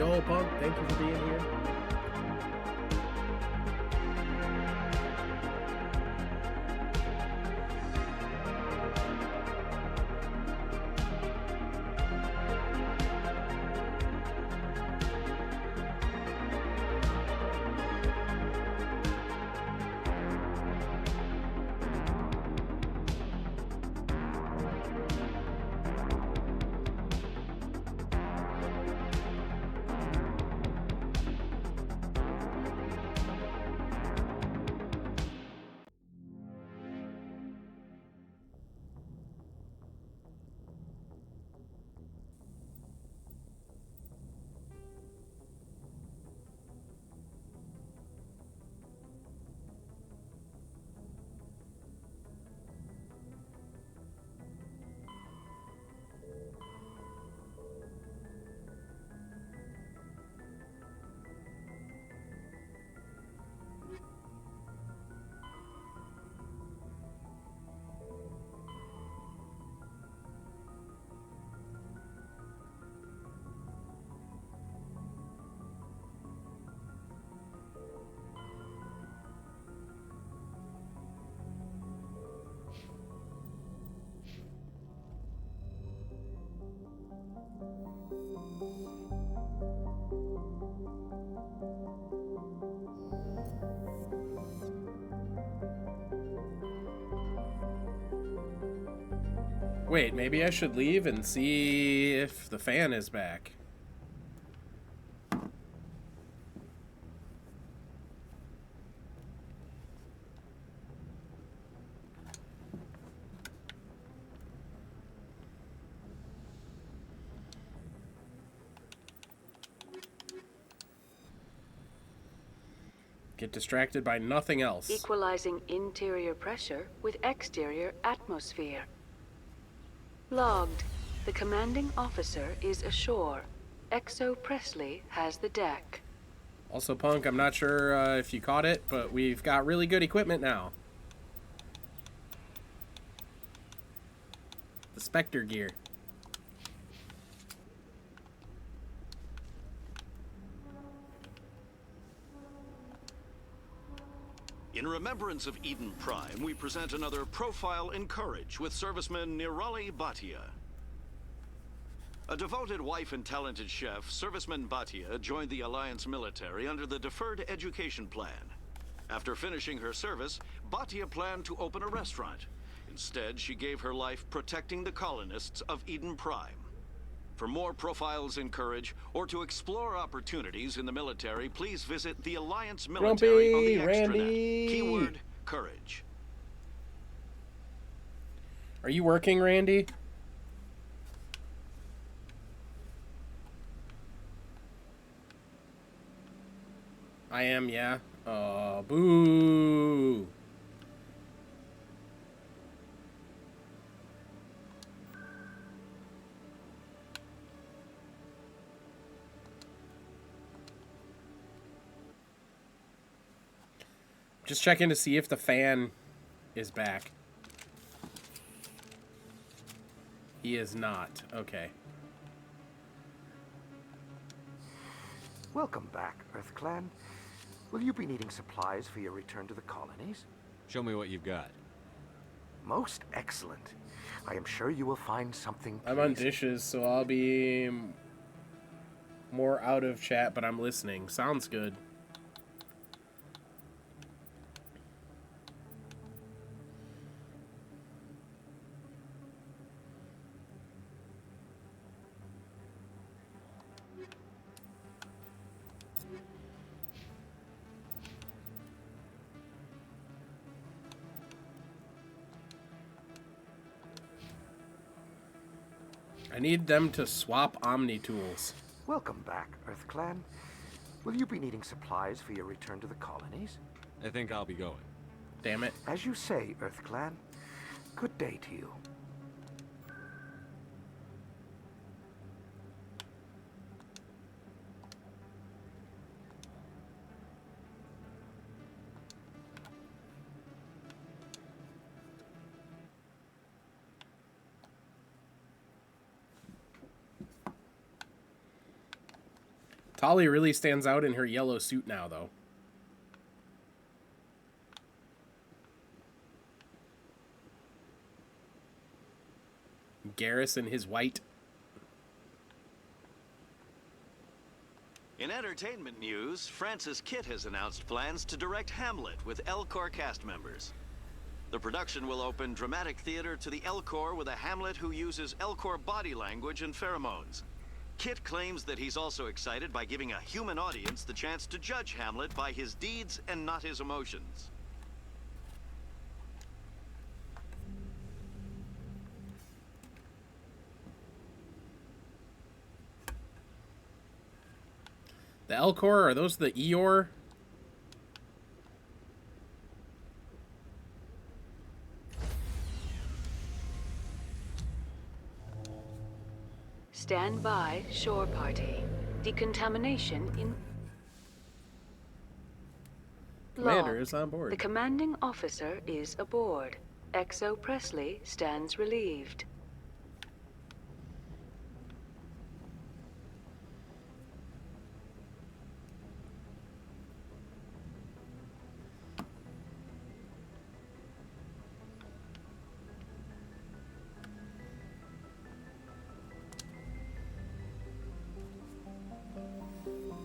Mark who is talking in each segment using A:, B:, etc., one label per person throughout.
A: Yo, Punk, thank you for being here. Wait, maybe I should leave and see if the fan is back. Get distracted by nothing else.
B: Equalizing interior pressure with exterior atmosphere. Logged. The commanding officer is ashore. Exo Presley has the deck.
A: Also, Punk, I'm not sure if you caught it, but we've got really good equipment now. The Spectre gear.
C: In remembrance of Eden Prime, we present another profile in courage with serviceman Nirali Bhatia. A devoted wife and talented chef, serviceman Bhatia joined the Alliance military under the Deferred Education Plan. After finishing her service, Bhatia planned to open a restaurant. Instead, she gave her life protecting the colonists of Eden Prime. For more profiles in courage, or to explore opportunities in the military, please visit the Alliance military on the extranet.
A: Randy!
C: Keyword, courage.
A: Are you working, Randy? I am, yeah. Oh, boo! Just checking to see if the fan is back. He is not. Okay.
D: Welcome back, Earth Clan. Will you be needing supplies for your return to the colonies?
E: Show me what you've got.
D: Most excellent. I am sure you will find something
A: I'm on
D: pleasing.
A: dishes, so I'll be more out of chat, but I'm listening. Sounds good. I need them to swap Omni tools.
D: Welcome back, Earth Clan. Will you be needing supplies for your return to the colonies?
E: I think I'll be going.
A: Damn it.
D: As you say, Earth Clan. Good day to you.
A: Tali really stands out in her yellow suit now, though. Garrus in his white.
C: In entertainment news, Francis Kitt has announced plans to direct Hamlet with Elcor cast members. The production will open dramatic theater to the Elcor with a Hamlet who uses Elcor body language and pheromones. Kitt claims that he's also excited by giving a human audience the chance to judge Hamlet by his deeds and not his emotions.
A: The Elcor, are those the Eeyore?
B: Stand by, shore party. Decontamination in...
A: Commander
B: Logged.
A: is on board.
B: The commanding officer is aboard. XO Presley stands relieved.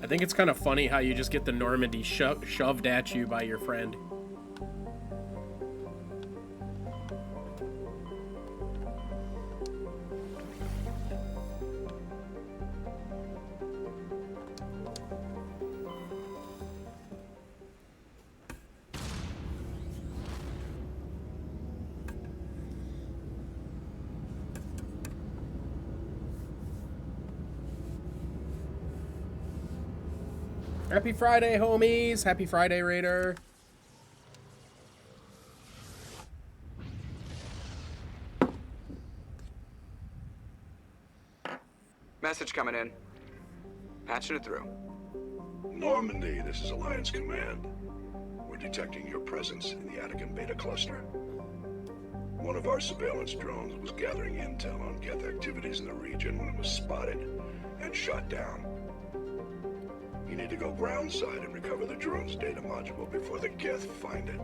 A: I think it's kind of funny how you just get the Normandy shoved at you by your friend. Happy Friday, homies! Happy Friday, Raider!
F: Message coming in. Patching it through.
G: Normandy, this is Alliance Command. We're detecting your presence in the Attican Beta Cluster. One of our surveillance drones was gathering intel on Geth activities in the region when it was spotted and shot down. You need to go groundside and recover the drone's data module before the Geth find it.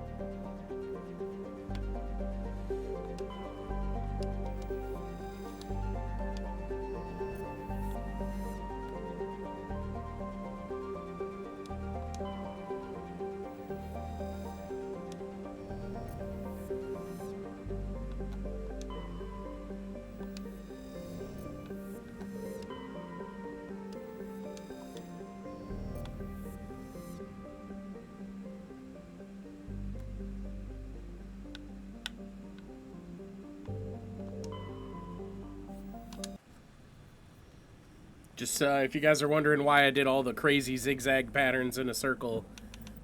A: Just, if you guys are wondering why I did all the crazy zigzag patterns in a circle,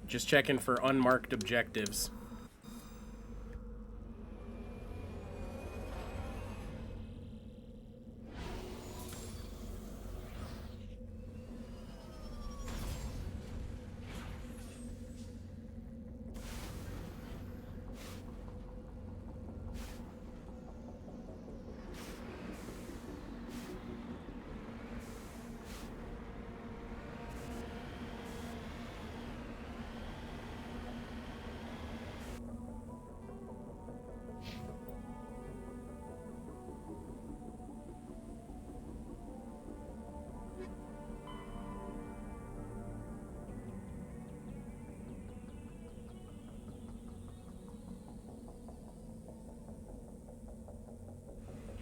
A: just checking for unmarked objectives.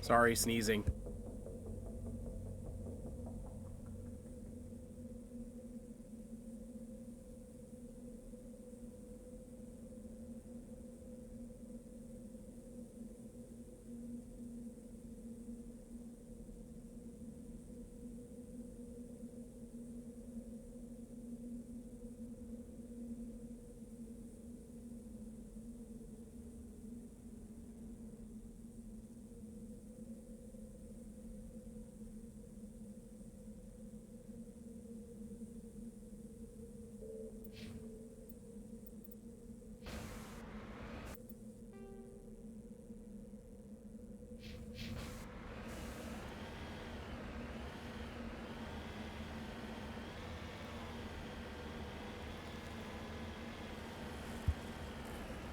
A: Sorry, sneezing.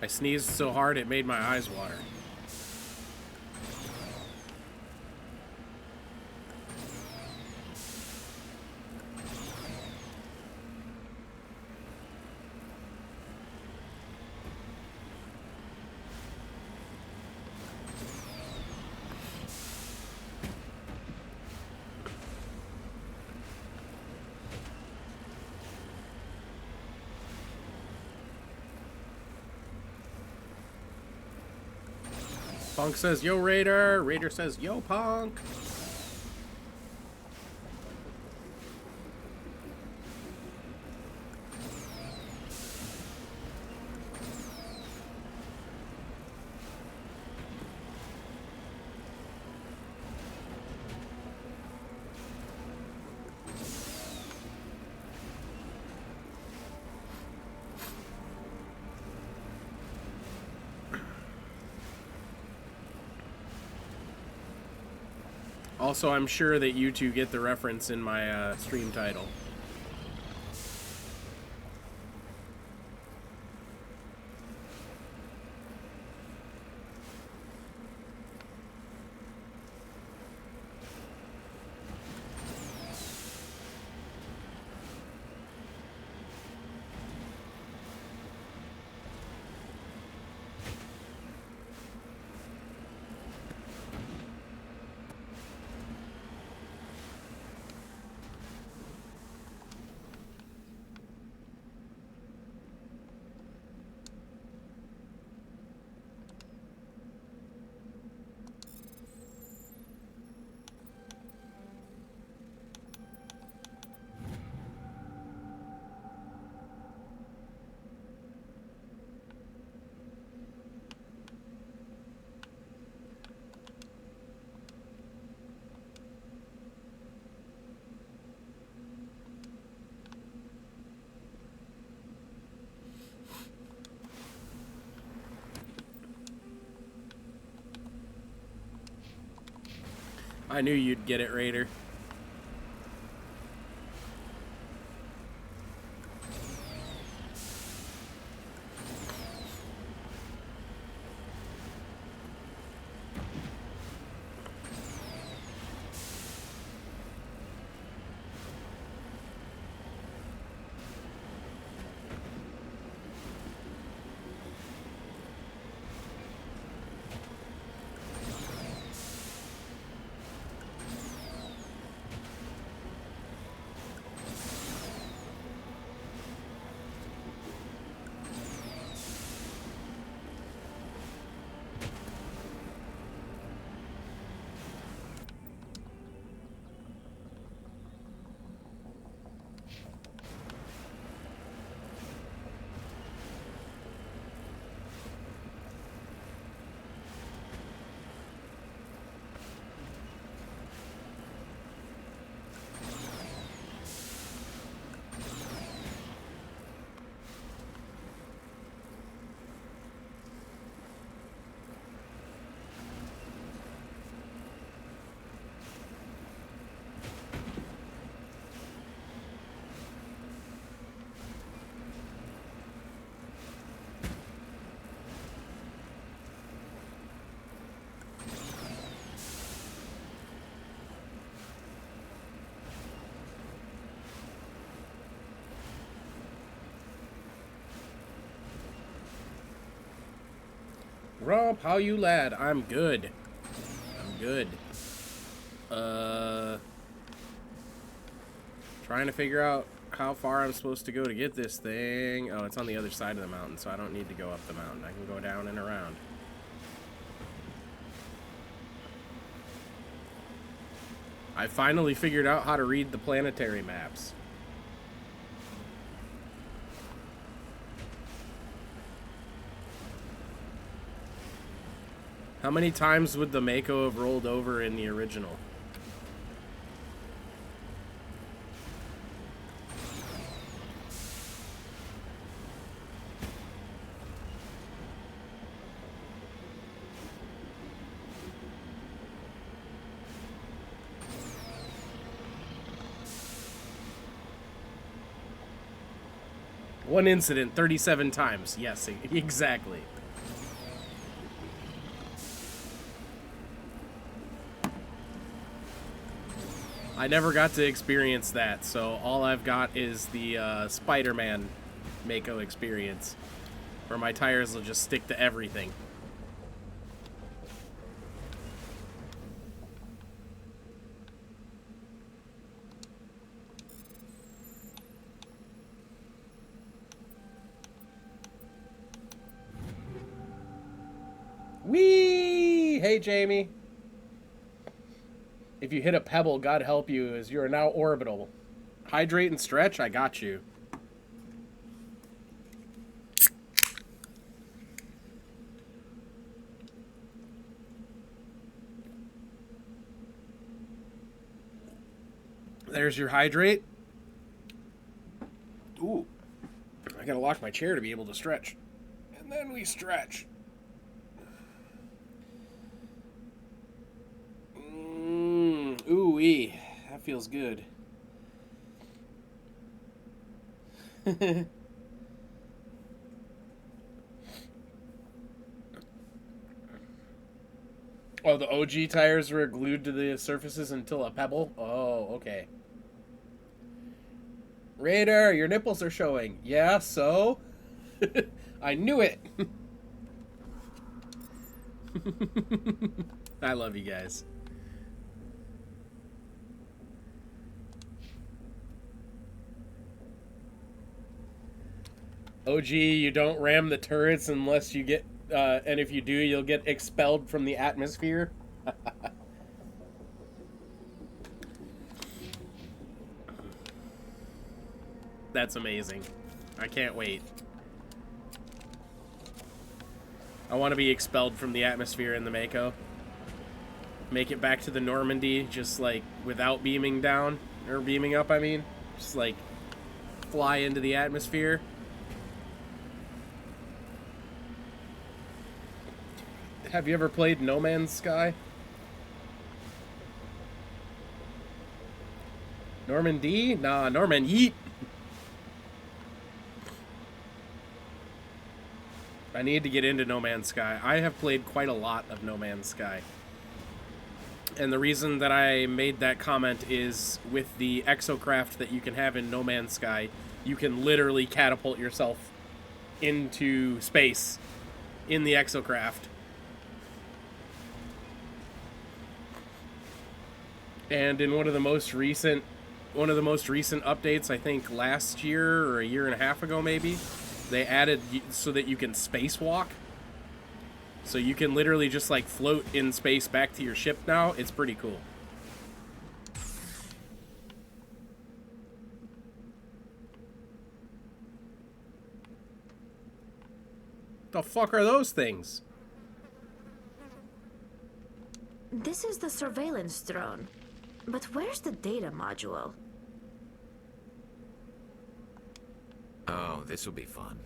A: I sneezed so hard it made my eyes water. Punk says, yo, Raider. Raider says, yo, Punk. Also, I'm sure that you two get the reference in my stream title. I knew you'd get it, Raider. Romp, how you lad? I'm good. I'm good. Trying to figure out how far I'm supposed to go to get this thing. Oh, it's on the other side of the mountain, so I don't need to go up the mountain. I can go down and around. I finally figured out how to read the planetary maps. How many times would the Mako have rolled over in the original? One incident, 37 times. Yes, exactly. I never got to experience that, so all I've got is the Spider-Man Mako experience, where my tires will just stick to everything. Whee! Hey, Jamie. If you hit a pebble, God help you, as you are now orbital. Hydrate and stretch, I got you. There's your hydrate. Ooh. I gotta lock my chair to be able to stretch. And then we stretch. Ooh-wee. That feels good. Oh, the OG tires were glued to the surfaces until a pebble? Oh, okay. Raider, your nipples are showing. Yeah, so? I knew it. I love you guys. OG, you don't ram the turrets unless you get, and if you do, you'll get expelled from the atmosphere. That's amazing. I can't wait. I want to be expelled from the atmosphere in the Mako. Make it back to the Normandy, just like without beaming down, or beaming up, I mean. Just like fly into the atmosphere. Have you ever played No Man's Sky? Normandy? Nah, Norman Yeet. I need to get into No Man's Sky. I have played quite a lot of No Man's Sky. And the reason that I made that comment is with the exocraft that you can have in No Man's Sky, you can literally catapult yourself into space in the exocraft. And in one of the most recent updates, I think last year or a year and a half ago maybe, they added so that you can spacewalk. So you can literally just like float in space back to your ship now. It's pretty cool. The fuck are those things?
H: This is the surveillance drone. But where's the data module?
I: Oh, this will be fun.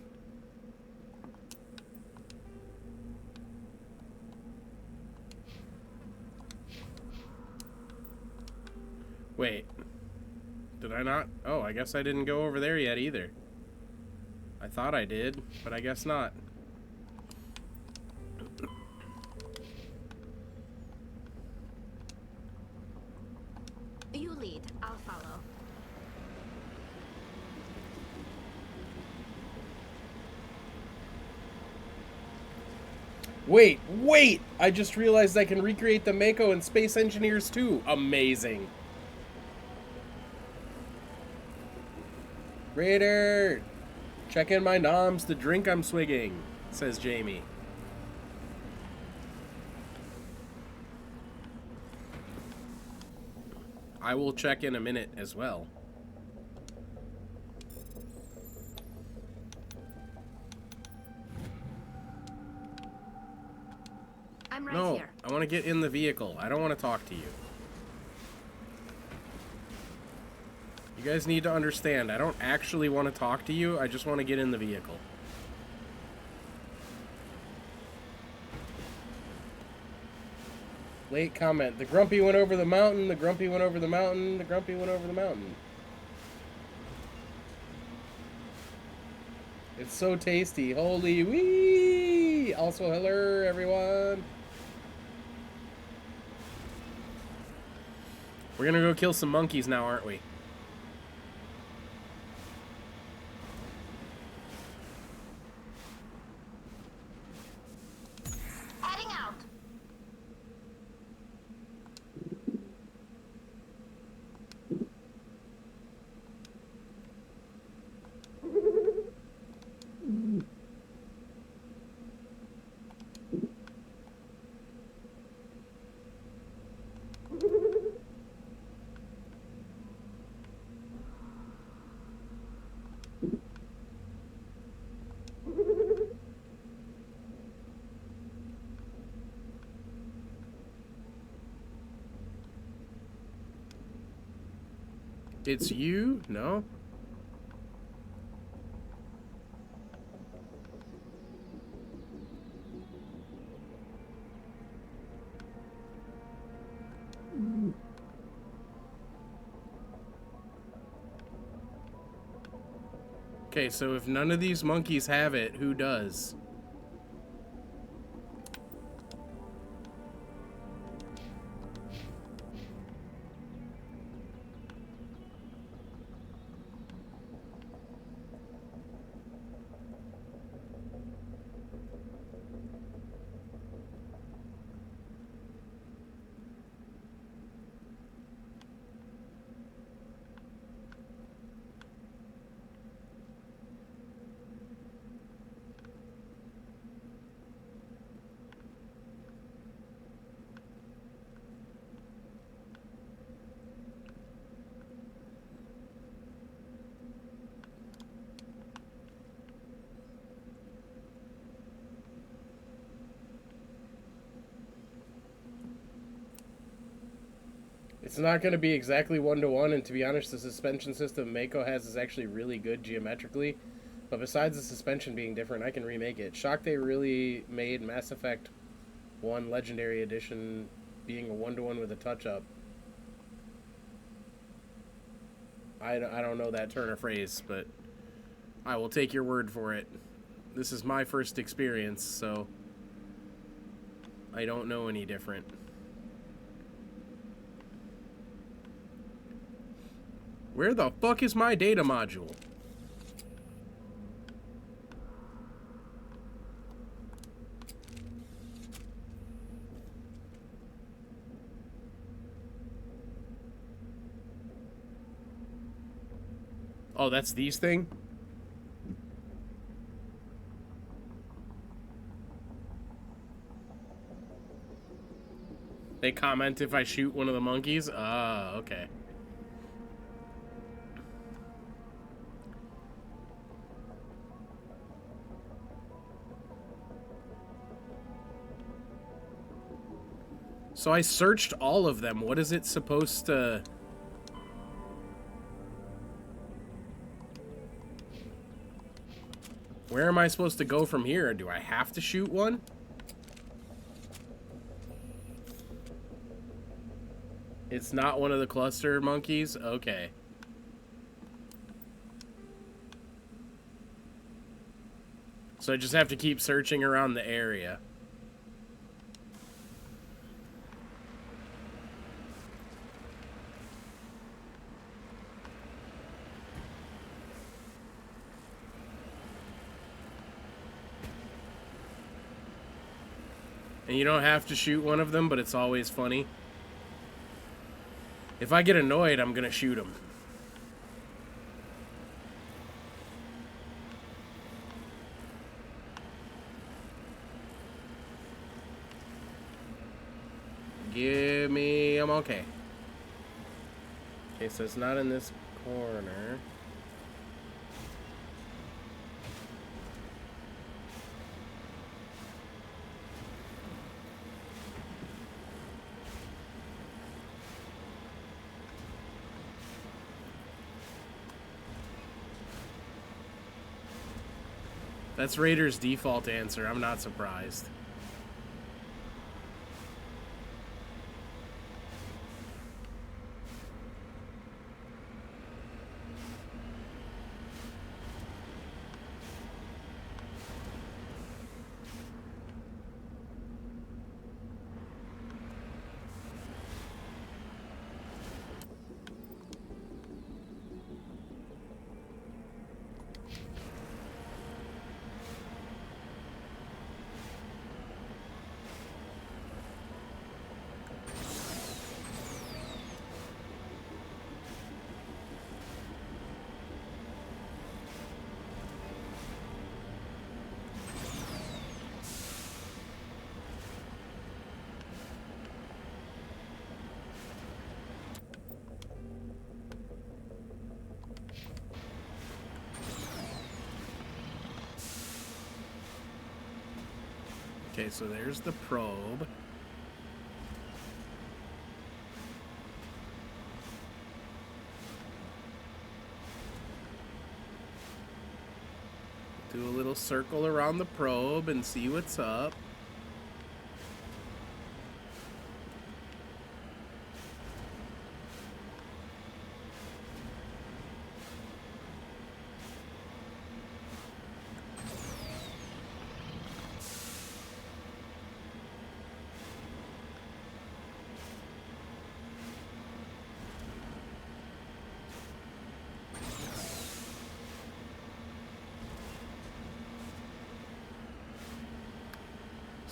A: Wait. Did I not? Oh, I guess I didn't go over there yet either. I thought I did, but I guess not.
H: You lead, I'll follow.
A: Wait! I just realized I can recreate the Mako in Space Engineers too. Amazing. Raider! Check in my noms, the drink I'm swigging, says Jamie. I will check in a minute as well.
H: I'm right
A: No,
H: here.
A: I want to get in the vehicle. I don't want to talk to you. You guys need to understand, I don't actually want to talk to you. I just want to get in the vehicle. Late comment. The Grumpy went over the mountain. The Grumpy went over the mountain. The Grumpy went over the mountain. It's so tasty. Holy wee! Also, hello, everyone. We're gonna go kill some monkeys now, aren't we?
H: Heading out.
A: It's you? No? Okay, so if none of these monkeys have it, who does? It's not going to be exactly one-to-one, and to be honest, the suspension system Mako has is actually really good geometrically. But besides the suspension being different, I can remake it. Shocked they really made Mass Effect 1 Legendary Edition being a one-to-one with a touch-up. I don't know that turn of phrase, but I will take your word for it. This is my first experience, so I don't know any different. Where the fuck is my data module? Oh, that's these thing? They comment if I shoot one of the monkeys? Ah, okay. So I searched all of them. What is it supposed to... Where am I supposed to go from here? Do I have to shoot one? It's not one of the cluster monkeys? Okay. So I just have to keep searching around the area. And you don't have to shoot one of them, but it's always funny. If I get annoyed, I'm gonna shoot them. Give me... I'm okay. Okay, so it's not in this corner. That's Raider's default answer. I'm not surprised. Okay, so there's the probe. Do a little circle around the probe and see what's up.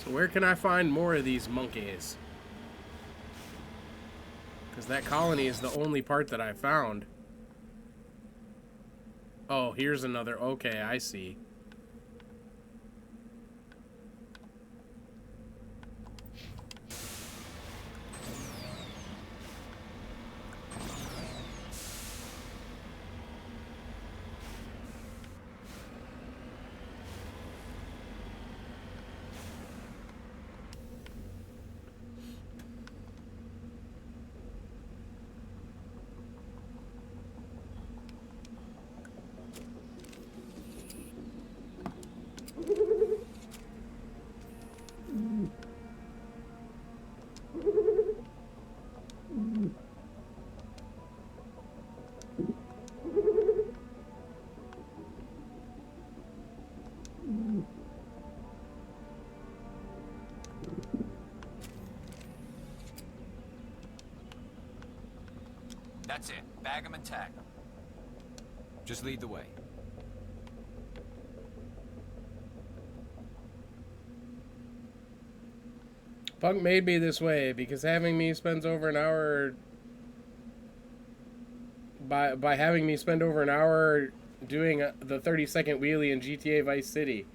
A: So where can I find more of these monkeys? Because that colony is the only part that I found. Oh, here's another. Okay, I see.
I: That's it. Bag 'em and tag 'em. Just lead the way.
A: Punk made me this way because having me spends over an hour by having me spend over an hour doing the 30-second wheelie in GTA Vice City.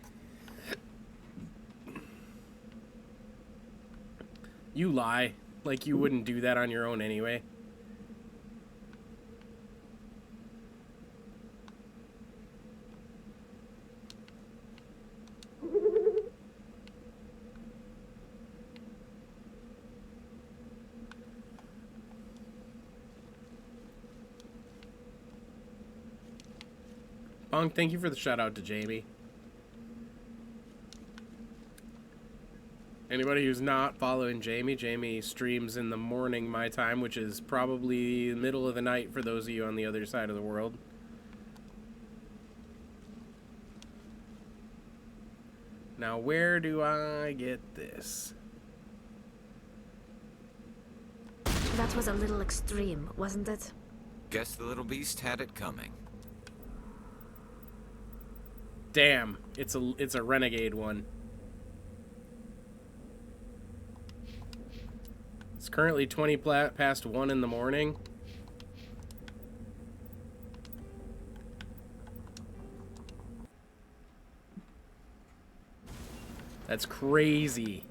A: You lie. Like you wouldn't do that on your own anyway. Punk, thank you for the shout out to Jamie. Anybody who's not following Jamie, Jamie streams in the morning my time, which is probably the middle of the night for those of you on the other side of the world. Now, where do I get this?
H: That was a little extreme, wasn't it?
I: Guess the little beast had it coming.
A: Damn, it's a renegade one. It's currently 20 past 1 in the morning. That's crazy.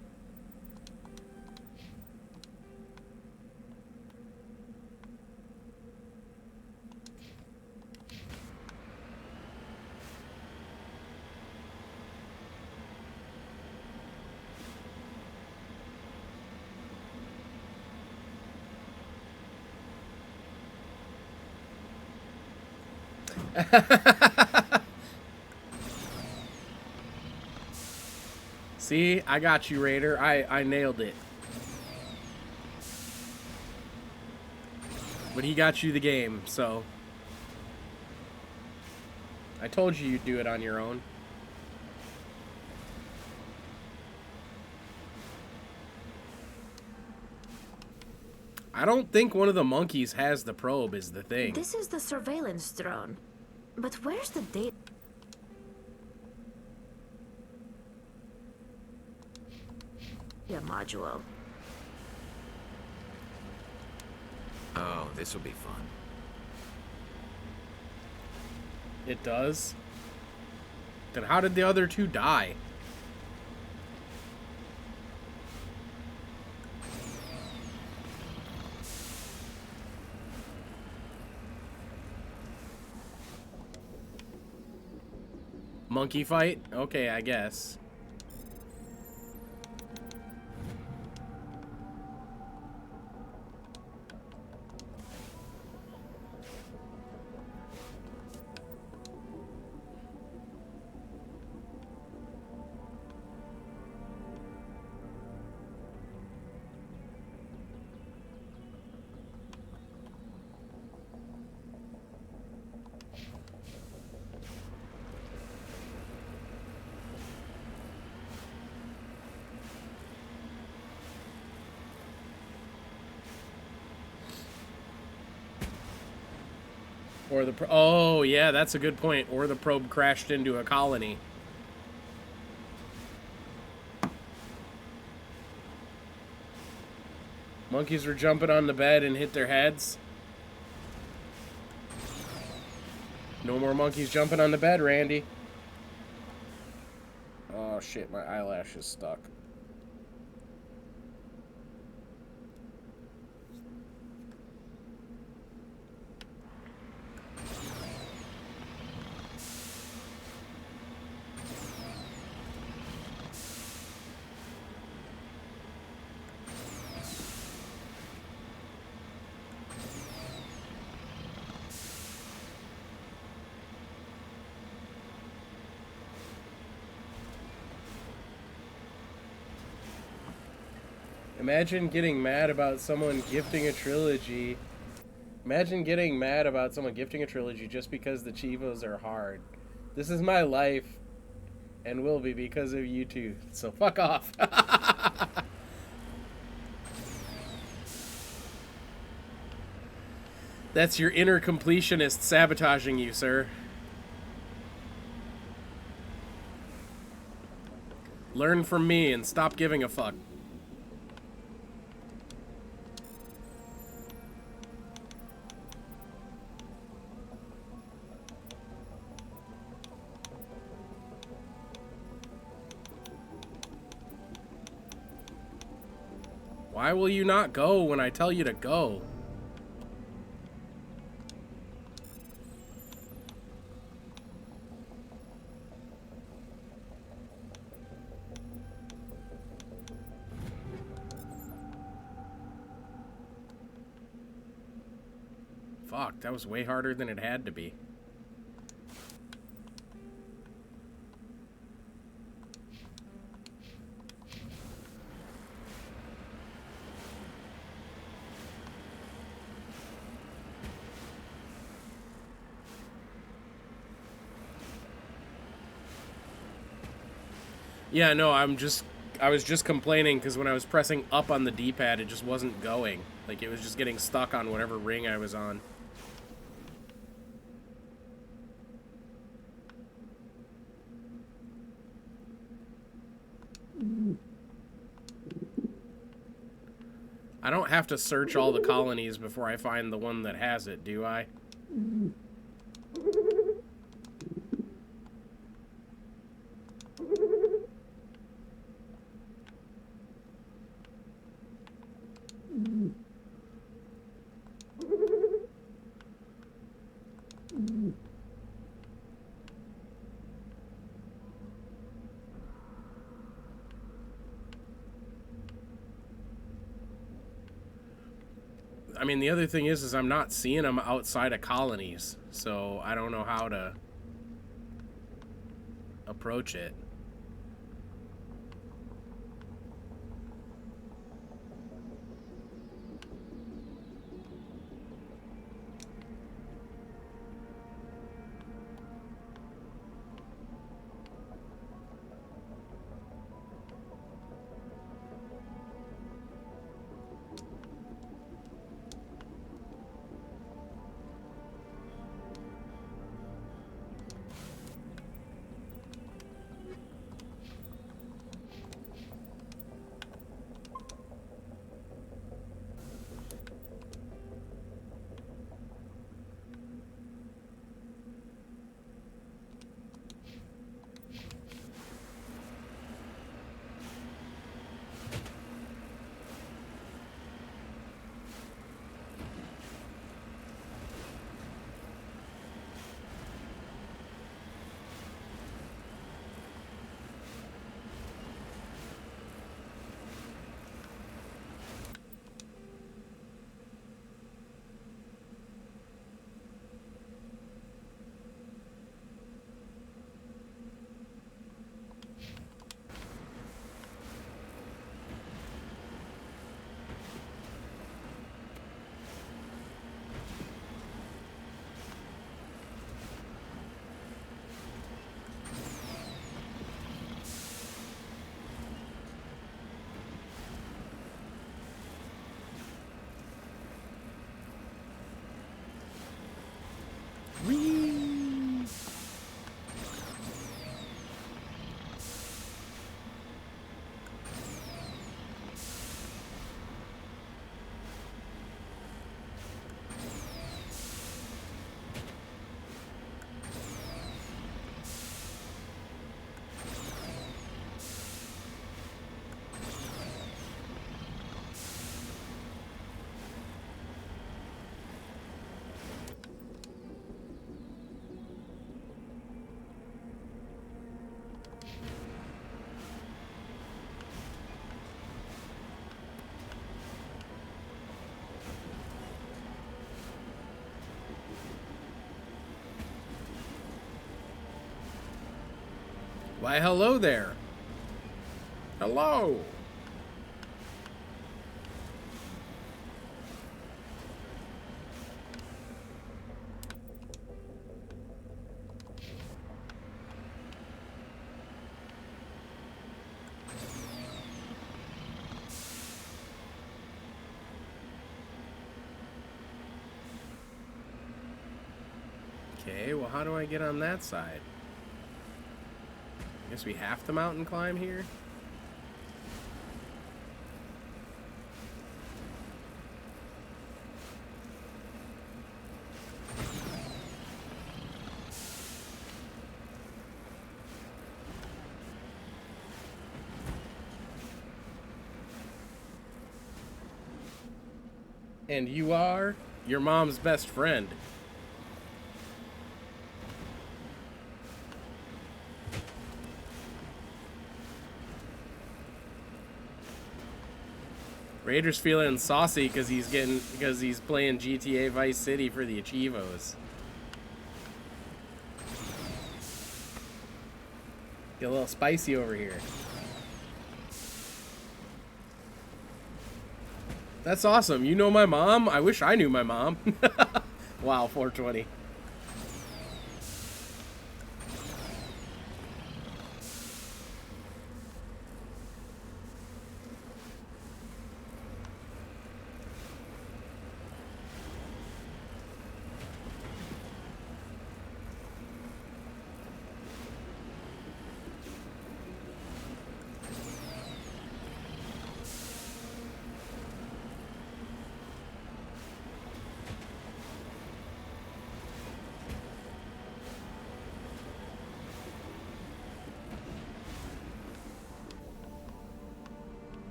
A: See, I got you, Raider. I nailed it. But he got you the game, so I told you you'd do it on your own. I don't think one of the monkeys has the probe is the thing.
H: This is the surveillance drone. But where's the data module?
I: Oh, this will be fun.
A: It does? Then how did the other two die? Monkey fight? Okay, I guess. Or the... Oh, yeah, that's a good point. Or the probe crashed into a colony. Monkeys were jumping on the bed and hit their heads. No more monkeys jumping on the bed, Randy. Oh, shit, my eyelash is stuck. Imagine getting mad about someone gifting a trilogy. Imagine getting mad about someone gifting a trilogy just because the Chivos are hard. This is my life, and will be because of you two. So fuck off. That's your inner completionist sabotaging you, sir. Learn from me and stop giving a fuck. Why will you not go when I tell you to go? Fuck, that was way harder than it had to be. Yeah, no, I was just complaining because when I was pressing up on the D-pad, it just wasn't going. Like, it was just getting stuck on whatever ring I was on. I don't have to search all the colonies before I find the one that has it, do I? I mean, the other thing is I'm not seeing them outside of colonies, so I don't know how to approach it. Why, hello there. Hello. Okay, well, how do I get on that side? Guess we have to mountain climb here? And you are your mom's best friend. Raider's feeling saucy because he's playing GTA Vice City for the Achievos. Get a little spicy over here. That's awesome. You know my mom? I wish I knew my mom. Wow, 420.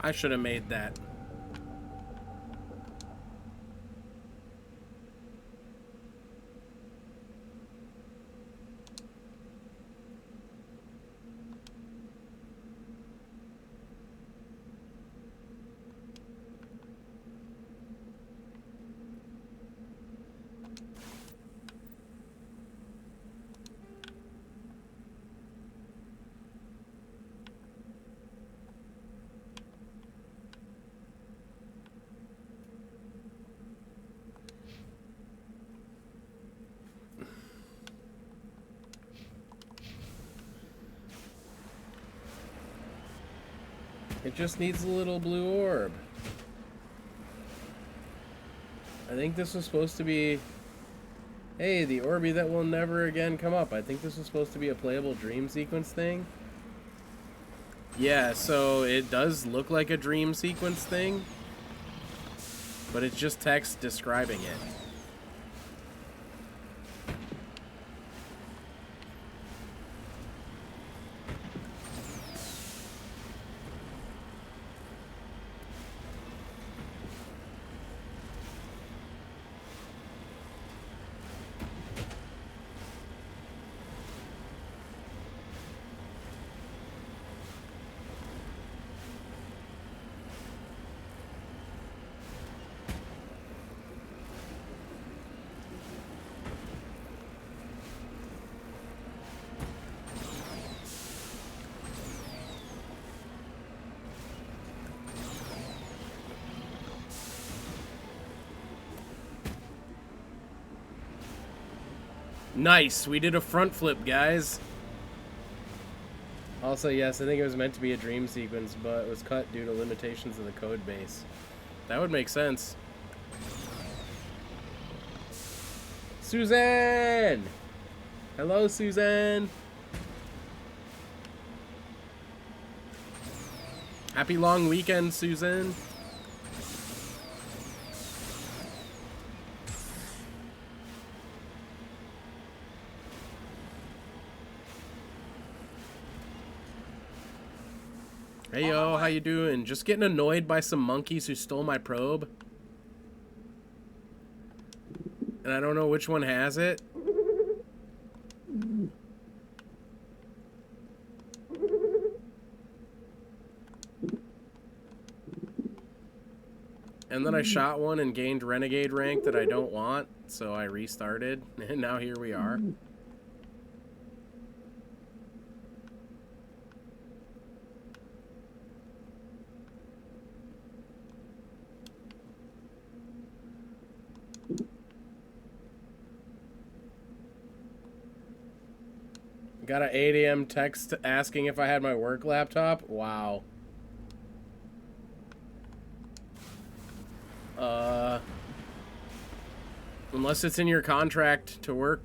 A: I should have made that. It just needs a little blue orb. I think this was supposed to be... Hey, the Orby that will never again come up. I think this was supposed to be a playable dream sequence thing. Yeah, so it does look like a dream sequence thing, but it's just text describing it. Nice, we did a front flip, guys. Also, yes, I think it was meant to be a dream sequence, but it was cut due to limitations of the code base. That would make sense. Suzanne! Hello, Suzanne! Happy long weekend, Susan. Hey yo, how you doing? Just getting annoyed by some monkeys who stole my probe. And I don't know which one has it. And then I shot one and gained renegade rank that I don't want, so I restarted, and now here we are. Got an 8 a.m. text asking if I had my work laptop. Wow. Unless it's in your contract to work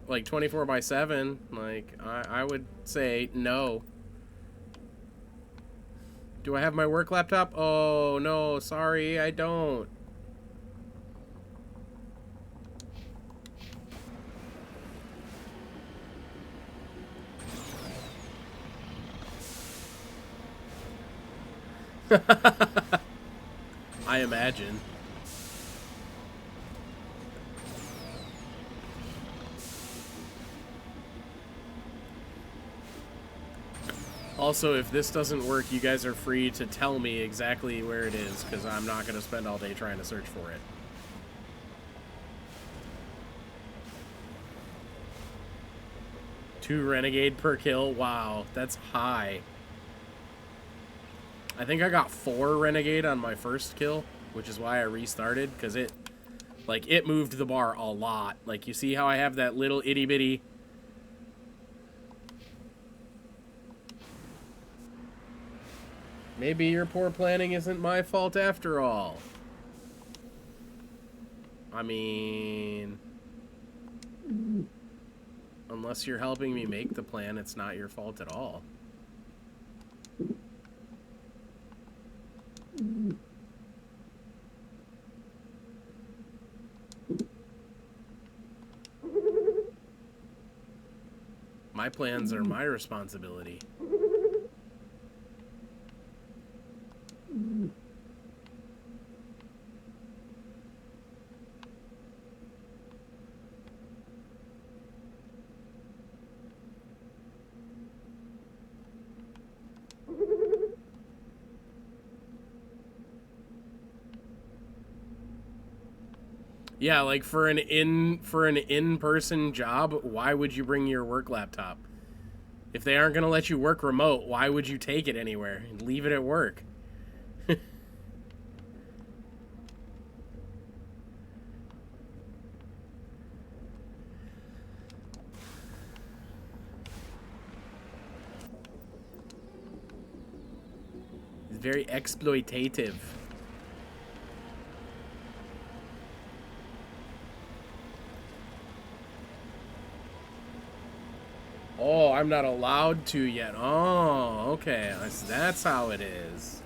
A: like 24/7, like I would say no. Do I have my work laptop? Oh no, sorry, I don't. I imagine. Also, if this doesn't work, you guys are free to tell me exactly where it is, because I'm not going to spend all day trying to search for it. Two renegade per kill? Wow, that's high. I think I got 4 renegade on my first kill, which is why I restarted, because it moved the bar a lot. Like, you see how I have that little itty-bitty... Maybe your poor planning isn't my fault after all. I mean... Unless you're helping me make the plan, it's not your fault at all. My plans are my responsibility. Yeah, like for an in-person job, why would you bring your work laptop? If they aren't going to let you work remote, why would you take it anywhere and leave it at work? It's very exploitative. Oh, I'm not allowed to yet. Oh, okay. That's how it is.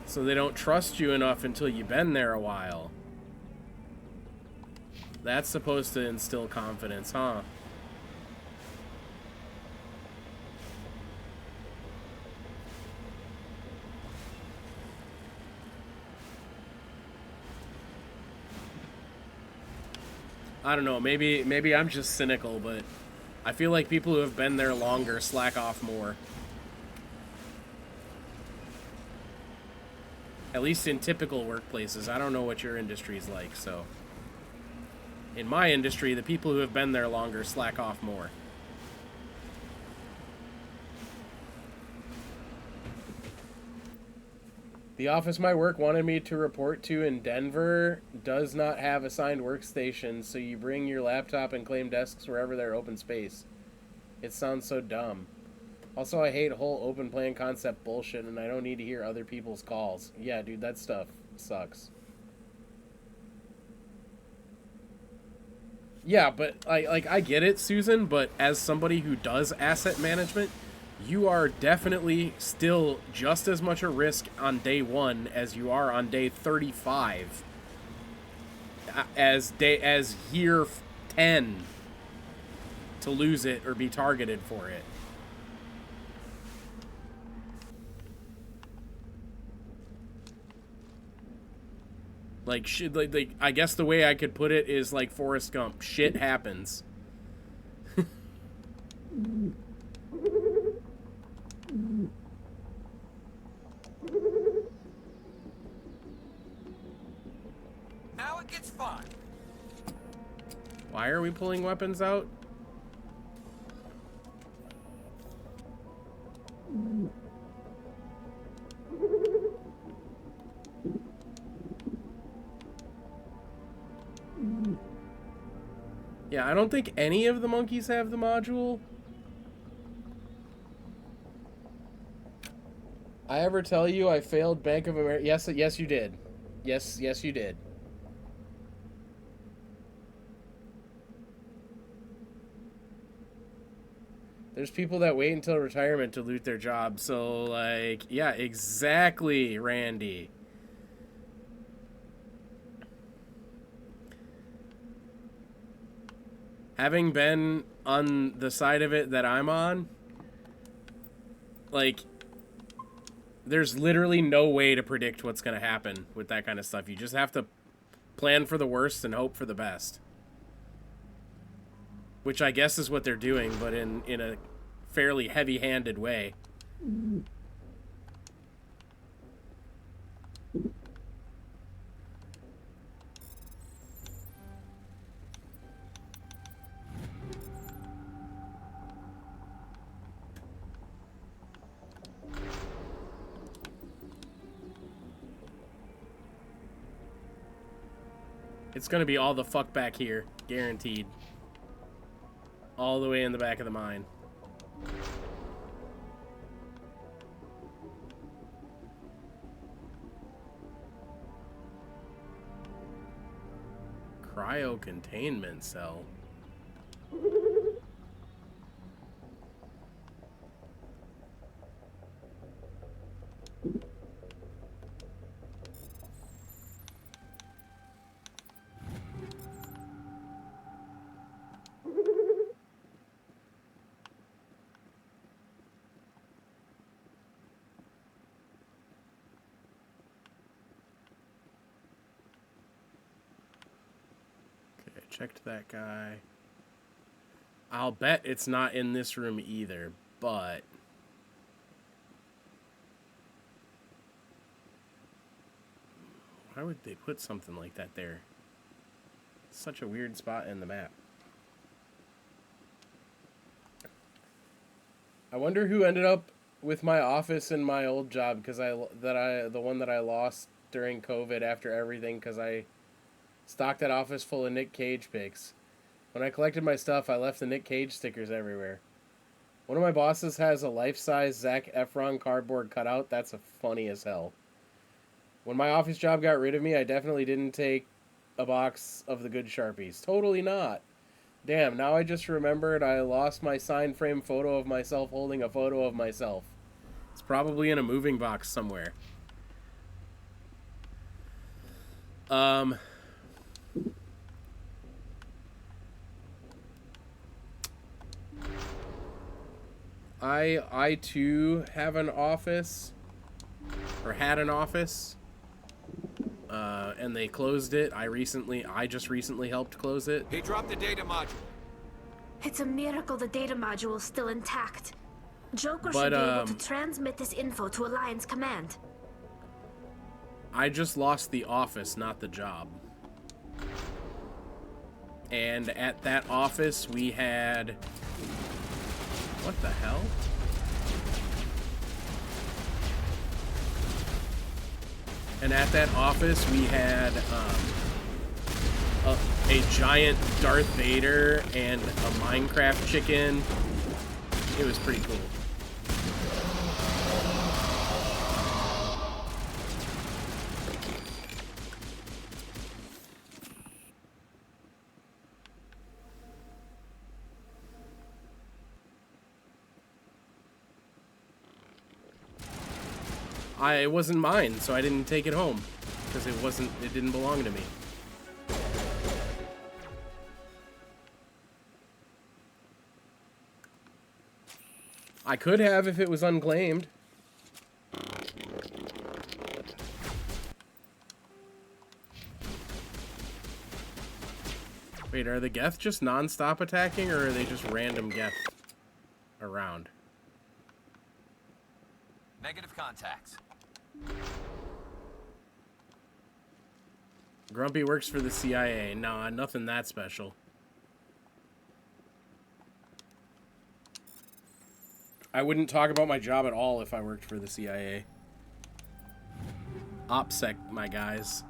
A: So they don't trust you enough until you've been there a while. That's supposed to instill confidence, huh? I don't know. Maybe I'm just cynical, but I feel like people who have been there longer slack off more. At least in typical workplaces. I don't know what your industry's like, so... In my industry, the people who have been there longer slack off more. The office my work wanted me to report to in Denver does not have assigned workstations, so you bring your laptop and claim desks wherever there are open space. It sounds so dumb. Also, I hate whole open plan concept bullshit, and I don't need to hear other people's calls. Yeah, dude, that stuff sucks. Yeah, but I get it, Susan, but as somebody who does asset management, you are definitely still just as much a risk on day 1 as you are on day 35. As year 10 to lose it or be targeted for it. Like shit, like I guess the way I could put it is like Forrest Gump. Shit happens.
I: It's fine.
A: Why are we pulling weapons out? Yeah, I don't think any of the monkeys have the module. I ever tell you I failed Bank of America? Yes, yes you did. Yes, you did. There's people that wait until retirement to loot their job. So, like, yeah, exactly, Randy. Having been on the side of it that I'm on, like, there's literally no way to predict what's going to happen with that kind of stuff. You just have to plan for the worst and hope for the best. Which I guess is what they're doing, but in a fairly heavy-handed way. It's gonna be all the fuck back here, guaranteed. All the way in the back of the mine. Cryo containment cell. Checked that guy. I'll bet it's not in this room either, but... why would they put something like that there? It's such a weird spot in the map. I wonder who ended up with my office in my old job, because the one that I lost during COVID after everything, because I stocked that office full of Nick Cage pics. When I collected my stuff, I left the Nick Cage stickers everywhere. One of my bosses has a life-size Zac Efron cardboard cutout. That's funny as hell. When my office job got rid of me, I definitely didn't take a box of the good Sharpies. Totally not. Damn, now I just remembered I lost my signed frame photo of myself holding a photo of myself. It's probably in a moving box somewhere. I too have an office, or had an office, and they closed it. I just recently helped close it.
I: He dropped the data module.
H: It's a miracle the data module's still intact. Joker
A: But,
H: should be able to transmit this info to Alliance Command.
A: I just lost the office, not the job. And at that office, we had... what the hell? And at that office, we had a giant Darth Vader and a Minecraft chicken. It was pretty cool. It wasn't mine, so I didn't take it home because it didn't belong to me. I could have if it was unclaimed. Wait, are the Geth just non-stop attacking, or are they just random Geth around?
I: Negative contacts.
A: Grumpy works for the CIA. Nah, nothing that special. I wouldn't talk about my job at all if I worked for the CIA. OPSEC, my guys.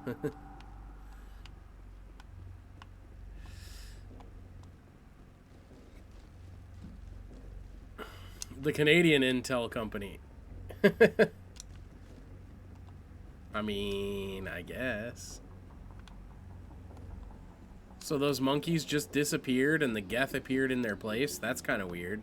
A: The Canadian Intel Company. I mean, I guess. So those monkeys just disappeared and the Geth appeared in their place? That's kind of weird.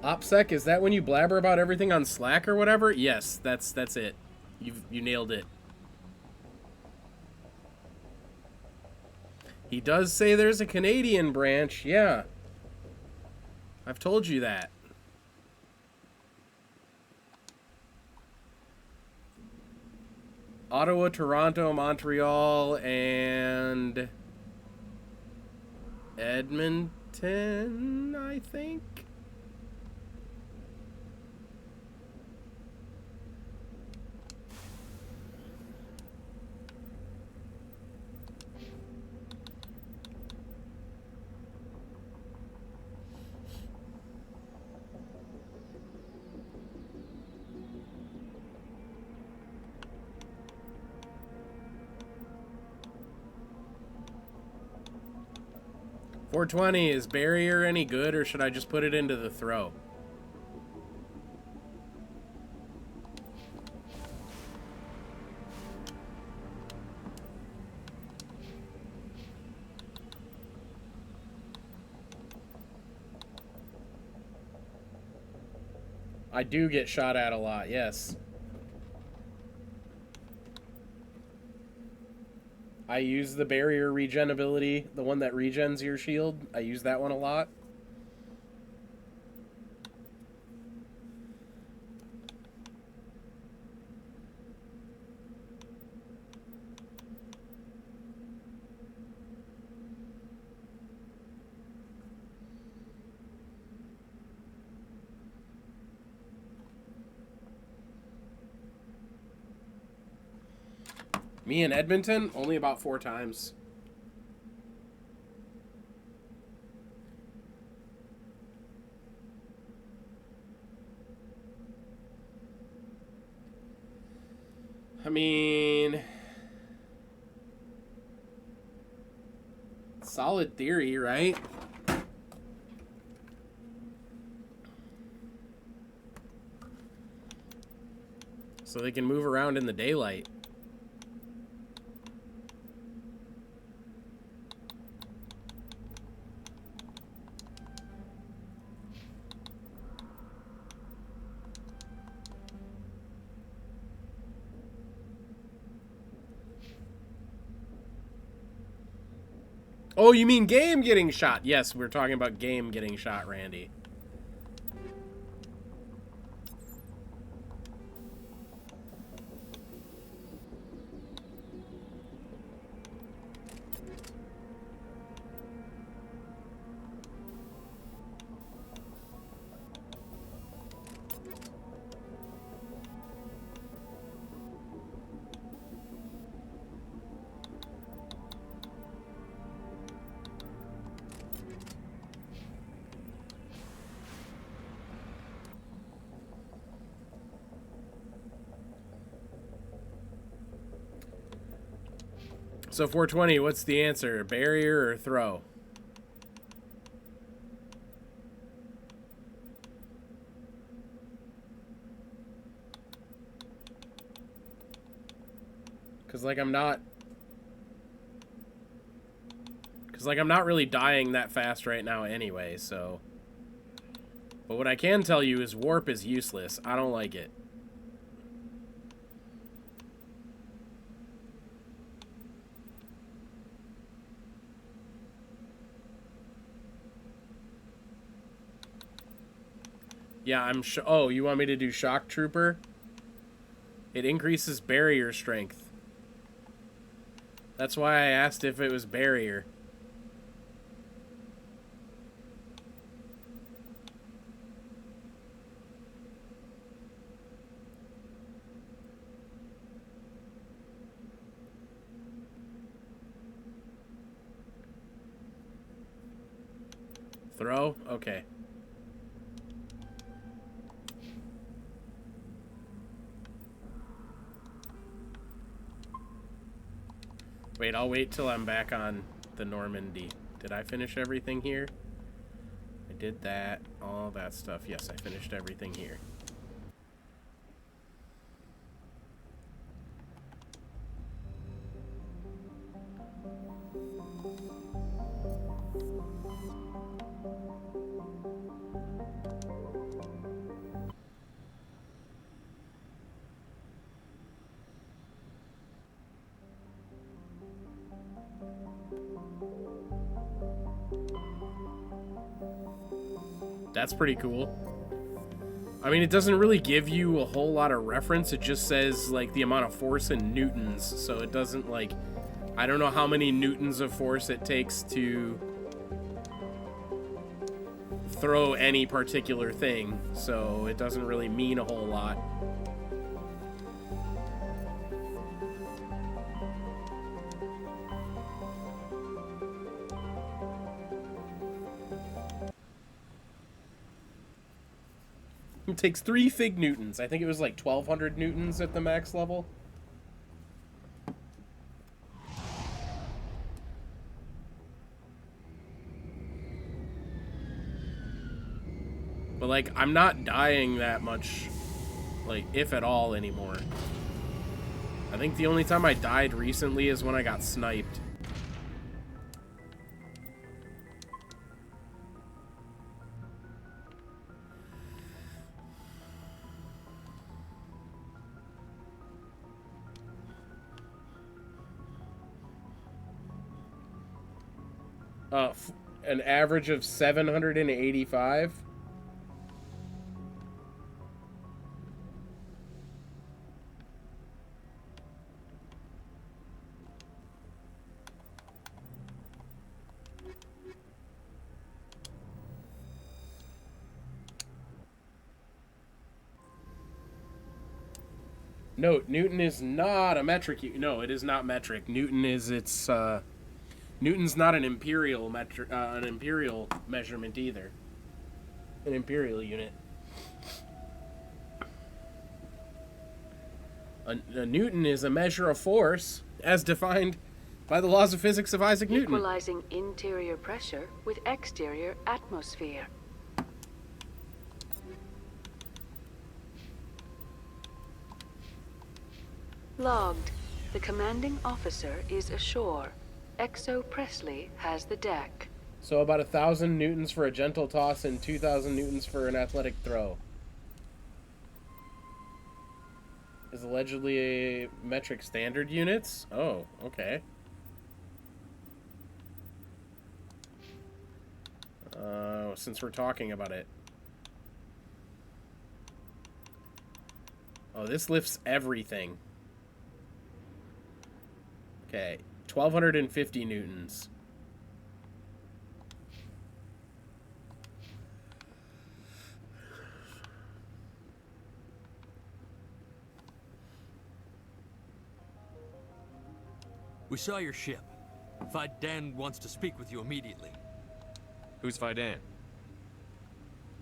A: OPSEC, is that when you blabber about everything on Slack or whatever? Yes, that's it. You nailed it. He does say there's a Canadian branch, yeah. I've told you that. Ottawa, Toronto, Montreal, and Edmonton, I think. .420, is barrier any good, or should I just put it into the throw? I do get shot at a lot, yes. I use the barrier regen ability, the one that regens your shield. I use that one a lot. Me in Edmonton, only about 4 times. I mean, solid theory, right? So they can move around in the daylight. Oh, you mean game getting shot? Yes, we're talking about game getting shot, Randy. So 420, what's the answer? Barrier or throw? Cause like I'm not really dying that fast right now anyway, so. But what I can tell you is warp is useless. I don't like it. Yeah, oh, you want me to do Shock Trooper? It increases barrier strength. That's why I asked if it was barrier. Throw? Okay. Wait, I'll wait till I'm back on the Normandy. Did I finish everything here? I did that, all that stuff. Yes, I finished everything here. That's pretty cool. I mean, it doesn't really give you a whole lot of reference. It just says, like, the amount of force in newtons. So it doesn't, like... I don't know how many newtons of force it takes to throw any particular thing. So it doesn't really mean a whole lot. It takes 3 fig newtons. I think it was like 1,200 newtons at the max level. But like, I'm not dying that much, like, if at all anymore. I think the only time I died recently is when I got sniped. An average of 785. Note, Newton is not a metric. No, it is not metric. Newton is Newton's not an imperial measurement either. An imperial unit. A Newton is a measure of force as defined by the laws of physics of Isaac Newton.
B: Equalizing interior pressure with exterior atmosphere. Logged. The commanding officer is ashore. Exo Presley has the deck.
A: So about 1,000 newtons for a gentle toss and 2,000 newtons for an athletic throw. Is allegedly a metric standard units? Oh, okay. Since we're talking about it. Oh, this lifts everything. Okay, 1,250 newtons.
J: We saw your ship. Fidan wants to speak with you immediately.
E: Who's Fidan?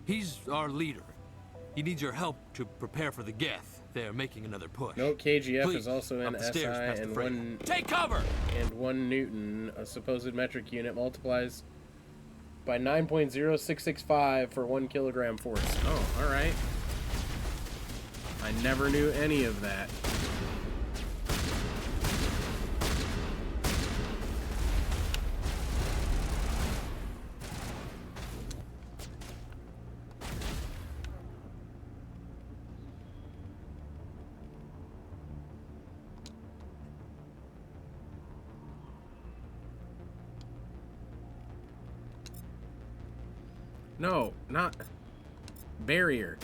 J: He's our leader. He needs your help to prepare for the Geth. They're making another push.
A: Note KGF
J: Please,
A: is also in
J: up the
A: SI
J: stairs past the
A: and
J: freighter.
A: one
J: Take cover!
A: And 1 newton, a supposed metric unit, multiplies by 9.0665 for 1 kilogram force. Oh, alright. I never knew any of that. No, not barrier.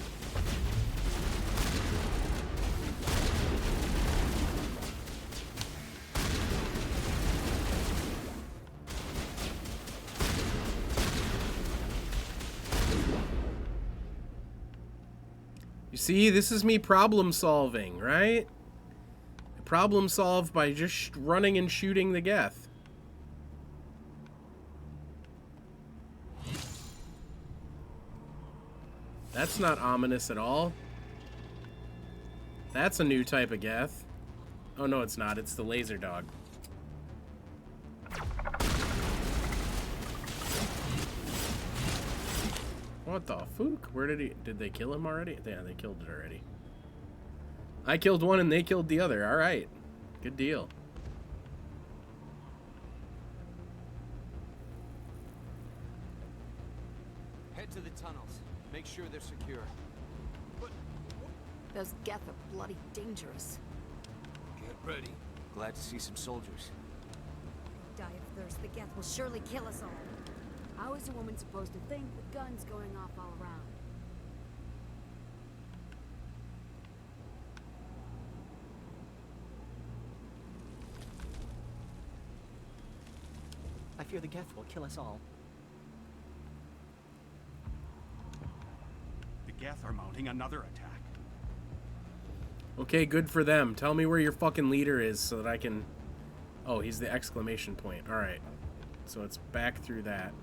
A: See, this is me problem solving, right? Problem solve by just running and shooting the Geth. That's not ominous at all. That's a new type of Geth. Oh no, it's not. It's the laser dog. What the fuck? Where did they kill him already? Yeah, they killed it already. I killed one and they killed the other. All right. Good deal.
K: Head to the tunnels. Make sure they're secure.
L: Those Geth are bloody dangerous.
K: Get ready. Glad to see some soldiers.
L: Die of thirst. The Geth will surely kill us all.
M: How is a woman supposed to think with guns going off all around?
N: I fear the Geth will kill us all.
O: The Geth are mounting another attack.
A: Okay, good for them. Tell me where your fucking leader is so that I can... Oh, he's the exclamation point. Alright. So it's back through that.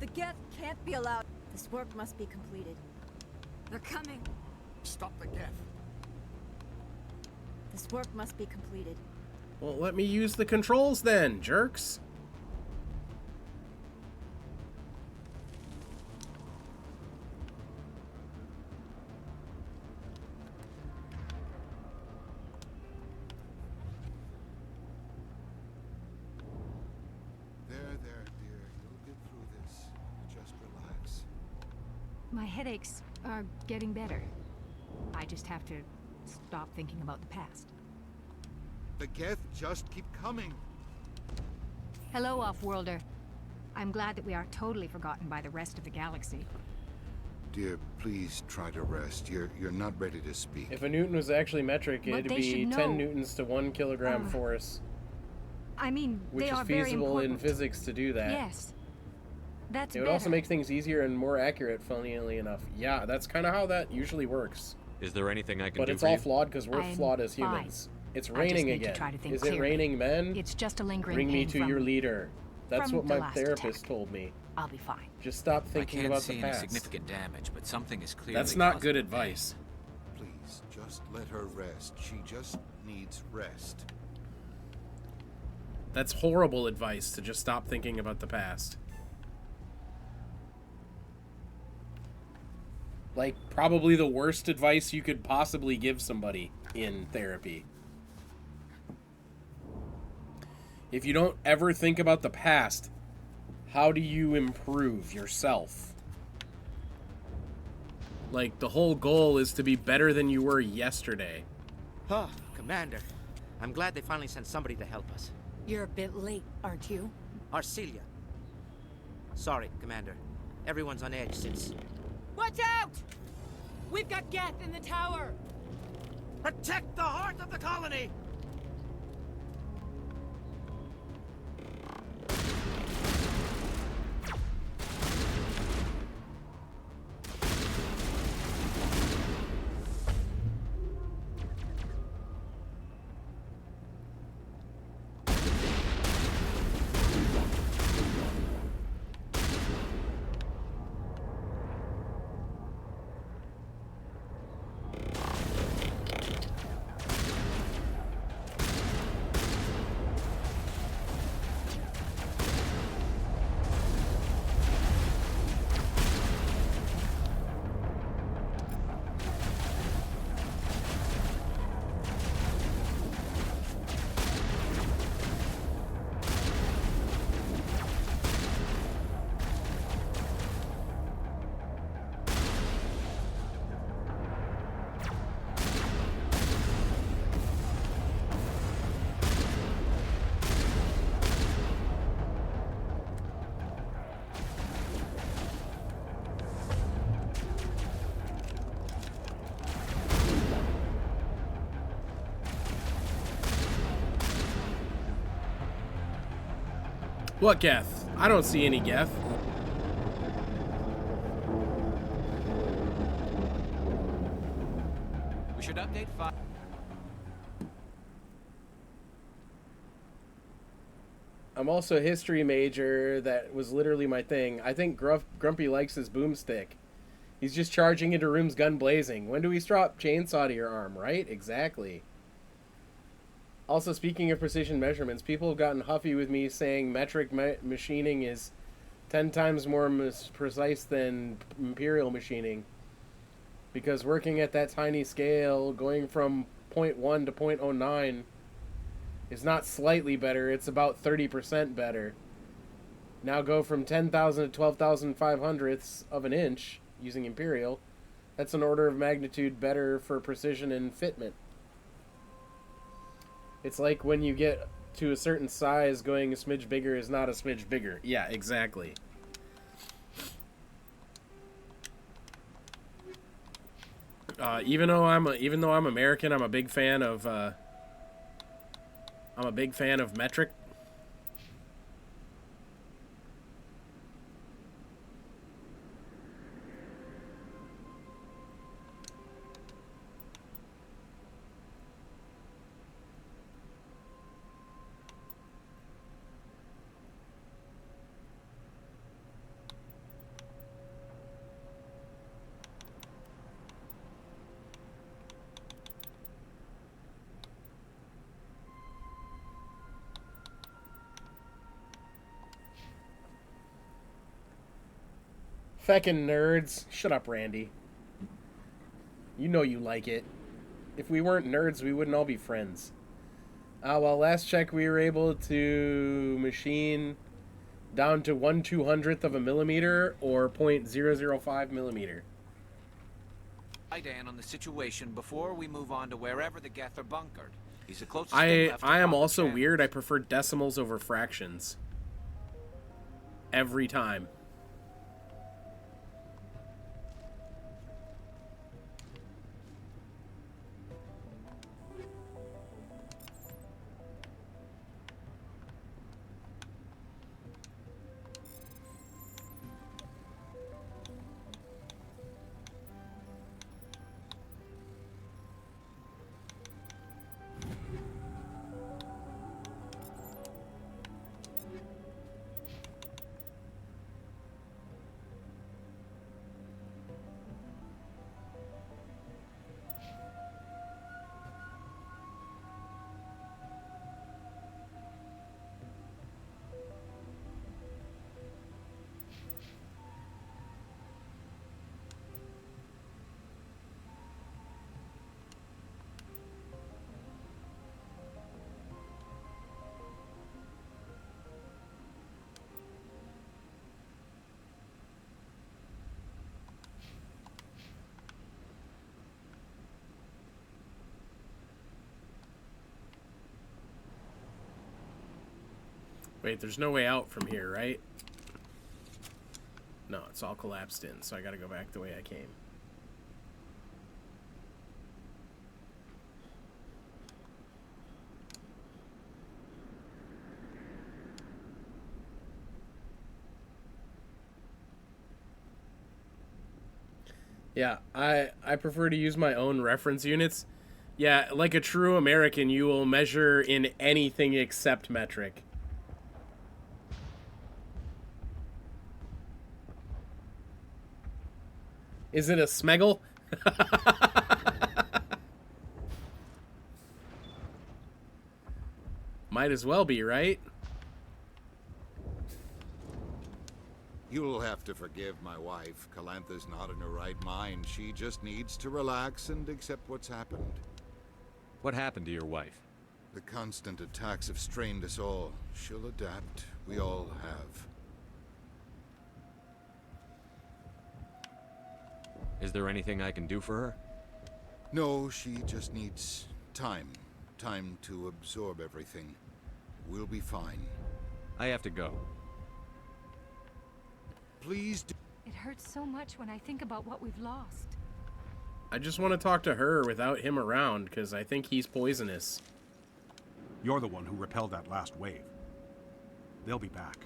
L: The Geth can't be allowed. This work must be completed. They're coming.
O: Stop the Geth.
L: This work must be completed.
A: Well, let me use the controls then, jerks.
P: There, dear. You'll get through this. Just relax.
M: My headaches are getting better. I just have to stop thinking about the past.
P: The Geth just keep coming.
M: Hello, Off-Worlder. I'm glad that we are totally forgotten by the rest of the galaxy.
P: Dear, please try to rest. You're not ready to speak.
A: If a Newton was actually metric,
M: But
A: it'd
M: they
A: be
M: should
A: 10
M: know.
A: newtons to 1 kilogram force.
M: I mean,
A: Which
M: they
A: is
M: are very
A: feasible in
M: important.
A: physics to do that.
M: Yes. That's
A: It would
M: better.
A: also make things easier and more accurate, funnily enough. Yeah, that's kind of how that usually works.
E: Is there anything I can
A: But
E: do
A: it's
E: for
A: all
E: you?
A: flawed because we're
M: I'm
A: flawed as
M: fine.
A: humans. It's
M: I just
A: raining
M: need to
A: again.
M: try to think
A: Is it
M: clearly.
A: raining men?
M: It's just a lingering
A: Bring me
M: pain
A: to
M: from-
A: your leader. That's
M: from
A: what
M: the
A: my
M: last
A: therapist
M: attack.
A: told me.
M: I'll be fine.
A: Just stop
I: I
A: thinking
I: can't
A: about
I: see
A: the
I: any
A: past.
I: significant damage, but something is clearly
A: That's not
I: causing
A: good
I: the
A: advice.
P: Please, just let her rest. She just needs rest.
A: That's horrible advice to just stop thinking about the past. Like, probably the worst advice you could possibly give somebody in therapy. If you don't ever think about the past, how do you improve yourself? Like, the whole goal is to be better than you were yesterday.
N: Oh, Commander. I'm glad they finally sent somebody to help us.
L: You're a bit late, aren't you?
N: Arcelia. Sorry, Commander. Everyone's on edge since...
Q: Watch out! We've got Geth in the tower!
N: Protect the heart of the colony!
A: What Geth? I don't see any Geth.
I: We should update 5.
A: I'm also a history major. That was literally my thing. I think Grumpy likes his boomstick. He's just charging into rooms gun blazing. When do we strap chainsaw to your arm, right? Exactly. Also, speaking of precision measurements, people have gotten huffy with me saying metric machining is 10 times more precise than imperial machining. Because working at that tiny scale, going from 0.1 to 0.09 is not slightly better, it's about 30% better. Now go from 10,000 to 12,500ths of an inch using imperial. That's an order of magnitude better for precision and fitment. It's like when you get to a certain size, going a smidge bigger is not a smidge bigger. Yeah, exactly. Even though I'm American, I'm a big fan of metric. Feckin' nerds. Shut up, Randy. You know you like it. If we weren't nerds, we wouldn't all be friends. Well, last check we were able to machine down to 1/200th of a millimeter or 0.005 millimeter.
I: Hi, Dan, on the situation before we move on to wherever the Geth are bunkered. He's the closest
A: I
I: thing left to
A: am
I: proper
A: also
I: channel.
A: weird. I prefer decimals over fractions. Every time. Wait, there's no way out from here, right? No, it's all collapsed in, so I gotta go back the way I came. Yeah, I prefer to use my own reference units. Yeah, like a true American, you will measure in anything except metric. Is it a smeggle? Might as well be, right?
P: You'll have to forgive my wife. Calantha's not in her right mind. She just needs to relax and accept what's happened.
E: What happened to your wife?
P: The constant attacks have strained us all. She'll adapt. We all have.
E: Is there anything I can do for her?
P: No, she just needs time. Time to absorb everything. We'll be fine.
E: I have to go.
P: Please do.
M: It hurts so much when I think about what we've lost.
A: I just want to talk to her without him around, because I think he's poisonous.
O: You're the one who repelled that last wave. They'll be back.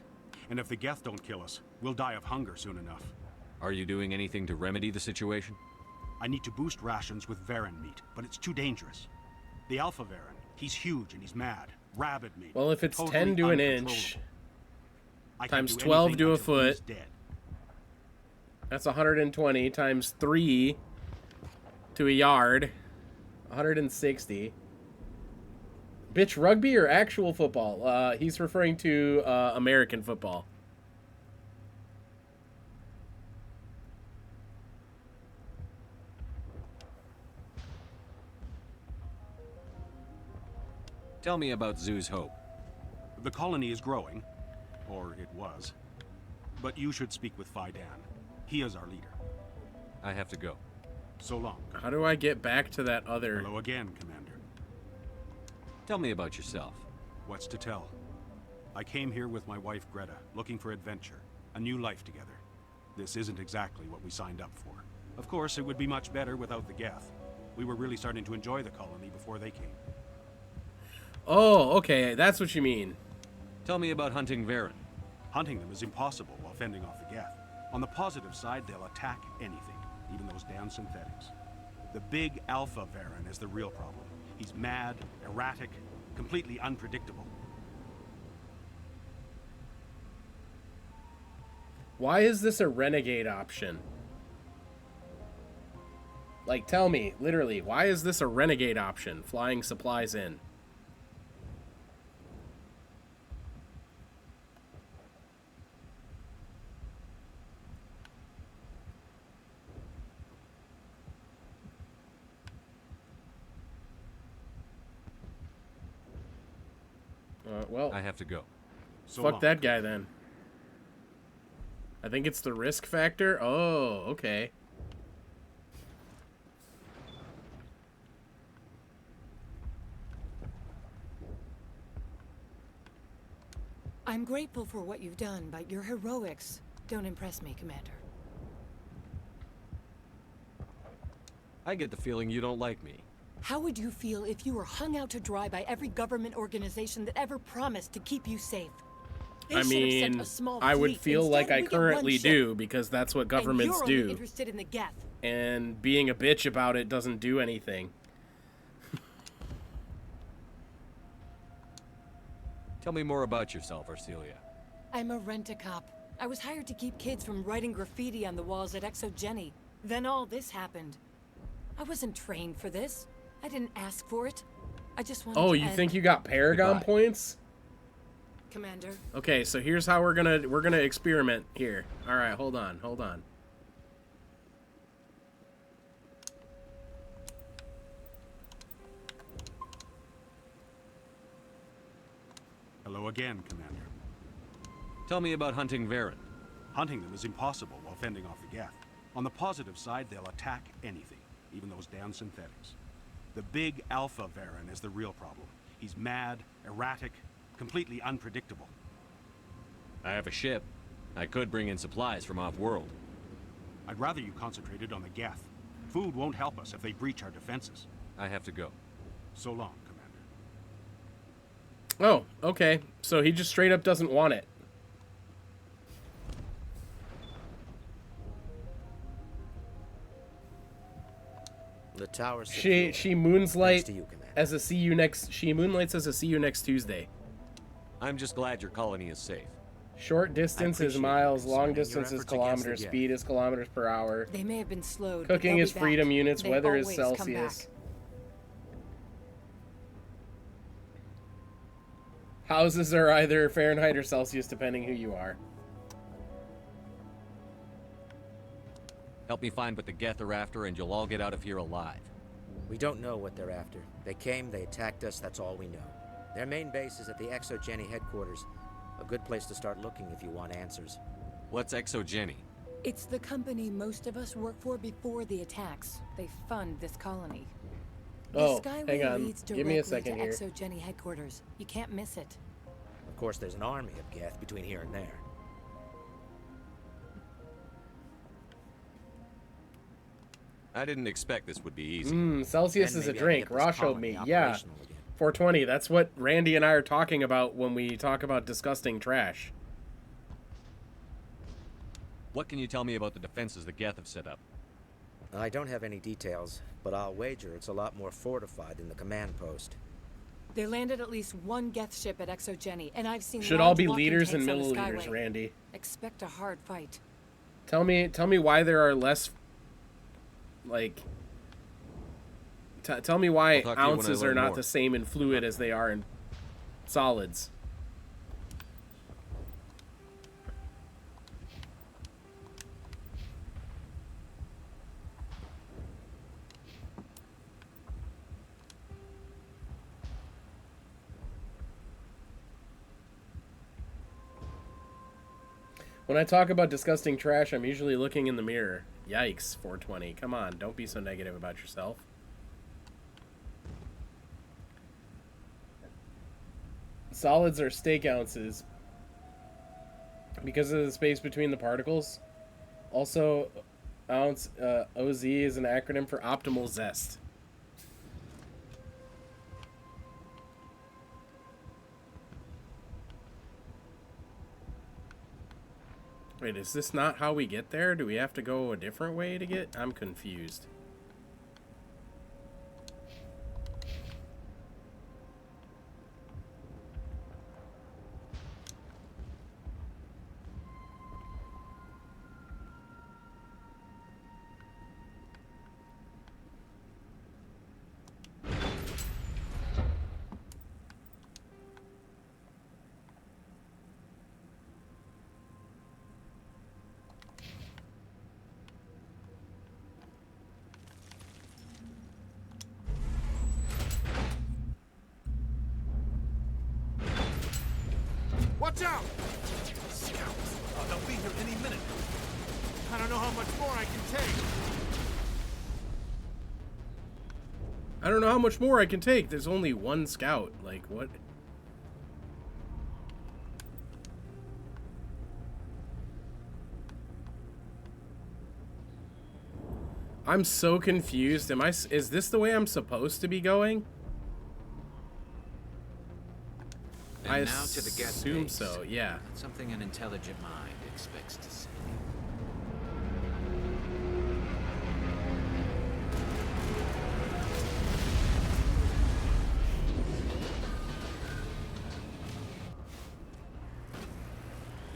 O: And if the Geth don't kill us, we'll die of hunger soon enough.
E: Are you doing anything to remedy the situation?
O: I need to boost rations with Varen meat, but it's too dangerous. The Alpha Varen, he's huge and he's mad. Rabid meat.
A: Well, if it's
O: totally
A: 10 to an
O: uncontrollable.
A: inch,
O: I can't
A: times
O: do
A: 12
O: anything
A: to a
O: until he's
A: foot,
O: dead.
A: that's 120 times 3 to a yard, 160. Bitch, rugby or actual football? He's referring to American football.
E: Tell me about Zoo's Hope.
O: The colony is growing, or it was. But you should speak with Fidan. He is our leader.
E: I have to go.
O: So long.
A: How do I get back to that other...
O: Hello again, Commander.
E: Tell me about yourself.
O: What's to tell? I came here with my wife Greta, looking for adventure, a new life together. This isn't exactly what we signed up for. Of course, it would be much better without the Geth. We were really starting to enjoy the colony before they came.
A: Oh, okay, that's what you mean.
E: Tell me about hunting Varen.
O: Hunting them is impossible while fending off the Geth. On the positive side, they'll attack anything, even those damn synthetics. The big Alpha Varen is the real problem. He's mad, erratic, completely unpredictable.
A: Why is this a renegade option? Like, tell me, literally, why is this a renegade option? Flying supplies in. Well,
E: I have to go.
A: Fuck that guy then. I think it's the risk factor. Oh, okay.
Q: I'm grateful for what you've done, but your heroics don't impress me, Commander.
E: I get the feeling you don't like me.
Q: How would you feel if you were hung out to dry by every government organization that ever promised to keep you safe? They
A: I
Q: should have sent
A: mean,
Q: a small
A: I would
Q: fleet.
A: feel like
Q: Instead,
A: I
Q: we get one
A: currently
Q: ship.
A: do, because that's what governments
Q: and you're only
A: do.
Q: interested in the Geth.
A: And being a bitch about it doesn't do anything.
E: Tell me more about yourself, Arcelia.
Q: I'm a rent-a-cop. I was hired to keep kids from writing graffiti on the walls at Exogeny. Then all this happened. I wasn't trained for this. I didn't ask for it. I just wanted
A: Oh,
Q: to
A: you
Q: end.
A: think you got Paragon
E: Goodbye.
A: points?
Q: Commander.
A: Okay, so here's how we're gonna experiment here. All right, hold on.
O: Hello again, Commander.
E: Tell me about hunting Varen.
O: Hunting them is impossible while fending off the Geth. On the positive side, they'll attack anything, even those damn synthetics. The big Alpha Varen is the real problem. He's mad, erratic, completely unpredictable.
E: I have a ship. I could bring in supplies from off-world.
O: I'd rather you concentrated on the Geth. Food won't help us if they breach our defenses.
E: I have to go.
O: So long, Commander.
A: Oh, okay. So he just straight up doesn't want it.
N: The tower's
A: She moonlights
N: to you, Commander.
A: as a see you next. She moonlights as a see you next Tuesday.
E: I'm just glad your colony is safe.
A: Short distance is
N: appreciate
A: miles,
N: you
A: long
N: concerning your
A: distance is
N: efforts against the
A: kilometers,
N: Geth.
A: speed is kilometers per hour.
Q: They may have been slowed.
A: Cooking
Q: but they'll
A: is
Q: be
A: freedom
Q: back.
A: units,
Q: They
A: weather is
Q: always come
A: Celsius.
Q: back.
A: Houses are either Fahrenheit or Celsius, depending who you are.
E: Help me find what the Geth are after, and you'll all get out of here alive.
N: We don't know what they're after. They came, they attacked us, that's all we know. Their main base is at the Exogeny headquarters. A good place to start looking if you want answers.
E: What's Exogeny?
Q: It's the company most of us work for before the attacks. They fund this colony.
A: Oh,
Q: the Skyway
A: hang on.
Q: leads
A: Give me a
Q: directly
A: second
Q: to
A: here.
Q: Exogeny headquarters. You can't miss it.
N: Of course, there's an army of Geth between here and there.
E: I didn't expect this would be easy.
A: Celsius
N: Then
A: is a
N: maybe I can
A: drink.
N: get this
A: Raw showed
N: colony
A: me. Yeah.
N: operational again.
A: 420. That's what Randy and I are talking about when we talk about disgusting trash.
E: What can you tell me about the defenses the Geth have set up?
N: I don't have any details, but I'll wager it's a lot more fortified than the command post.
Q: They landed at least one Geth ship at Exogeny, and I've seen
A: Should
Q: large
A: all be
Q: walking
A: leaders and
Q: tanks on the
A: milliliters,
Q: Skyway.
A: Randy.
Q: Expect a hard fight.
A: Tell me why there are less, like... tell me why ounces are not the same in fluid as they are in solids. When I talk about disgusting trash, I'm usually looking in the mirror. Yikes, 420. Come on, don't be so negative about yourself. Solids are steak ounces because of the space between the particles. Also, ounce OZ is an acronym for optimal zest. Wait, is this not how we get there? Do we have to go a different way to get? I'm confused.
K: Watch out! Scouts! Oh, they'll be here any minute. I don't know how much more I can take.
A: I don't know how much more I can take. There's only one scout. Like, what? I'm so confused. Is this the way I'm supposed to be going?
I: And
A: I
I: now to the Geth
A: assume
I: base.
A: so, yeah.
I: Something an intelligent mind expects to see.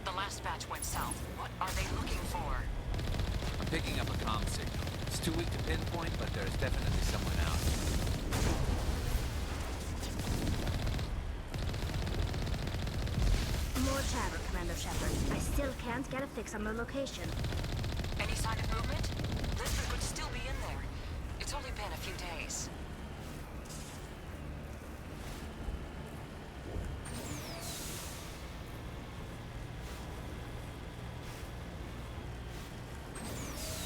R: The last batch went south. What are they looking for?
I: I'm picking up a comm signal. It's too weak to pinpoint, but there's definitely someone out.
H: More chatter, Commander Shepard. I still can't get a fix on the location.
R: Any sign of movement? Lisbon could still be in there. It's only been a few days.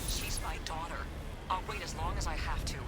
R: She's my daughter. I'll wait as long as I have to.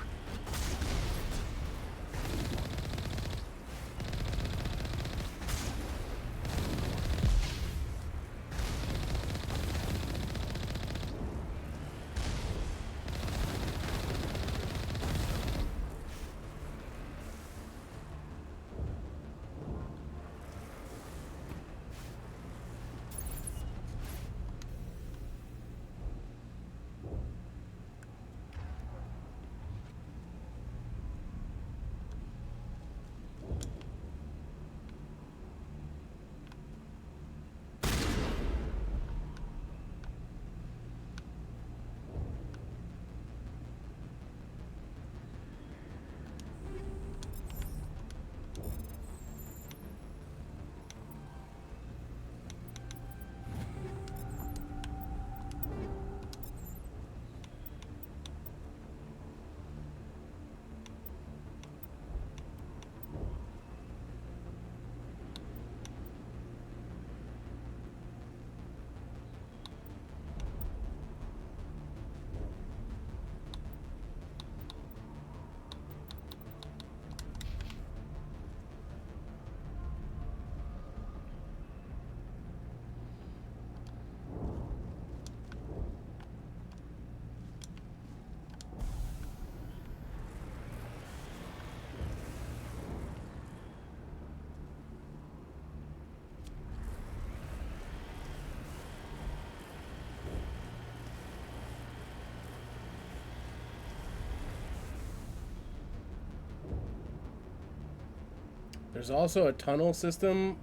A: There's also a tunnel system.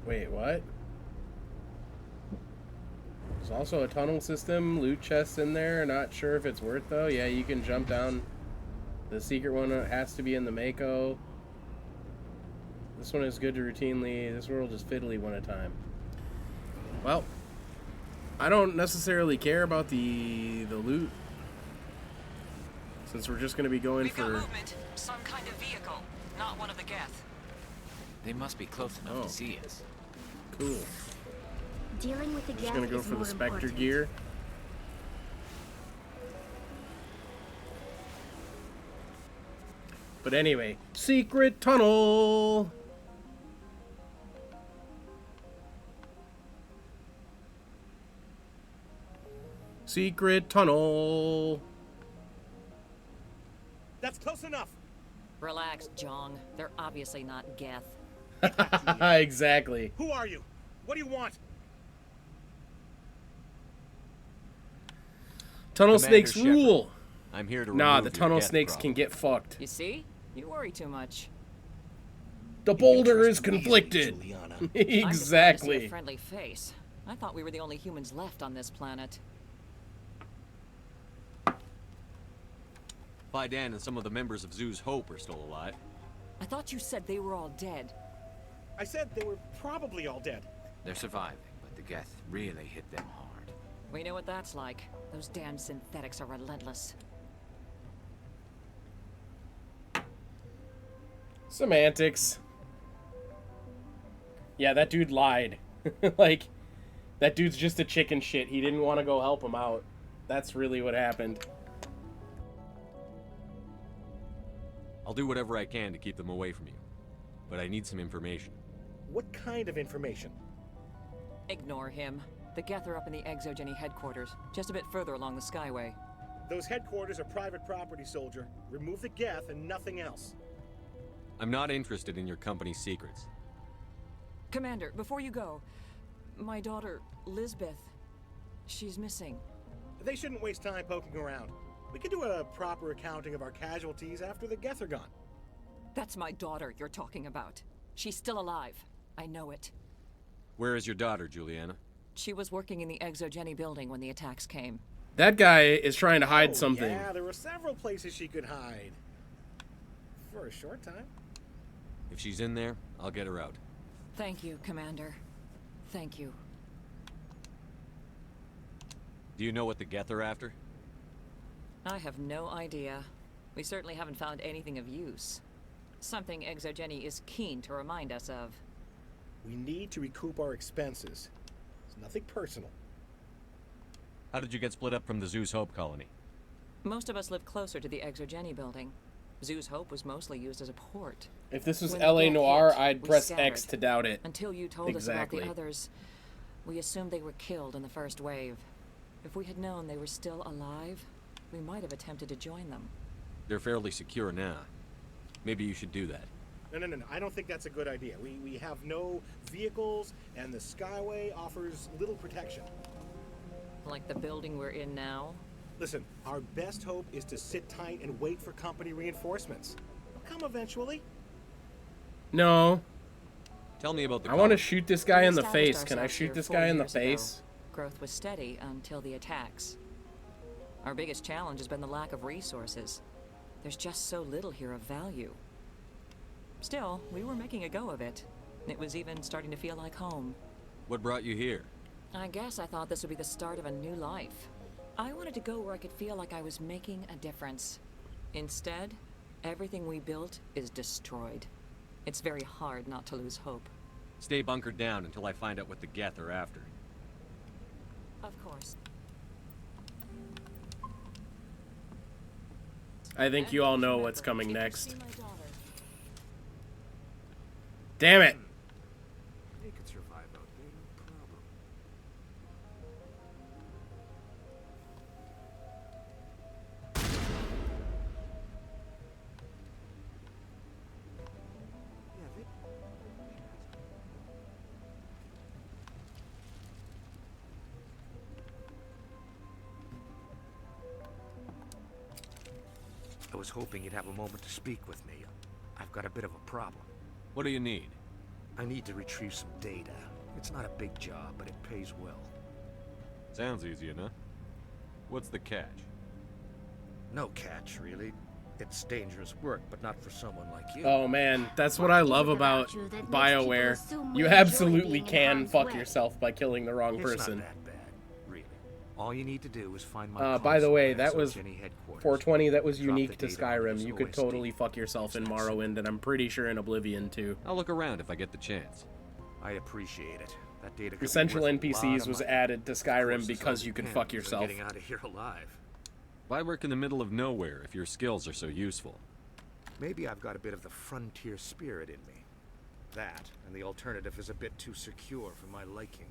A: Wait, what? There's also a tunnel system, loot chests in there. Not sure if it's worth though. Yeah, you can jump down. The secret one has to be in the Mako. This one is good to routinely. This world is fiddly one at a time. Well, I don't necessarily care about the loot, since we're just going to be going for
R: movement. Some kind of vehicle, not one of the Geth.
I: They must be close enough to see us.
A: Cool.
H: Dealing with the
A: I'm just
H: Geth
A: gonna go
H: is
A: for the
H: more
A: Spectre
H: important.
A: gear. But anyway, secret tunnel. Secret tunnel.
K: That's close enough.
R: Relax, Jong. They're obviously not Geth.
A: Exactly.
K: Who are you? What do you want?
A: Tunnel
E: Commander
A: snakes
E: Shepard,
A: rule.
E: I'm here to
A: Nah,
E: remove
A: the
E: your
A: tunnel
E: Geth
A: snakes
E: problem.
A: can get fucked.
R: You see? You worry too much.
A: The boulder is conflicted.
R: I'm just glad to see
A: Exactly.
R: a friendly face. I thought we were the only humans left on this planet.
E: Fidan and some of the members of Zoo's Hope are still alive.
R: I thought you said they were all dead.
K: I said they were probably all dead.
I: They're surviving, but the Geth really hit them hard.
R: We know what that's like. Those damn synthetics are relentless.
A: Semantics. Yeah, that dude lied. Like, that dude's just a chicken shit. He didn't want to go help him out. That's really what happened.
E: I'll do whatever I can to keep them away from you. But I need some information.
K: What kind of information?
R: Ignore him. The Geth are up in the Exogeny headquarters, just a bit further along the Skyway.
K: Those headquarters are private property, soldier. Remove the Geth and nothing else.
E: I'm not interested in your company's secrets.
R: Commander, before you go, my daughter, Lisbeth, she's missing.
K: They shouldn't waste time poking around. We can do a proper accounting of our casualties after the Geth are gone.
R: That's my daughter you're talking about. She's still alive. I know it.
E: Where is your daughter, Juliana?
R: She was working in the Exogeny building when the attacks came.
A: That guy is trying to hide something.
K: Yeah, there were several places she could hide. For a short time.
E: If she's in there, I'll get her out.
R: Thank you, Commander. Thank you.
E: Do you know what the Geth are after?
R: I have no idea. We certainly haven't found anything of use. Something Exogeny is keen to remind us of.
K: We need to recoup our expenses. It's nothing personal.
E: How did you get split up from the Zoo's Hope colony?
R: Most of us live closer to the Exogeny building. Zoo's Hope was mostly used as a port.
A: If this was
R: When the
A: LA
R: Geth
A: Noir,
R: hit,
A: I'd
R: we
A: press
R: scattered.
A: X to doubt it.
R: Until you told
A: Exactly.
R: us about the others, we assumed they were killed in the first wave. If we had known they were still alive, we might have attempted to join them.
E: They're fairly secure now. Maybe you should do that.
K: No. I don't think that's a good idea. We have no vehicles, and the Skyway offers little protection.
R: Like the building we're in now?
K: Listen, our best hope is to sit tight and wait for company reinforcements. They'll come eventually.
A: No.
E: Tell me about the
A: I want to
E: colony.
A: shoot this guy
R: We
A: in the
R: established
A: face. Can I
R: ourselves
A: shoot
R: here
A: this
R: 4
A: guy in the
R: years ago.
A: face?
R: Growth was steady until the attacks. Our biggest challenge has been the lack of resources. There's just so little here of value. Still, we were making a go of it. It was even starting to feel like home.
E: What brought you here?
R: I guess I thought this would be the start of a new life. I wanted to go where I could feel like I was making a difference. Instead, everything we built is destroyed. It's very hard not to lose hope.
E: Stay bunkered down until I find out what the Geth are after.
R: Of course.
A: I think you all know what's coming next. Damn it!
D: They could survive out there, no problem. I was hoping you'd have a moment to speak with me. I've got a bit of a problem.
E: What do you need?
D: I need to retrieve some data. It's not a big job, but it pays well.
E: Sounds easy enough. What's the catch?
D: No catch, really. It's dangerous work, but not for someone like you.
A: Oh man, that's what I love about BioWare. You absolutely can fuck yourself by killing the wrong person.
D: It's not that bad, really. All you need to do is find my
A: by the way,
D: console at
A: that was
D: Jenny headquarters.
A: 420. That was
D: Drop
A: unique
D: the
A: to
D: data on
A: Skyrim.
D: this
A: You could
D: OSD.
A: totally fuck yourself in Morrowind, and I'm pretty sure in Oblivion too.
E: I'll look around if I get the chance.
D: I appreciate it. That data could be
A: Essential
D: worth a lot
A: NPCs
D: of
A: was
D: money.
A: added to
D: Of
A: Skyrim
D: course,
A: because
D: it's
A: you
D: all
A: could
D: depends
A: fuck
D: on
A: yourself.
D: Getting out of here alive.
E: Why work in the middle of nowhere if your skills are so useful?
D: Maybe I've got a bit of the frontier spirit in me. That, and the alternative is a bit too secure for my liking.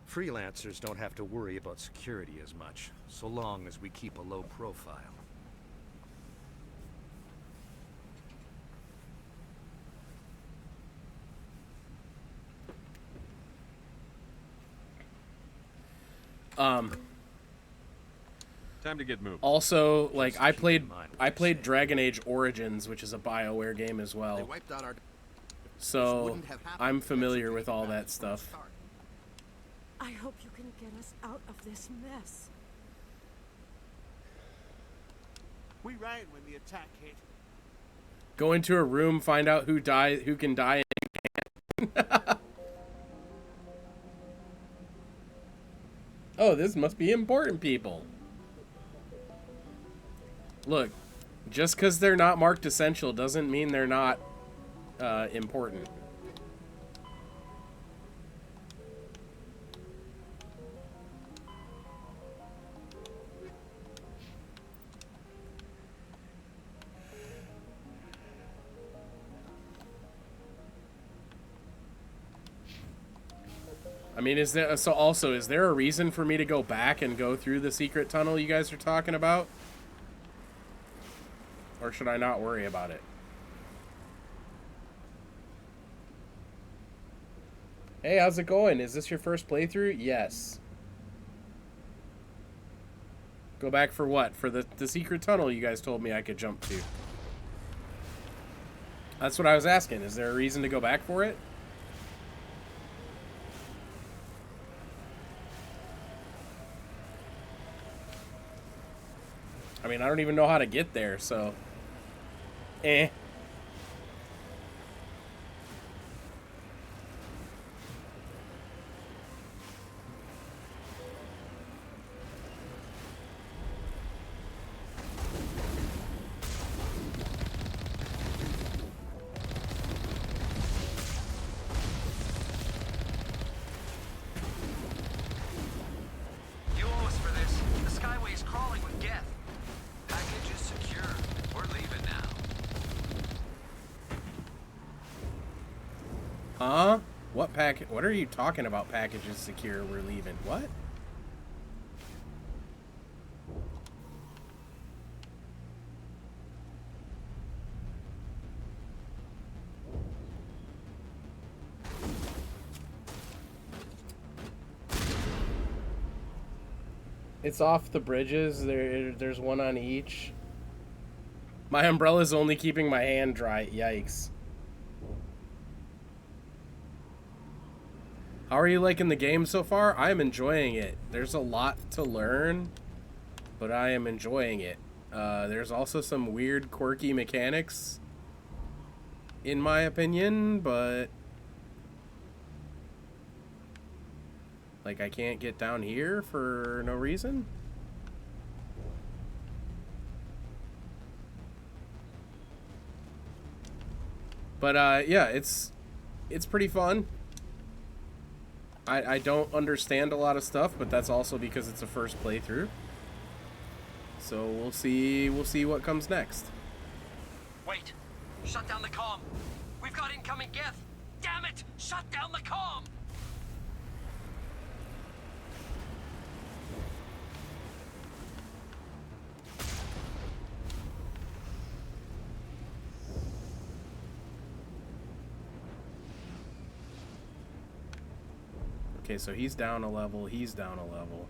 D: Freelancers don't have to worry about security as much, so long as we keep a low profile.
E: Time to get moving.
A: Also, like I played Dragon Age Origins, which is a BioWare game as well. So I'm familiar with all that stuff.
L: I hope you can get us out of this mess.
S: We ran when the attack hit.
A: Go into a room, find out who can die, and who can't. Oh, this must be important people. Look, just because they're not marked essential doesn't mean they're not important. I mean, is there is there a reason for me to go back and go through the secret tunnel you guys are talking about? Or should I not worry about it? Hey, how's it going? Is this your first playthrough? Yes. Go back for what? For the secret tunnel you guys told me I could jump to. That's what I was asking. Is there a reason to go back for it? I mean, I don't even know how to get there, so... Eh.
T: You owe us for this. The Skyway is crawling with Geth. Package is secure. We're leaving now.
A: Huh? What packet? What are you talking about? Packages secure. We're leaving. What? It's off the bridges. There's one on each. My umbrella's only keeping my hand dry. Yikes. How are you liking the game so far? I'm enjoying it. There's a lot to learn, but I am enjoying it. There's also some weird, quirky mechanics, in my opinion, but... Like, I can't get down here for no reason? But, yeah, it's pretty fun. I don't understand a lot of stuff, but that's also because it's a first playthrough. So we'll see what comes next.
T: Wait! Shut down the comm! We've got incoming Geth! Damn it! Shut down the comm!
A: Okay, so he's down a level, he's down a level.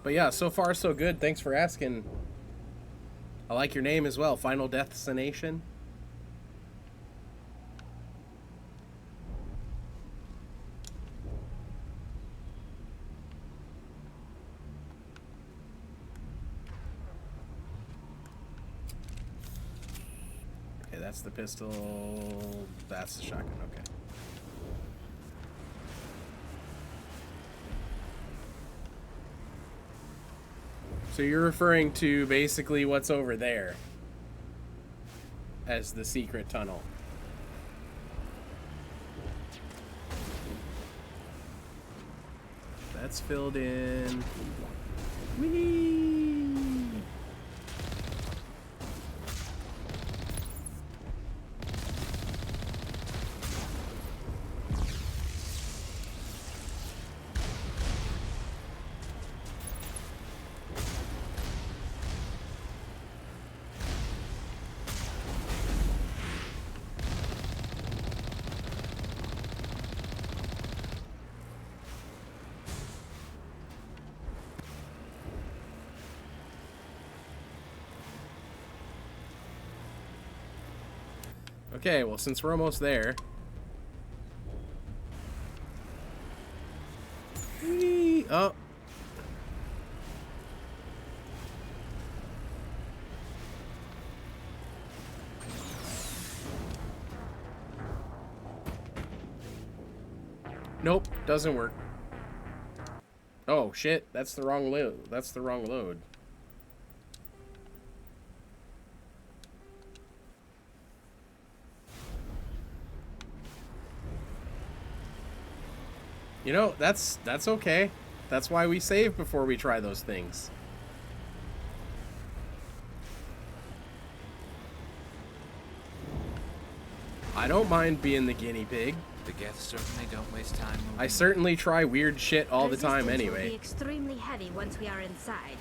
A: But yeah, so far so good. Thanks for asking. I like your name as well. Final Destination. Okay, that's the pistol. That's the shotgun. Okay. So you're referring to basically what's over there as the secret tunnel. That's filled in. Whee! Okay, well, since we're almost there. Whee! Oh. Nope, doesn't work. Oh shit, that's the wrong load. That's the wrong load. You know, that's okay. That's why we save before we try those things. I don't mind being the guinea pig.
I: The Geth certainly don't waste time moving.
A: I certainly try weird shit all the time
H: Resistance
A: anyway.
H: will be extremely heavy once we are inside.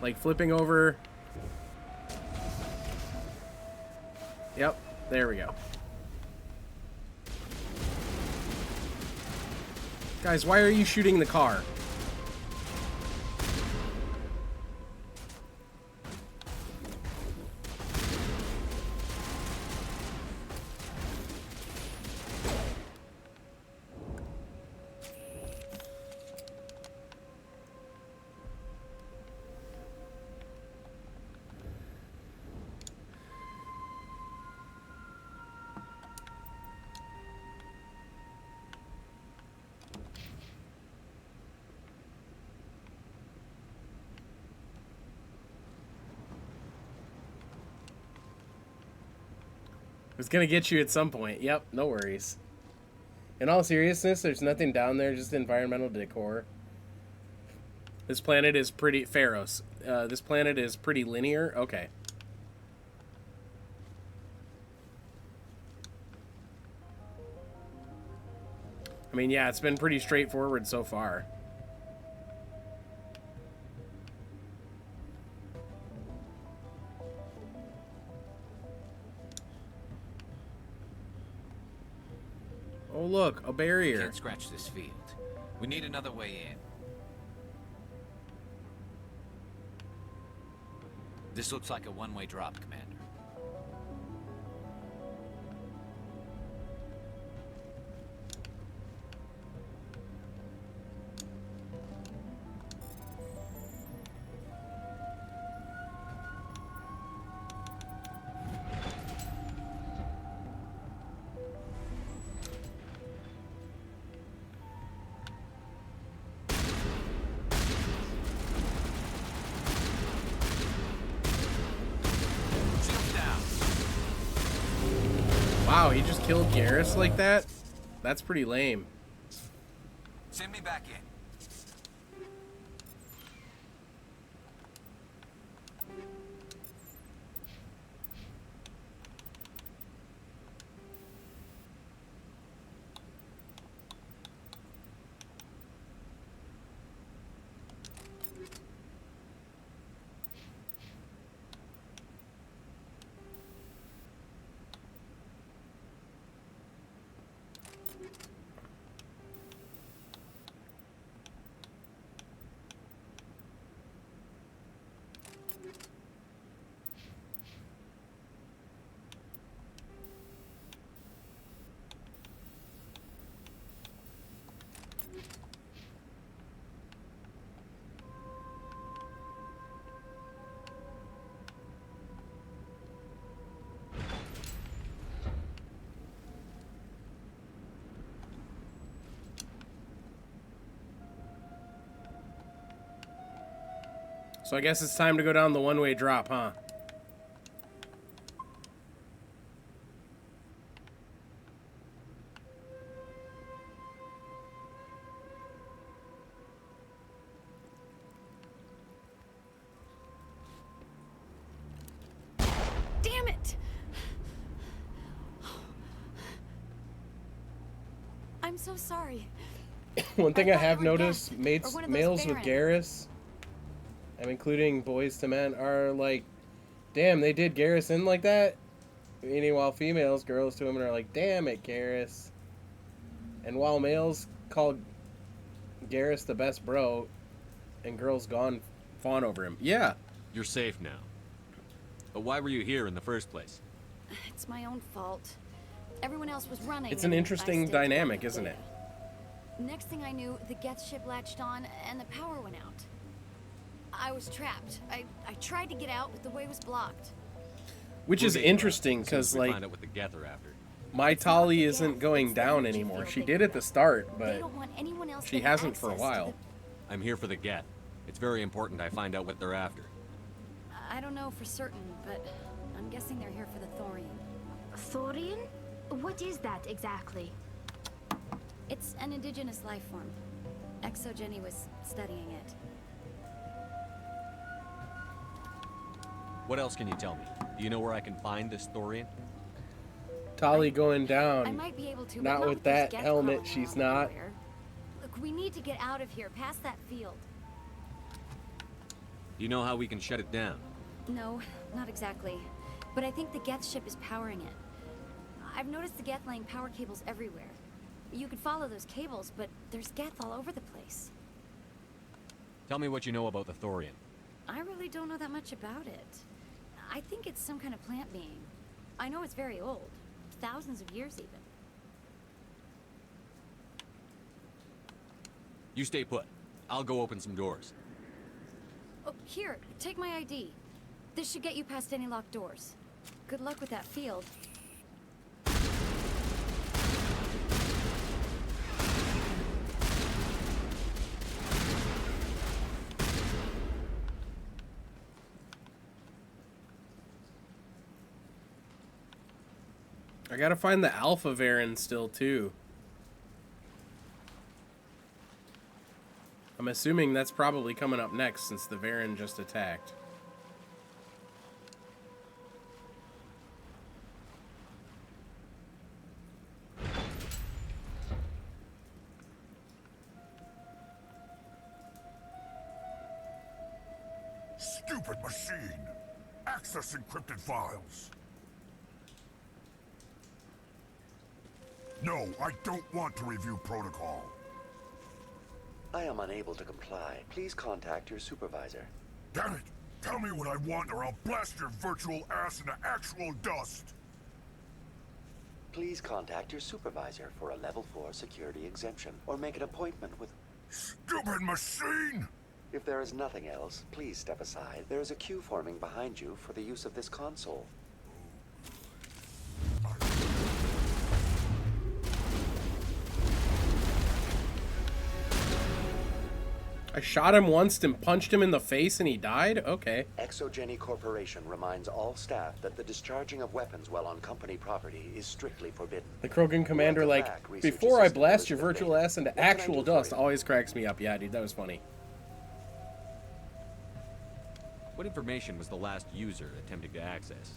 A: Like flipping over. Yep, there we go. Guys, why are you shooting the car? It's gonna get you at some point. Yep, no worries. In all seriousness, there's nothing down there, just environmental decor. This planet is pretty... Pharos. This planet is pretty linear. Okay. I mean, yeah, it's been pretty straightforward so far. Oh, look, a barrier.
I: Can't scratch this field. We need another way in. This looks like a one-way drop, Commander.
A: Wow, he just killed Garrus like that? That's pretty lame.
I: Send me back in.
A: So I guess it's time to go down the one-way drop, huh?
L: Damn it! I'm so sorry.
A: One thing I have
L: you were
A: noticed,
L: Geth, or one of those
A: males with
L: Baron.
A: Garrus, I'm including boys to men, are like, damn, they did Garrus in like that? Meaning while females, girls to women, are like, damn it, Garrus. And while males call Garrus the best bro, and girls fawn over him. Yeah.
E: You're safe now. But why were you here in the first place?
L: It's my own fault. Everyone else was running.
A: It's an
L: and
A: interesting
L: I stayed
A: dynamic,
L: behind the
A: isn't it?
L: data. Next thing I knew, the Geth ship latched on and the power went out. I was trapped. I tried to get out, but the way was blocked.
A: Which is interesting, because, like,
E: find out what the Geth are after.
A: my Tali isn't going down anymore. She did at the start,
L: They
A: but
L: don't want anyone else
A: she
L: getting
A: hasn't for a
L: access to
A: while.
E: I'm here for the Geth. It's very important I find out what they're after.
L: I don't know for certain, but I'm guessing they're here for the Thorian.
H: Thorian? What is that exactly?
L: It's an indigenous life form. Exogeny was studying it.
E: What else can you tell me? Do you know where I can find this Thorian?
A: Tali going down.
L: I might be able to,
A: not
L: but
A: with
L: those
A: that
L: Geth
A: helmet,
L: crawling
A: she's
L: around
A: not.
L: everywhere. Look, we need to get out of here, past that field.
E: Do you know how we can shut it down?
L: No, not exactly. But I think the Geth ship is powering it. I've noticed the Geth laying power cables everywhere. You could follow those cables, but there's Geth all over the place.
E: Tell me what you know about the Thorian.
L: I really don't know that much about it. I think it's some kind of plant being. I know it's very old. Thousands of years, even.
E: You stay put. I'll go open some doors.
L: Oh, here, take my ID. This should get you past any locked doors. Good luck with that field.
A: I gotta find the Alpha Varen still, too. I'm assuming that's probably coming up next, since the Varen just attacked.
U: Stupid machine! Access encrypted files! No, I don't want to review protocol.
V: I am unable to comply. Please contact your supervisor.
U: Damn it! Tell me what I want or I'll blast your virtual ass into actual dust!
V: Please contact your supervisor for a level 4 security exemption, or make an appointment with...
U: Stupid machine!
V: If there is nothing else, please step aside. There is a queue forming behind you for the use of this console.
A: I shot him once and punched him in the face and he died? Okay.
V: Exogeny Corporation reminds all staff that the discharging of weapons while on company property is strictly forbidden.
A: The Krogan commander, like, before I blast your virtual ass into actual dust, always cracks me up. Yeah, dude, that was funny.
E: What information was the last user attempting to access?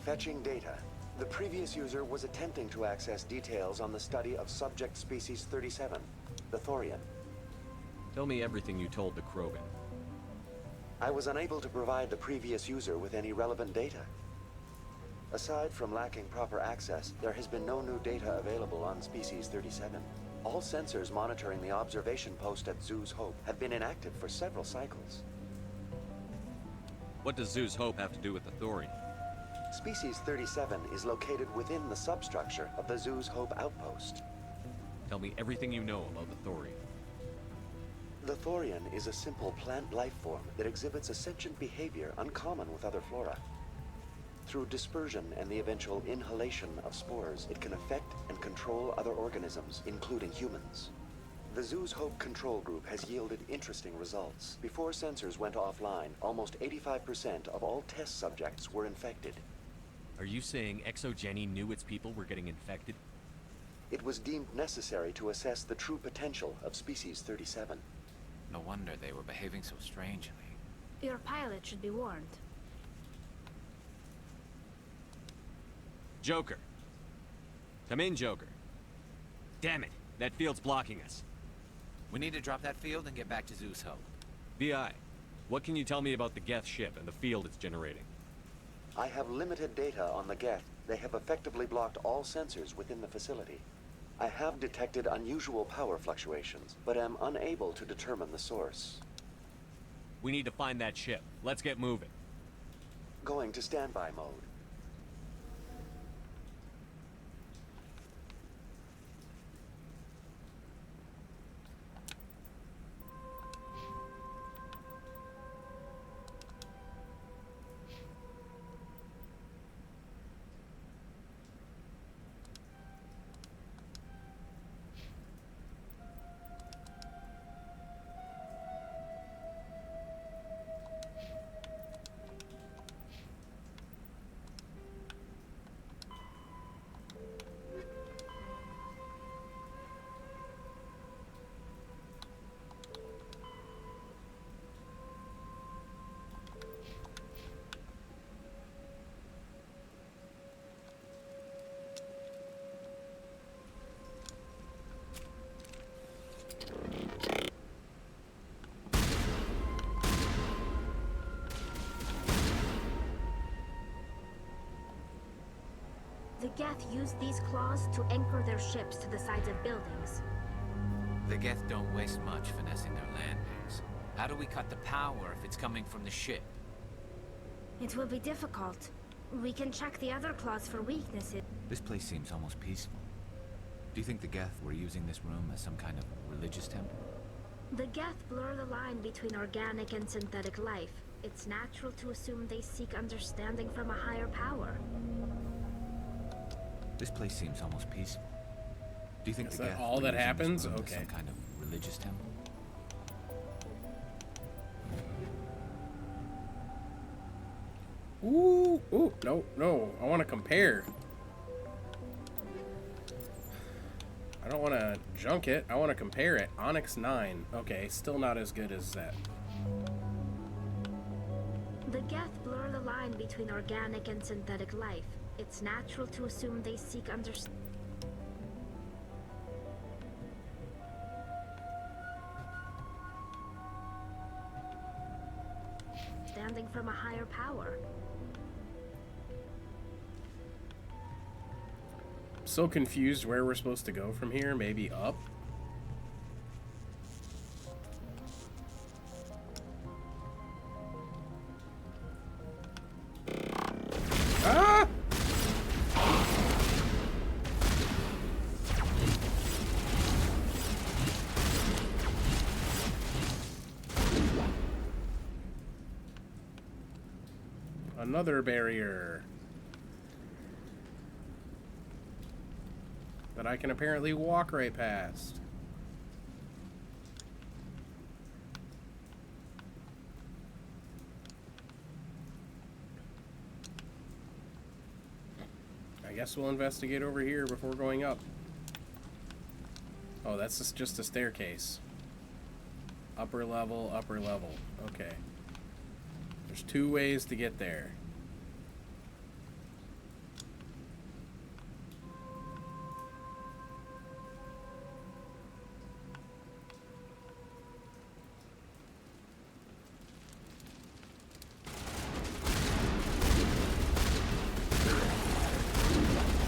V: Fetching data. The previous user was attempting to access details on the study of subject species 37, the Thorian.
E: Tell me everything you told the Krogan.
V: I was unable to provide the previous user with any relevant data. Aside from lacking proper access, there has been no new data available on Species 37. All sensors monitoring the observation post at Zoo's Hope have been inactive for several cycles.
E: What does Zoo's Hope have to do with the Thorian?
V: Species 37 is located within the substructure of the Zoo's Hope outpost.
E: Tell me everything you know about the Thorian.
V: The Thorian is a simple plant life form that exhibits a sentient behavior uncommon with other flora. Through dispersion and the eventual inhalation of spores, it can affect and control other organisms, including humans. The Zoo's Hope control group has yielded interesting results. Before sensors went offline, almost 85% of all test subjects were infected.
E: Are you saying ExoGeni knew its people were getting infected?
V: It was deemed necessary to assess the true potential of Species 37.
I: No wonder they were behaving so strangely.
H: Your pilot should be warned.
E: Joker. Come in, Joker. Damn it, that field's blocking us.
I: We need to drop that field and get back to Zeus Hope.
E: VI, what can you tell me about the Geth ship and the field it's generating?
V: I have limited data on the Geth. They have effectively blocked all sensors within the facility. I have detected unusual power fluctuations, but am unable to determine the source.
E: We need to find that ship. Let's get moving.
V: Going to standby mode.
H: The Geth use these claws to anchor their ships to the sides of buildings.
I: The Geth don't waste much finessing their landings. How do we cut the power if it's coming from the ship?
H: It will be difficult. We can check the other claws for weaknesses.
I: This place seems almost peaceful. Do you think the Geth were using this room as some kind of religious temple?
H: The Geth blur the line between organic and synthetic life. It's natural to assume they seek understanding from a higher power.
I: This place seems almost peaceful. Do you think
A: Is
I: the
A: that
I: Geth
A: all
I: were
A: that
I: using
A: happens?
I: this room as
A: Okay.
I: some kind of religious temple?
A: Ooh, no. I want to compare. I don't want to junk it. I want to compare it. Onyx 9. Okay, still not as good as that.
H: The Geth blur the line between organic and synthetic life. It's natural to assume they seek understanding from a higher power.
A: So confused where we're supposed to go from here. Maybe up? Ah! Another barrier that I can apparently walk right past. I guess we'll investigate over here before going up. Oh, that's just a staircase. Upper level, upper level. Okay. There's 2 ways to get there.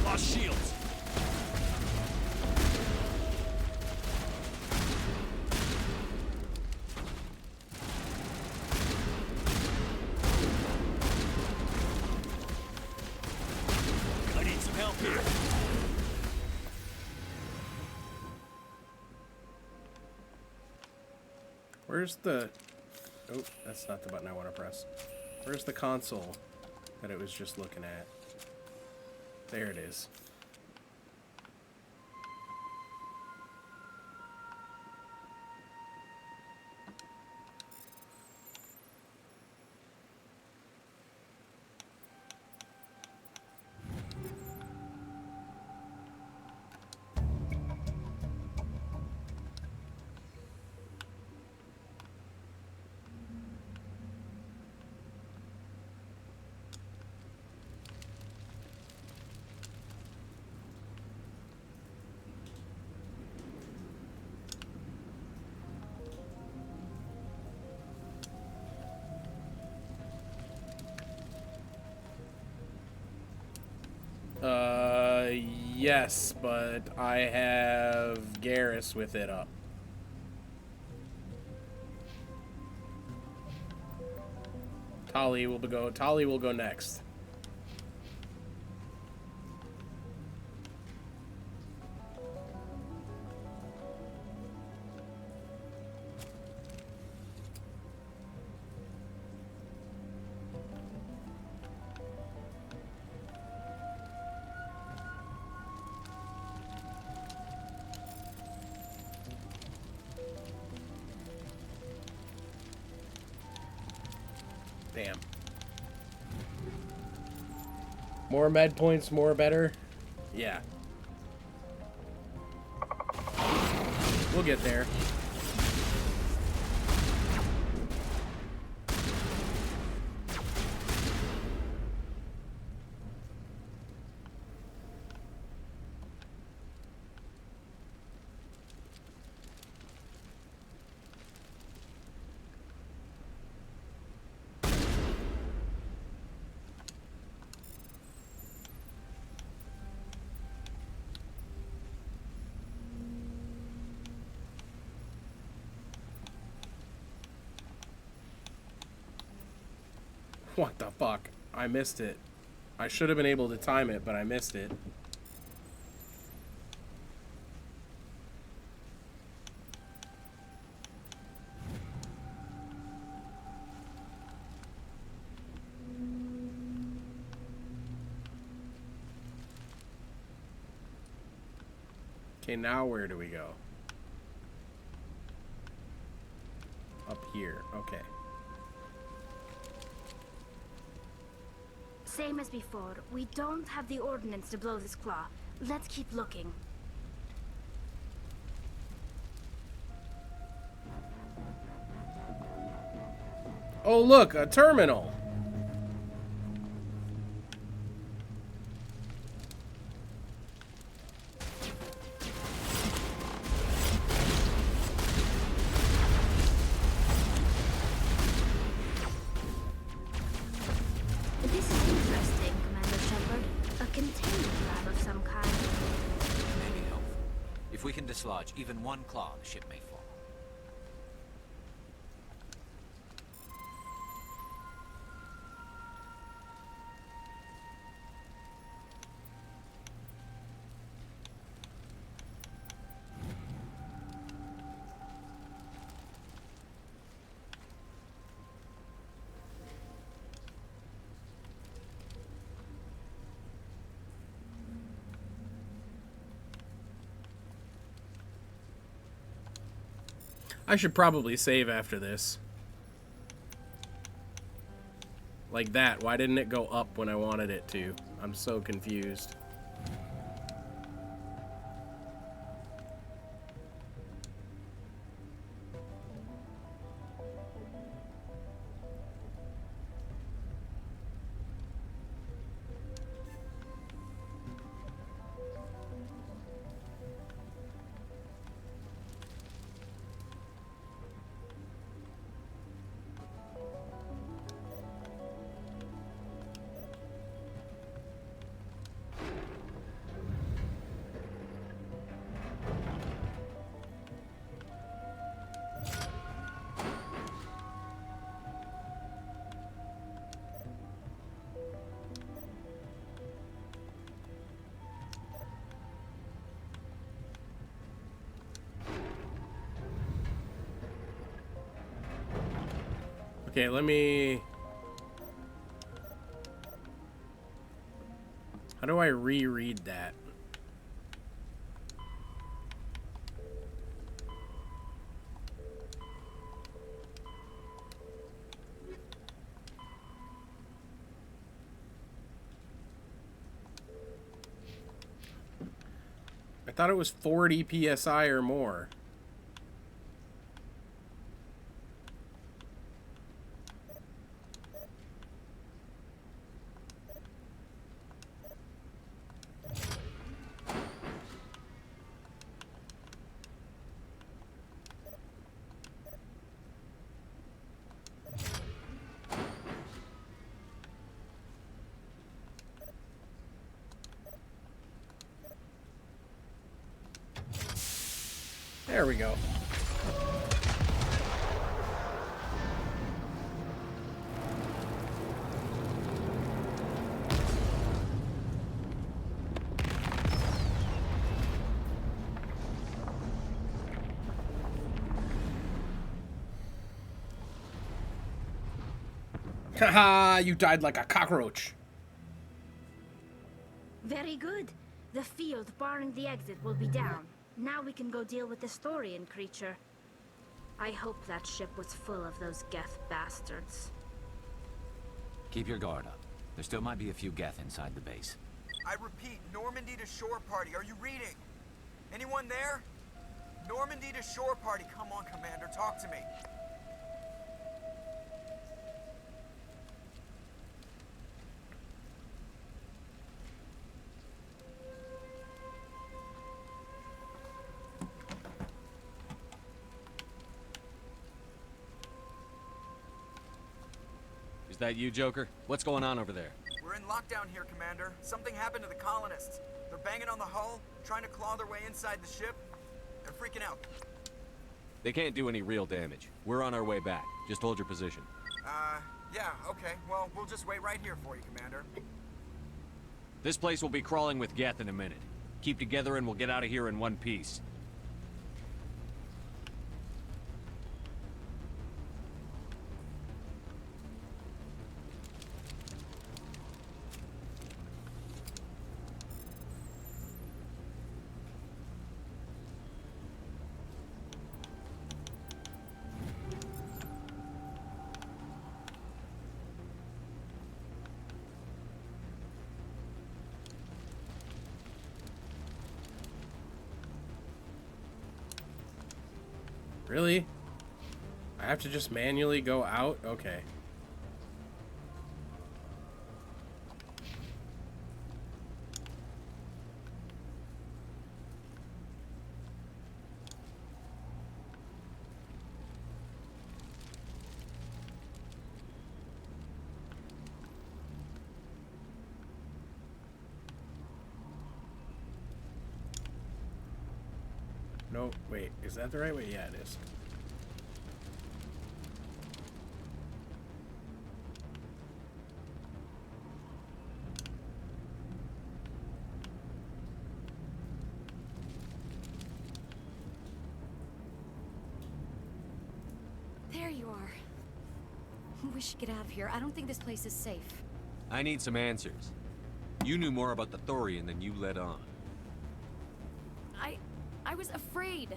E: Lost shields. I need some help here.
A: Where's the... Oh, that's not the button I want to press. Where's the console that it was just looking at? There it is. Yes, but I have Garrus with it up. Tali will go next. Damn. More med points, more better. Yeah. We'll get there. What the fuck? I missed it. I should have been able to time it, but I missed it. Okay, now where do we go? Up here. Okay.
H: Same as before. We don't have the ordnance to blow this claw. Let's keep looking.
A: Oh, look, a terminal.
H: This is interesting, Commander Shepard. A containment lab of some kind.
I: Maybe helpful. If we can dislodge even one claw, the ship may fall.
A: I should probably save after this. Like that. Why didn't it go up when I wanted it to? I'm so confused. Okay, let me... How do I reread that? I thought it was 40 PSI or more. There we go. Haha, you died like a cockroach.
H: Very good. The field barring the exit will be down. Now we can go deal with the Storian creature. I hope that ship was full of those Geth bastards.
I: Keep your guard up. There still might be a few Geth inside the base.
T: I repeat, Normandy to shore party. Are you reading? Anyone there? Normandy to shore party. Come on, Commander. Talk to me.
E: Is that you, Joker? What's going on over there?
T: We're in lockdown here, Commander. Something happened to the colonists. They're banging on the hull, trying to claw their way inside the ship. They're freaking out.
E: They can't do any real damage. We're on our way back. Just hold your position.
T: Yeah, okay. Well, we'll just wait right here for you, Commander.
E: This place will be crawling with Geth in a minute. Keep together and we'll get out of here in one piece.
A: Really? I have to just manually go out? Okay. No, wait, is that the right way? Yeah, it is.
L: There you are. We should get out of here. I don't think this place is safe.
E: I need some answers. You knew more about the Thorian than you let on.
L: I was afraid.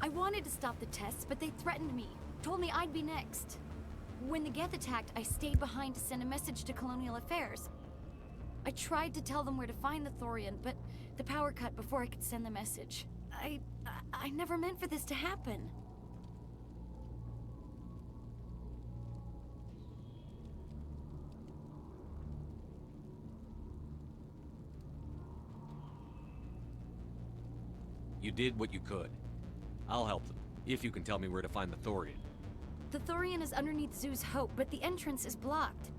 L: I wanted to stop the tests, but they threatened me. Told me I'd be next. When the Geth attacked, I stayed behind to send a message to Colonial Affairs. I tried to tell them where to find the Thorian, but the power cut before I could send the message. I never meant for this to happen.
E: You did what you could. I'll help them, if you can tell me where to find the Thorian.
L: The Thorian is underneath Zoo's Hope, but the entrance is blocked.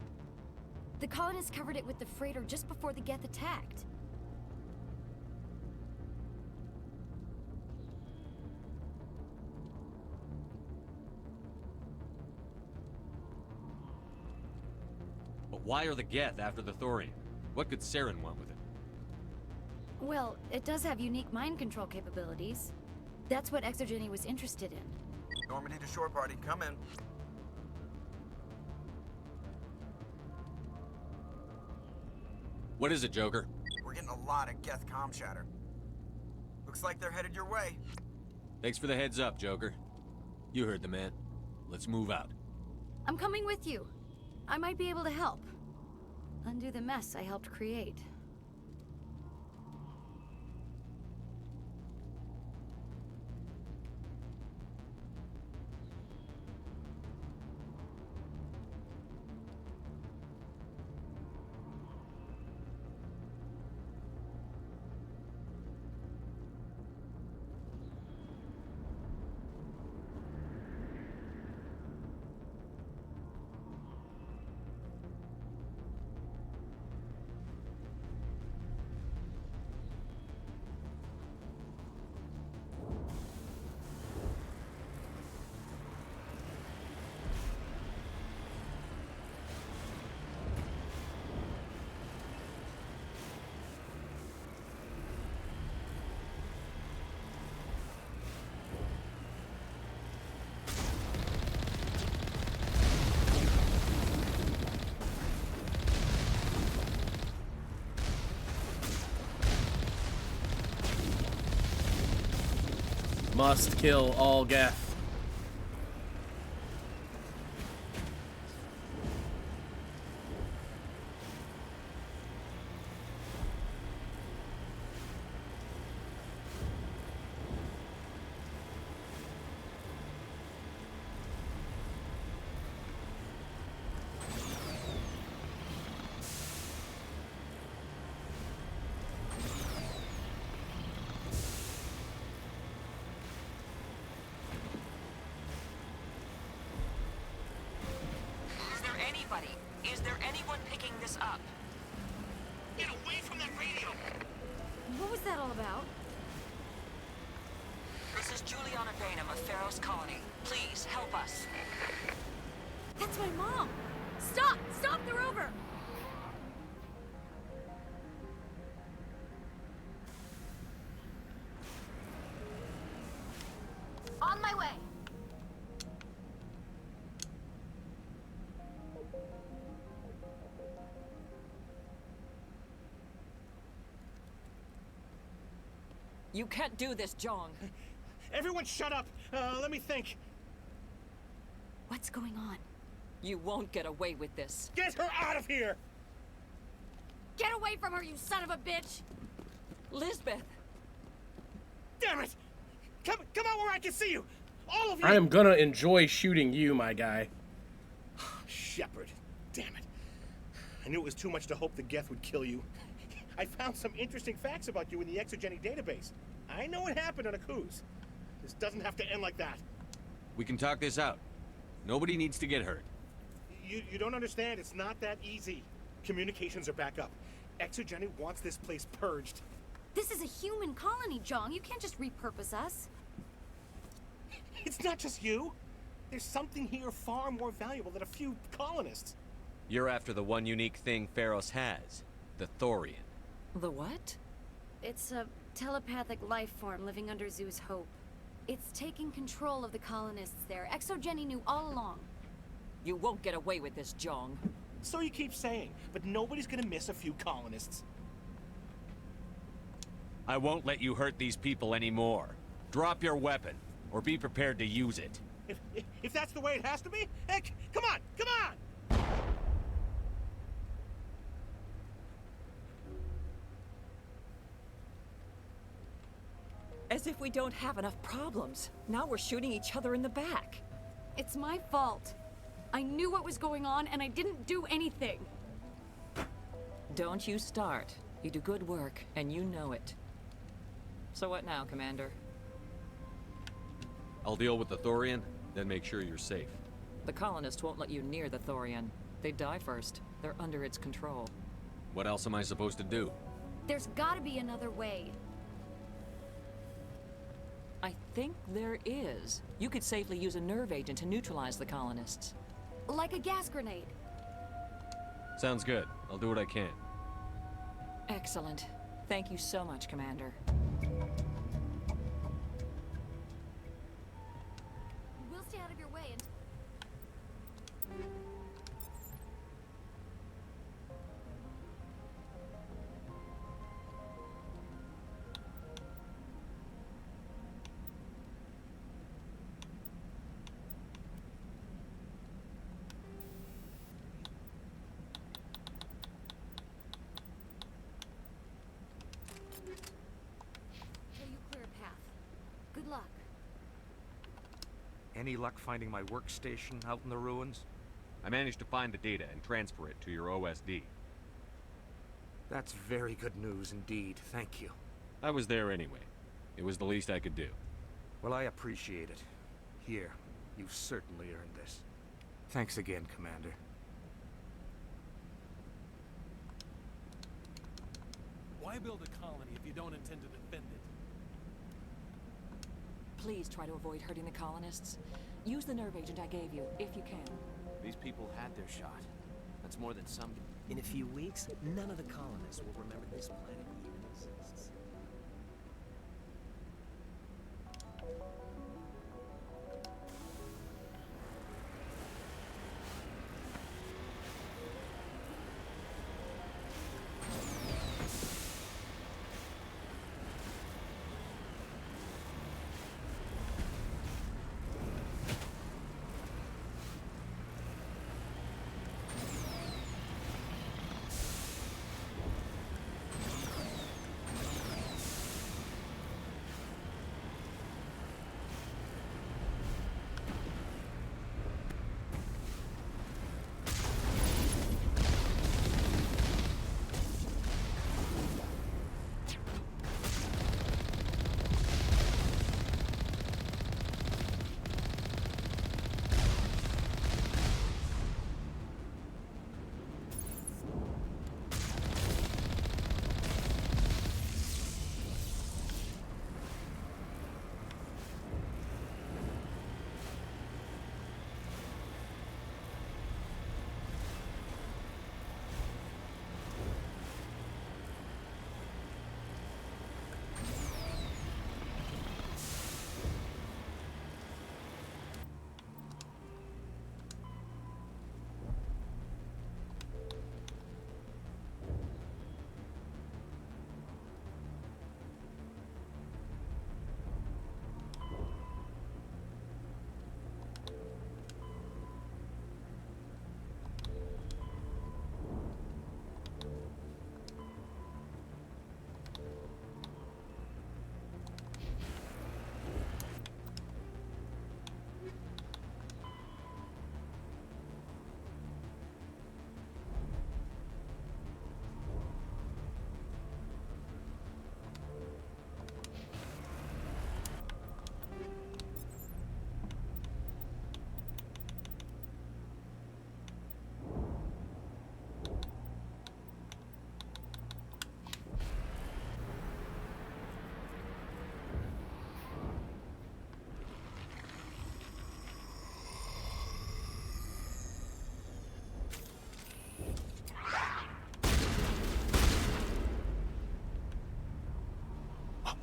L: The colonists covered it with the freighter just before the Geth attacked.
E: But why are the Geth after the Thorian? What could Saren want with it?
L: Well, it does have unique mind control capabilities. That's what Exogeny was interested in.
T: Normandy to shore party. Come in.
E: What is it, Joker?
T: We're getting a lot of Geth comm chatter. Looks like they're headed your way.
E: Thanks for the heads up, Joker. You heard the man. Let's move out.
L: I'm coming with you. I might be able to help. Undo the mess I helped create.
A: Must kill all Geth.
C: Is there anybody? Is there anyone picking this up? Get away from that radio!
L: What was that all about?
C: This is Juliana Bainham of Pharaoh's Colony. Please, help us.
L: That's my mom! Stop! Stop the rover! On my way!
R: You can't do this, Jong.
K: Everyone shut up! Let me think.
L: What's going on?
R: You won't get away with this.
K: Get her out of here!
L: Get away from her, you son of a bitch!
R: Lisbeth!
K: Damn it! Come out where I can see you! All of you!
A: I am gonna enjoy shooting you, my guy.
K: Shepard. Damn it. I knew it was too much to hope the Geth would kill you. I found some interesting facts about you in the Exogeny database. I know what happened on Akuz. This doesn't have to end like that.
E: We can talk this out. Nobody needs to get hurt.
K: You don't understand. It's not that easy. Communications are back up. Exogeny wants this place purged.
L: This is a human colony, Jong. You can't just repurpose us.
K: It's not just you. There's something here far more valuable than a few colonists.
E: You're after the one unique thing Pharos has. The Thorian.
R: The what?
L: It's a telepathic life form living under Zoo's hope. It's taking control of the colonists there. Exogeny knew all along.
R: You won't get away with this, Jong.
K: So you keep saying, but nobody's gonna miss a few colonists.
E: I won't let you hurt these people anymore. Drop your weapon, or be prepared to use it.
K: If that's the way it has to be, heck, come on, come on!
R: As if we don't have enough problems. Now we're shooting each other in the back.
L: It's my fault. I knew what was going on, and I didn't do anything.
R: Don't you start. You do good work, and you know it. So what now, Commander?
E: I'll deal with the Thorian, then make sure you're safe.
R: The colonists won't let you near the Thorian. They die first. They're under its control.
E: What else am I supposed to do?
L: There's gotta be another way.
R: I think there is. You could safely use a nerve agent to neutralize the colonists.
L: Like a gas grenade.
E: Sounds good. I'll do what I can.
R: Excellent. Thank you so much, Commander.
L: We'll stay out of your way and... Good luck.
D: Any luck finding my workstation out in the ruins?
E: I managed to find the data and transfer it to your OSD.
D: That's very good news indeed. Thank you.
E: I was there anyway. It was the least I could do.
D: Well, I appreciate it. Here, you've certainly earned this. Thanks again, Commander.
J: Why build a colony if you don't intend to defend it?
R: Please try to avoid hurting the colonists. Use the nerve agent I gave you, if you can.
F: These people had their shot. That's more than some... In a few weeks, none of the colonists will remember this planet even exists.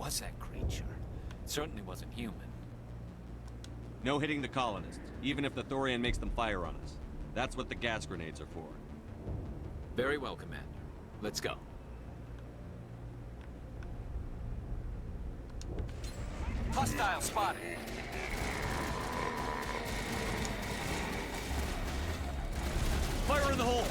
I: was that creature? It certainly wasn't human.
E: No hitting the colonists, even if the Thorian makes them fire on us. That's what the gas grenades are for.
I: Very well, Commander. Let's go. Hostile spotted.
E: Fire in the hole!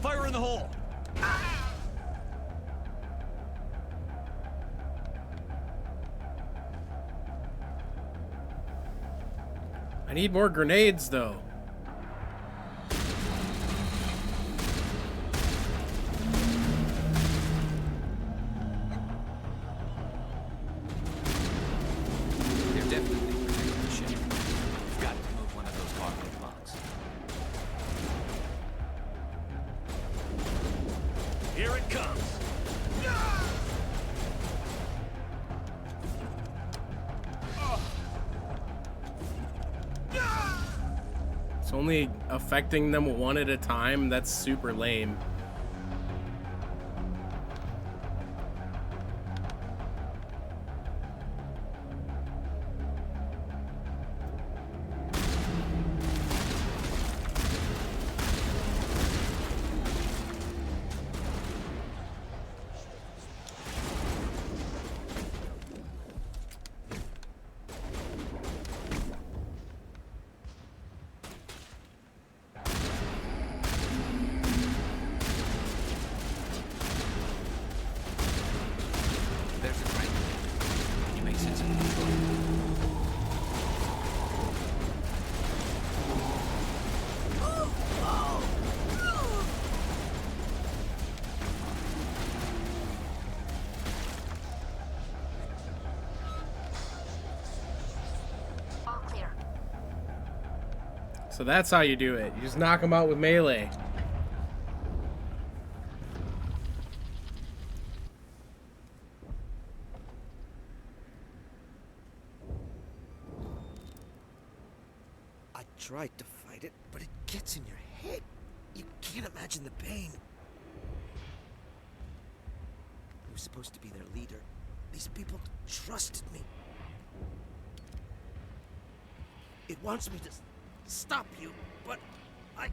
E: Fire in the hole!
A: I need more grenades, though.
I: They're definitely protecting the ship. We've got to move one of those cargo box.
K: Here it comes.
A: It's only affecting them one at a time. That's super lame.
I: There's a crank. You make sense of control.
H: All clear.
A: So that's how you do it. You just knock them out with melee.
N: I tried to fight it, but it gets in your head. You can't imagine the pain. I was supposed to be their leader. These people trusted me. It wants me to stop you, but I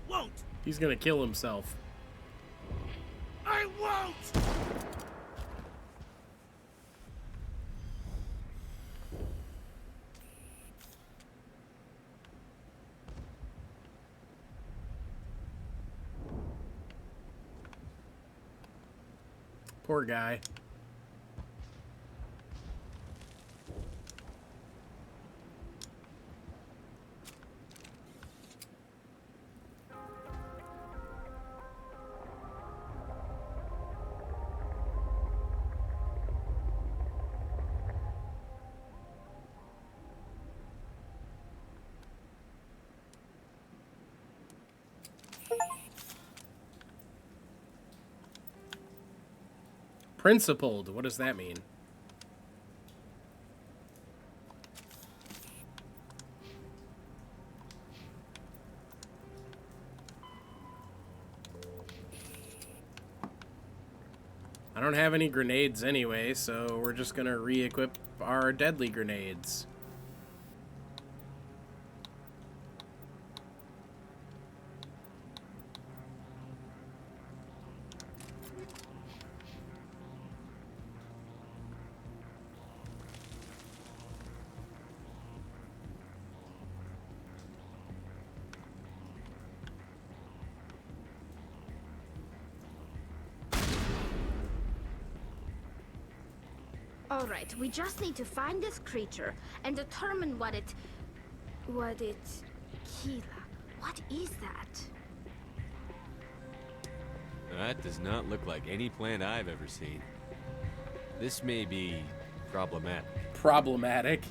N: won't.
A: He's gonna kill himself.
K: I won't!
A: Poor guy. Principled. What does that mean? I don't have any grenades anyway, so we're just gonna re-equip our deadly grenades.
H: All right, we just need to find this creature and determine what it... Keela, what is that?
F: That does not look like any plant I've ever seen. This may be problematic.
A: Problematic?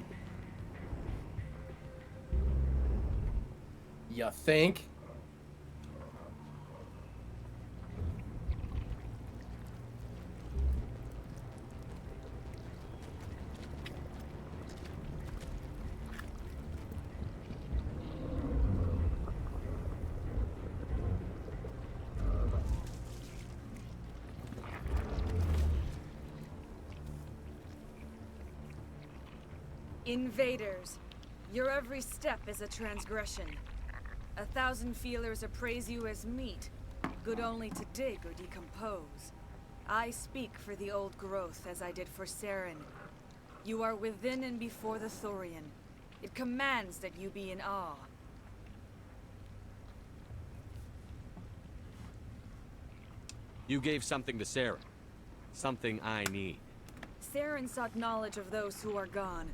A: You think?
B: Invaders, your every step is a transgression. 1,000 feelers appraise you as meat, good only to dig or decompose. I speak for the old growth as I did for Saren. You are within and before the Thorian. It commands that you be in awe.
F: You gave something to Sarah. Something I need.
B: Saren sought knowledge of those who are gone.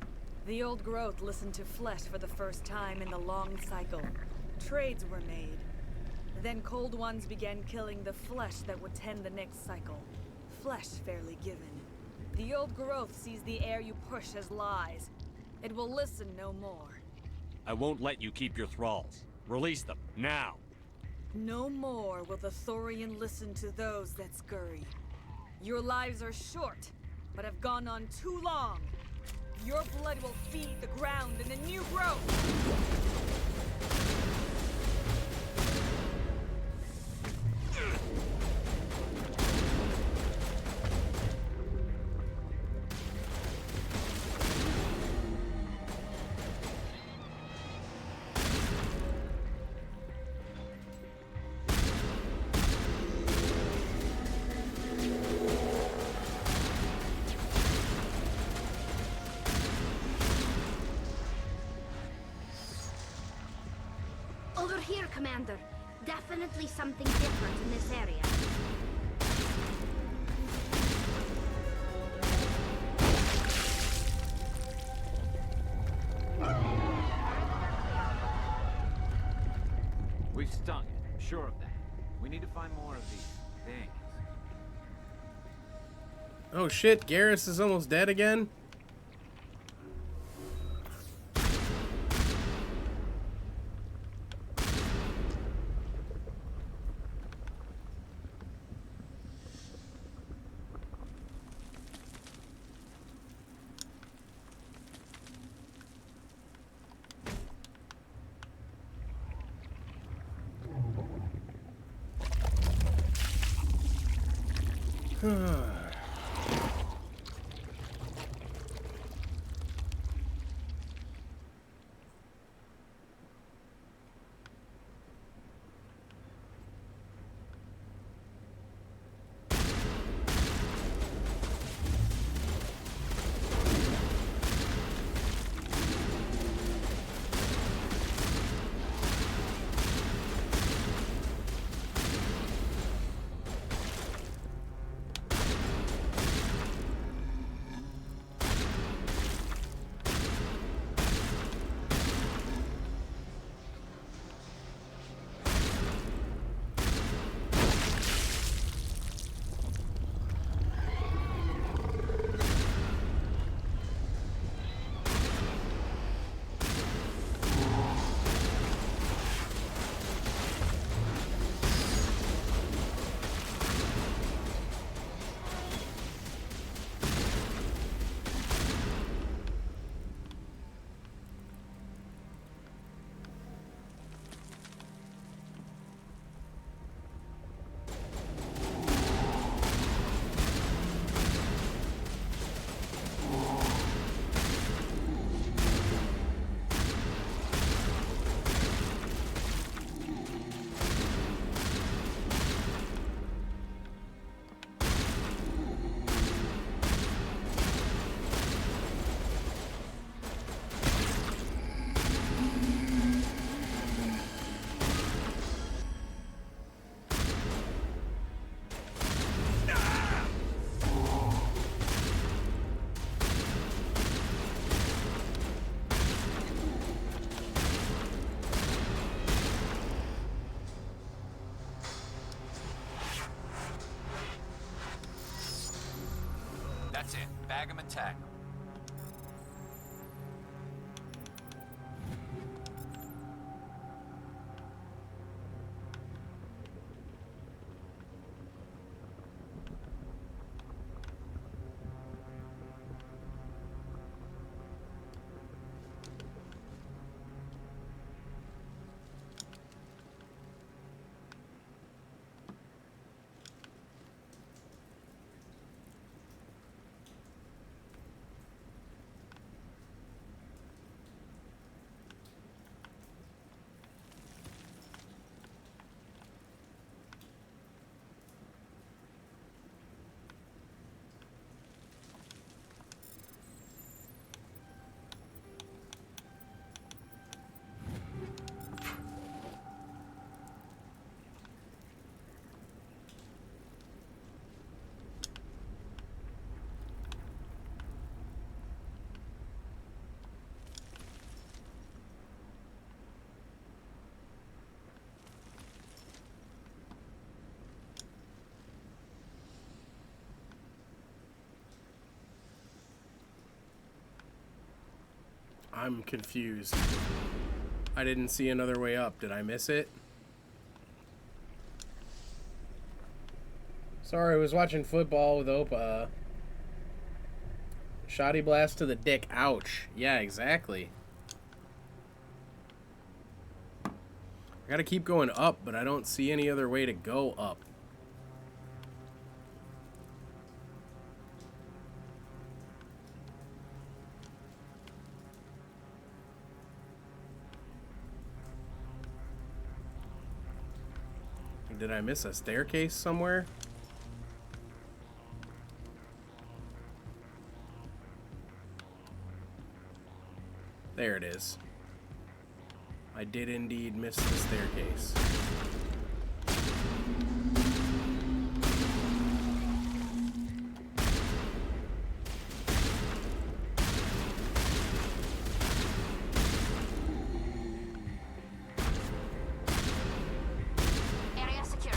B: The old growth listened to flesh for the first time in the long cycle. Trades were made. Then cold ones began killing the flesh that would tend the next cycle. Flesh fairly given. The old growth sees the air you push as lies. It will listen no more.
F: I won't let you keep your thralls. Release them, now!
B: No more will the Thorian listen to those that scurry. Your lives are short, but have gone on too long. Your blood will feed the ground and the new growth!
H: Over here, Commander. Definitely something different in this area.
I: We've stung it, I'm sure of that. We need to find more of these things.
A: Oh shit, Garrus is almost dead again?
I: That's it. Bag 'em and tag 'em.
A: I'm confused. I didn't see another way up. Did I miss it? Sorry, I was watching football with Opa. Shoddy blast to the dick. Ouch. Yeah, exactly. I gotta keep going up, but I don't see any other way to go up. Did I miss a staircase somewhere? There it is. I did indeed miss the staircase.
H: Area secure.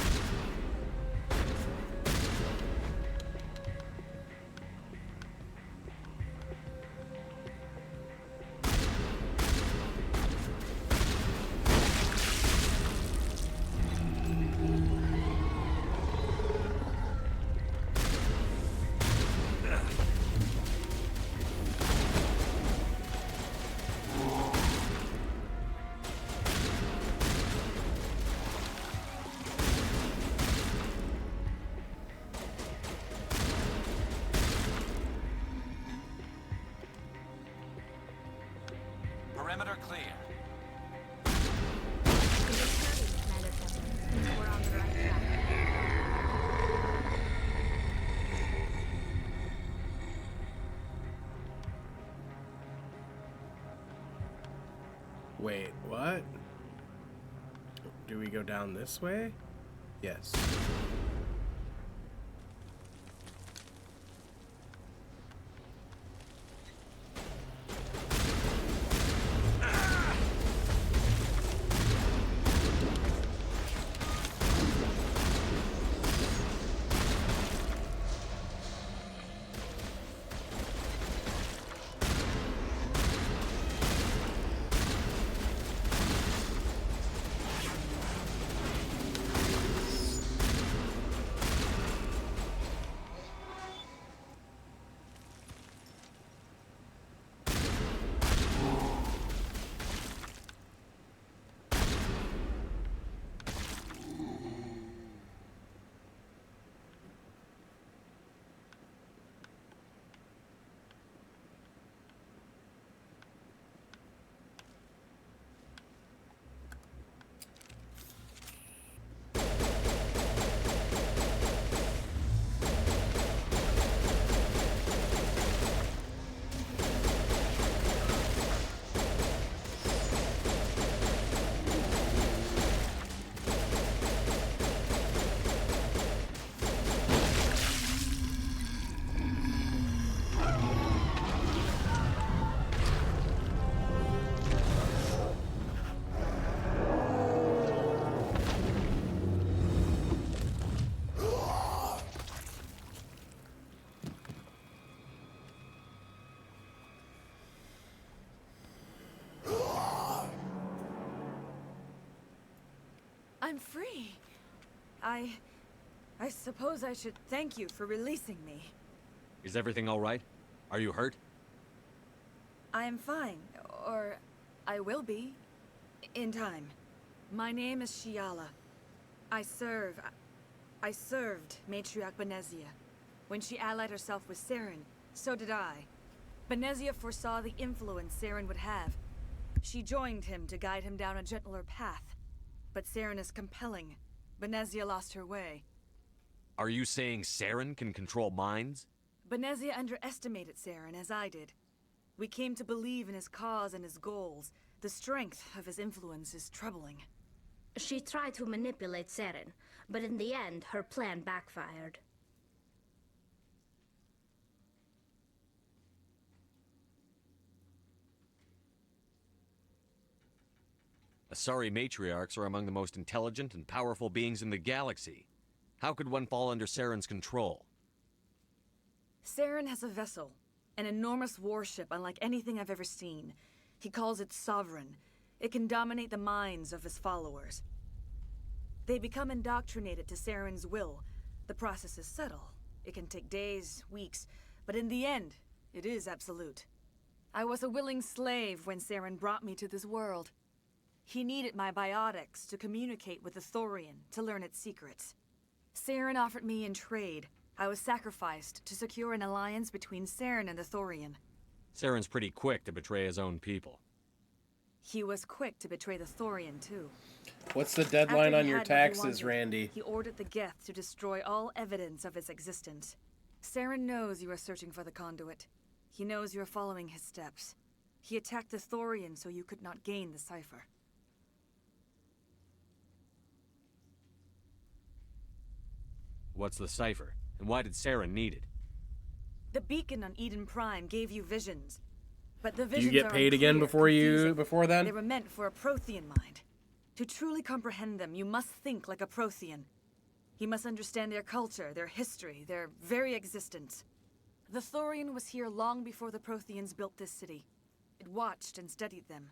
I: Perimeter clear.
H: Commander Captain. We're on the right track.
A: Wait, what? Do we go down this way? Yes.
B: free. I suppose I should thank you for releasing me.
E: Is everything all right? Are you hurt?
B: I am fine, or I will be, in time. My name is Shiala. I served Matriarch Benezia. When she allied herself with Saren, so did I. Benezia foresaw the influence Saren would have. She joined him to guide him down a gentler path. But Saren is compelling. Benezia lost her way.
E: Are you saying Saren can control minds?
B: Benezia underestimated Saren, as I did. We came to believe in his cause and his goals. The strength of his influence is troubling.
H: She tried to manipulate Saren, but in the end, her plan backfired.
E: Asari matriarchs are among the most intelligent and powerful beings in the galaxy. How could one fall under Saren's control?
B: Saren has a vessel, an enormous warship unlike anything I've ever seen. He calls it Sovereign. It can dominate the minds of his followers. They become indoctrinated to Saren's will. The process is subtle. It can take days, weeks, but in the end, it is absolute. I was a willing slave when Saren brought me to this world. He needed my biotics to communicate with the Thorian, to learn its secrets. Saren offered me in trade. I was sacrificed to secure an alliance between Saren and the Thorian.
E: Saren's pretty quick to betray his own people.
B: He was quick to betray the Thorian, too.
A: What's the deadline
B: After
A: on
B: he
A: your
B: had what he
A: taxes,
B: wanted,
A: Randy?
B: He ordered the Geth to destroy all evidence of its existence. Saren knows you are searching for the conduit. He knows you are following his steps. He attacked the Thorian so you could not gain the cipher.
E: What's the cipher? And why did Saren need it?
B: The beacon on Eden Prime gave you visions. But the
A: Do
B: visions
A: you get
B: are
A: paid again
B: unclear,
A: before then?
B: They were meant for a Prothean mind. To truly comprehend them, you must think like a Prothean. You must understand their culture, their history, their very existence. The Thorian was here long before the Protheans built this city. It watched and studied them.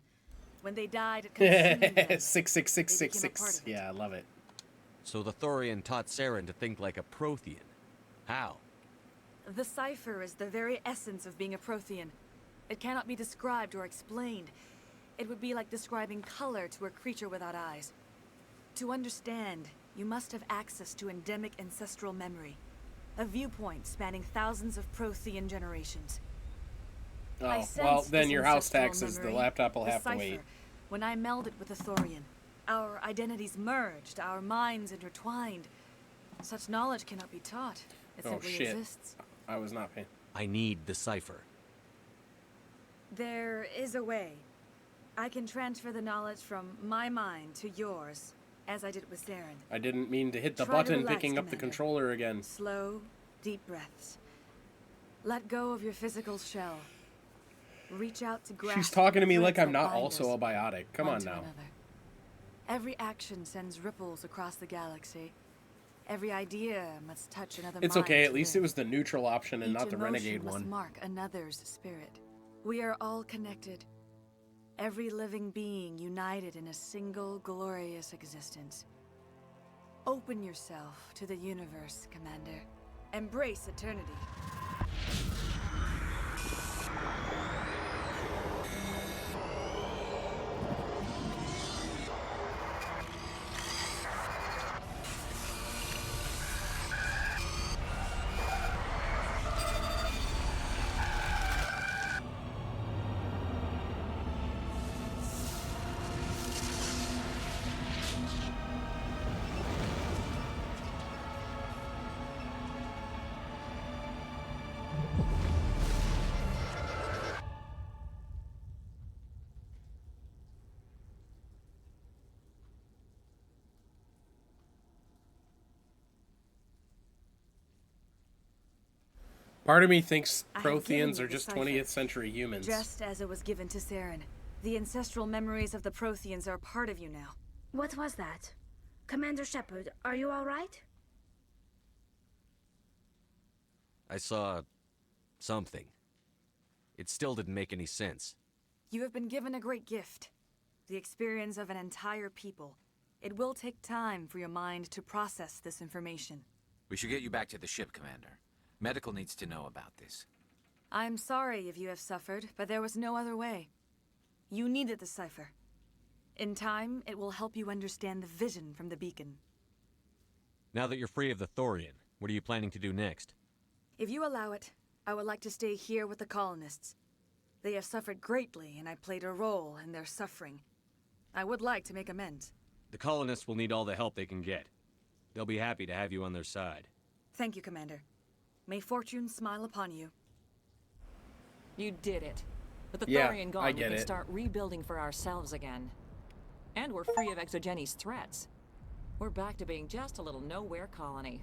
B: When they died, it consumed them.
A: 66666. Yeah, I love it.
E: So the Thorian taught Saren to think like a Prothean. How?
B: The cipher is the very essence of being a Prothean. It cannot be described or explained. It would be like describing color to a creature without eyes. To understand, you must have access to endemic ancestral memory. A viewpoint spanning thousands of Prothean generations.
A: Oh, well, then your house taxes, the laptop will have to
B: cipher,
A: wait.
B: When I melded with the Thorian, our identities merged, our minds intertwined. Such knowledge cannot be taught. It
A: Oh,
B: simply
A: shit.
B: exists.
A: I was not paying.
E: I need the cipher.
B: There is a way. I can transfer the knowledge from my mind to yours, as I did with Saren.
A: I didn't mean to hit the
B: Try to
A: button
B: relax,
A: picking up the
B: Commander.
A: controller again.
B: Slow, deep breaths. Let go of your physical shell. Reach out to grasp.
A: She's talking to me
B: the
A: like
B: threads
A: I'm
B: that
A: not
B: bind
A: also
B: us
A: a biotic. Come on
B: onto
A: now.
B: another. Every action sends ripples across the galaxy. Every idea must touch another
A: It's
B: mind
A: okay,
B: to
A: at least
B: live.
A: it was the neutral option and
B: Each
A: not the
B: emotion
A: renegade
B: must
A: one.
B: mark another's spirit. We are all connected. Every living being united in a single glorious existence. Open yourself to the universe, Commander. Embrace eternity.
A: Part of me thinks
B: I have given
A: Protheans
B: you
A: are
B: the
A: just
B: cipher,
A: 20th century humans.
B: Just as it was given to Saren. The ancestral memories of the Protheans are part of you now.
H: What was that? Commander Shepard, are you all right?
E: I saw something. It still didn't make any sense.
B: You have been given a great gift. The experience of an entire people. It will take time for your mind to process this information.
I: We should get you back to the ship, Commander. Medical needs to know about this.
B: I'm sorry if you have suffered, but there was no other way. You needed the cipher. In time, it will help you understand the vision from the beacon.
E: Now that you're free of the Thorian, what are you planning to do next?
B: If you allow it, I would like to stay here with the colonists. They have suffered greatly, and I played a role in their suffering. I would like to make amends.
E: The colonists will need all the help they can get. They'll be happy to have you on their side.
B: Thank you, Commander. May fortune smile upon you.
R: You did it. With the
A: Yeah,
R: Thorian gone,
A: I
R: we
A: get
R: can
A: it.
R: start rebuilding for ourselves again. And we're free of Exogeni's threats. We're back to being just a little nowhere colony.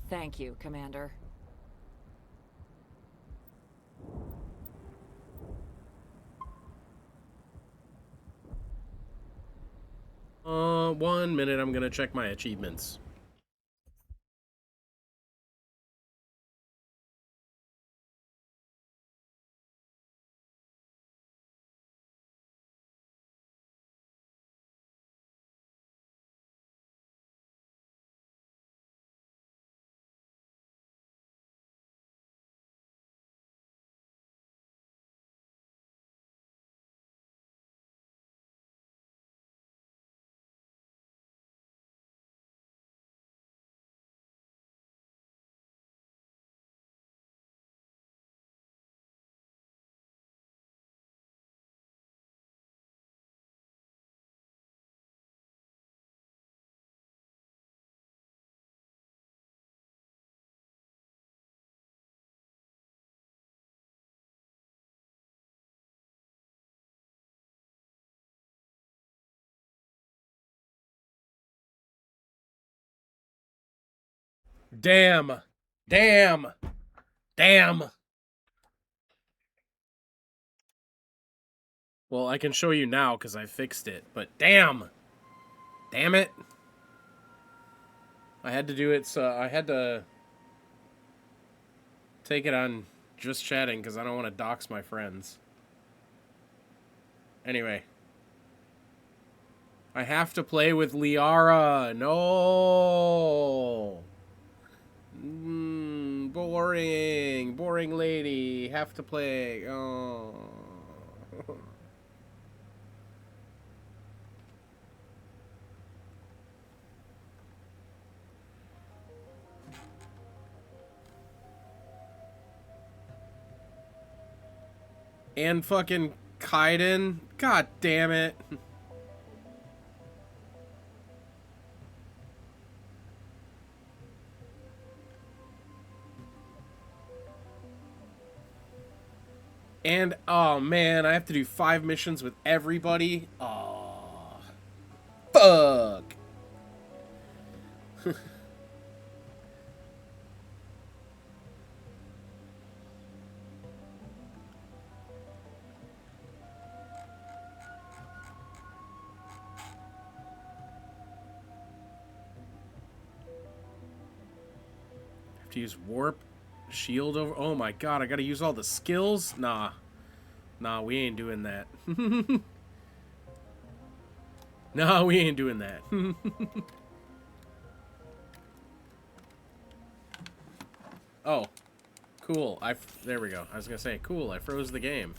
R: Thank you, Commander.
A: One minute, I'm gonna check my achievements. Damn. Damn. Damn. Well, I can show you now because I fixed it, but damn. Damn it. I had to do it, so I had to take it on just chatting because I don't want to dox my friends. Anyway. I have to play with Liara. No. Boring. Boring lady. Have to play. Oh. And fucking Kaiden. God damn it. And, oh man, I have to do 5 missions with everybody. Oh. Fuck. Have to use warp, shield over. Oh my god, I gotta use all the skills? Nah. Nah, we ain't doing that. No, we ain't doing that. Oh. Cool. There we go. I was gonna say, cool, I froze the game.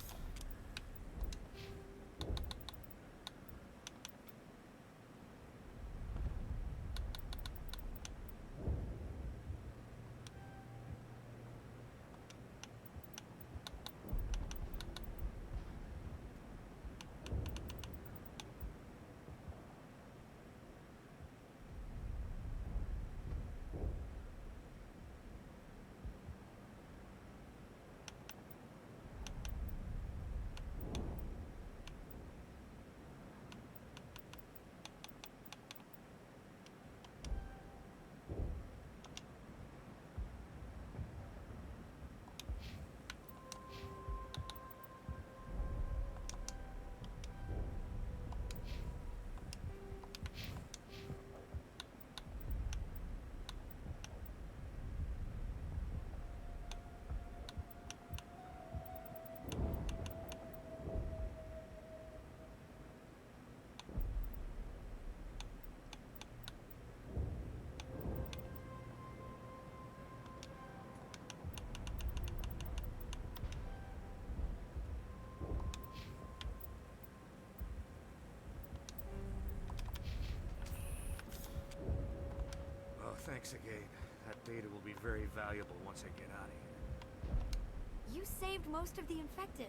D: Gate. That data will be very valuable once I get out of here.
L: You saved most of the infected.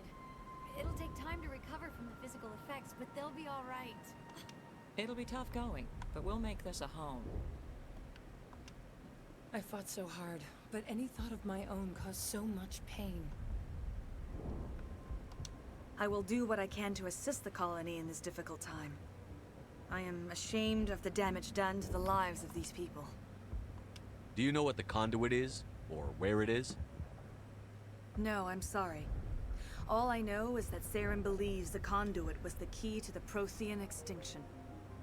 L: It'll take time to recover from the physical effects, but they'll be all right.
R: It'll be tough going, but we'll make this a home.
Q: I fought so hard, but any thought of my own caused so much pain.
B: I will do what I can to assist the colony in this difficult time. I am ashamed of the damage done to the lives of these people.
E: Do you know what the conduit is? Or where it is?
B: No, I'm sorry. All I know is that Saren believes the conduit was the key to the Prothean extinction.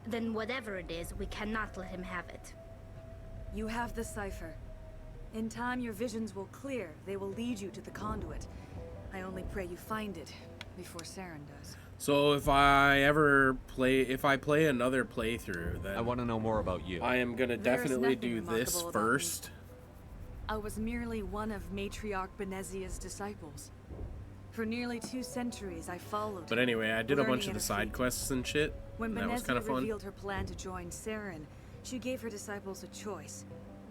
H: Then whatever it is, we cannot let him have it.
B: You have the cipher. In time, your visions will clear. They will lead you to the conduit. I only pray you find it before Saren does.
A: So if I play another playthrough, then
E: I want to know more about you.
A: I am gonna
B: There is
A: definitely
B: nothing
A: do this
B: remarkable about
A: first.
B: I was merely one of Matriarch Benezia's disciples. For nearly 2 centuries, I followed
A: But
B: her,
A: anyway, I did a
B: learning
A: bunch of
B: at
A: the
B: her
A: side
B: feet.
A: quests and shit.
B: When
A: And that was
B: Benezia
A: kind of fun.
B: revealed her plan to join Saren, she gave her disciples a choice.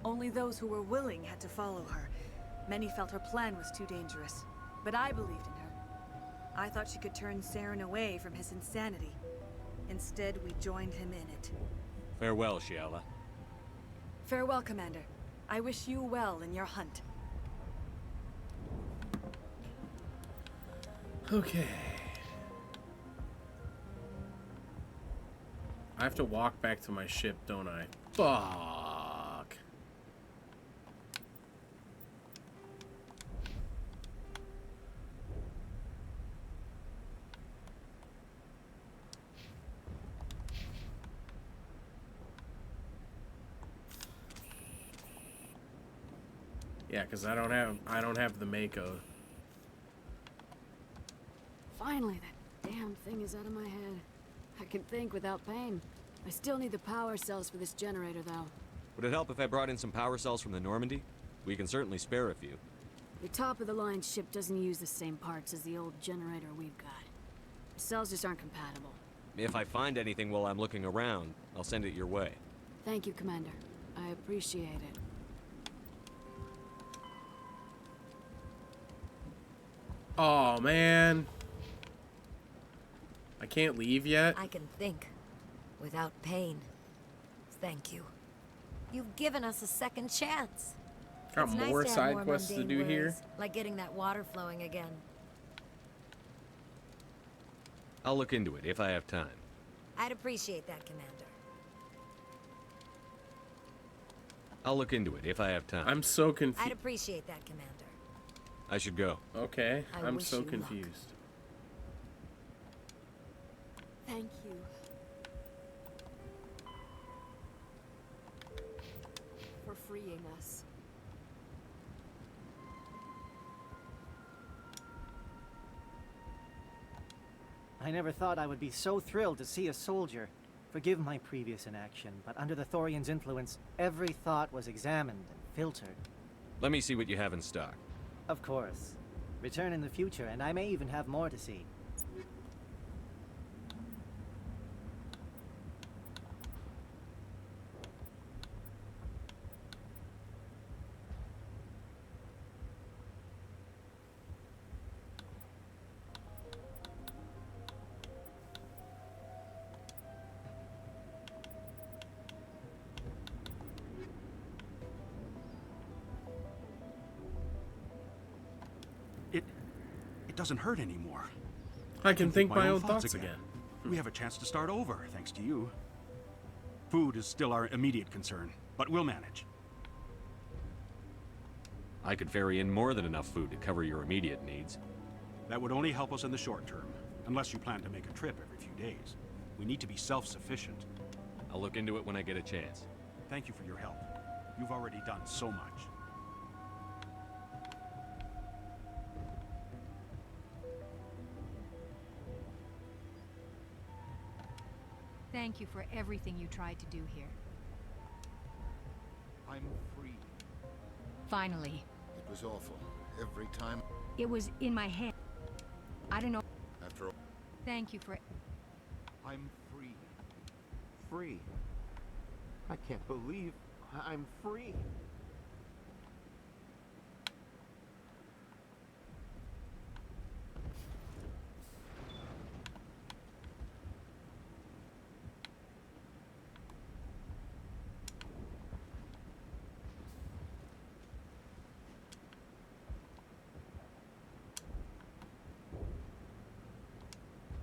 B: Only those who were willing had to follow her. Many felt her plan was too dangerous, but I believed in her. I thought she could turn Saren away from his insanity. Instead, we joined him in it.
E: Farewell, Shiala.
B: Farewell, Commander. I wish you well in your hunt.
A: Okay. I have to walk back to my ship, don't I? Fuck. Yeah, because I don't have the Mako.
G: Finally, that damn thing is out of my head. I can think without pain. I still need the power cells for this generator, though.
E: Would it help if I brought in some power cells from the Normandy? We can certainly spare a few.
G: The top-of-the-line ship doesn't use the same parts as the old generator we've got. The cells just aren't compatible.
E: If I find anything while I'm looking around, I'll send it your way.
G: Thank you, Commander. I appreciate it.
A: Oh, man. I can't leave yet.
P: I can think without pain. Thank you. You've given us a second chance.
A: Got
P: It's nice
A: more
P: to have
A: side
P: more
A: quests to
P: mundane
A: do here.
P: worries, like getting that water flowing again.
E: I'll look into it if I have time.
P: I'd appreciate that, Commander.
E: I'll look into it if I have time.
A: I'm so
P: I'd
A: confused.
P: appreciate that, Commander.
E: I should go.
A: Okay,
P: I
A: I'm
P: wish
A: so
P: you luck.
A: confused.
G: Thank you. For freeing us.
W: I never thought I would be so thrilled to see a soldier. Forgive my previous inaction, but under the Thorian's influence, every thought was examined and filtered.
E: Let me see what you have in stock.
W: Of course. Return in the future, and I may even have more to see.
O: It doesn't hurt anymore.
A: I can think my own thoughts again.
O: We have a chance to start over, thanks to you. Food is still our immediate concern, but we'll manage.
E: I could ferry in more than enough food to cover your immediate needs.
O: That would only help us in the short term, unless you plan to make a trip every few days. We need to be self-sufficient.
E: I'll look into it when I get a chance.
O: Thank you for your help. You've already done so much.
M: Thank you for everything you tried to do here.
X: I'm free.
M: Finally.
X: It was awful. Every time.
M: It was in my head. I don't know.
X: After all,
M: Thank you for...
X: I'm free. Free. I can't believe
K: I'm free.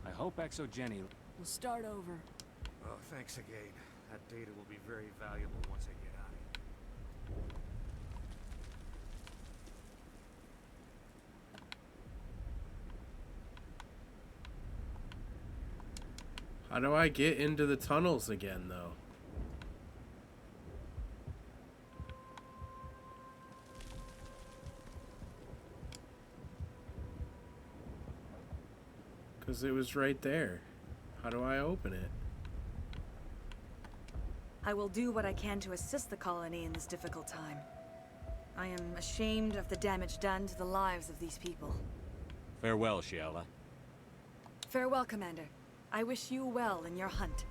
F: I hope Exogeny...
G: We'll start over.
D: Oh, thanks again. That data will be very valuable once I get out of here.
A: How do I get into the tunnels again, though? Because it was right there. How do I open it?
B: I will do what I can to assist the colony in this difficult time. I am ashamed of the damage done to the lives of these people.
E: Farewell, Shiala.
B: Farewell, Commander. I wish you well in your hunt.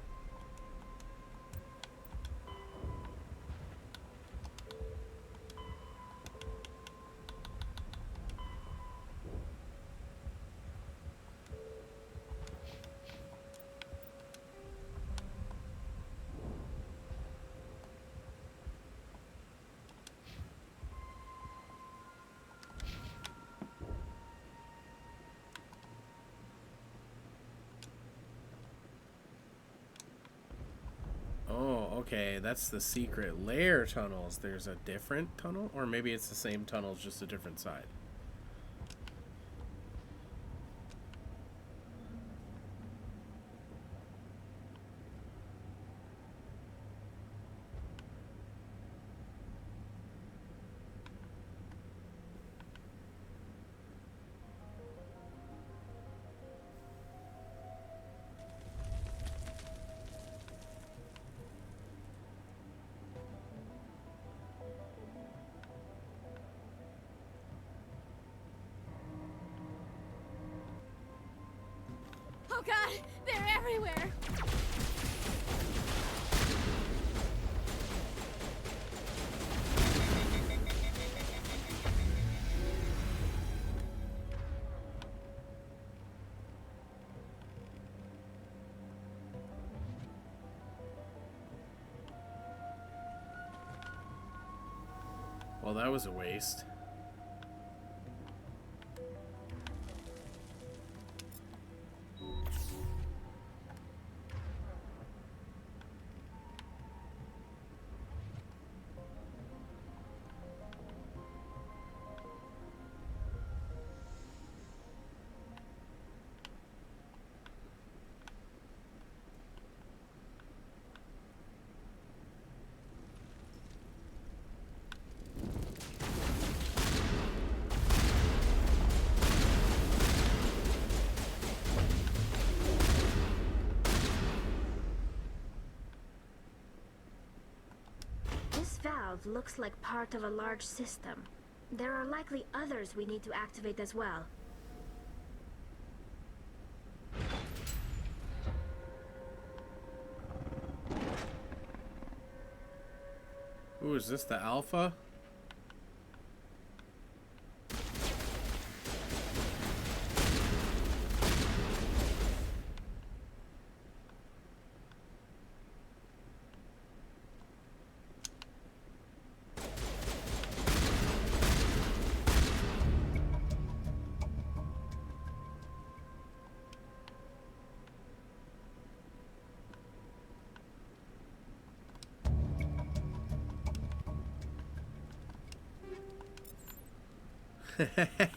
A: Oh, okay, that's the secret lair tunnels. There's a different tunnel? Or maybe it's the same tunnels, just a different side.
G: Oh god, they're everywhere!
A: Well, that was a waste.
H: This valve looks like part of a large system. There are likely others we need to activate as well.
A: Ooh, is this the alpha?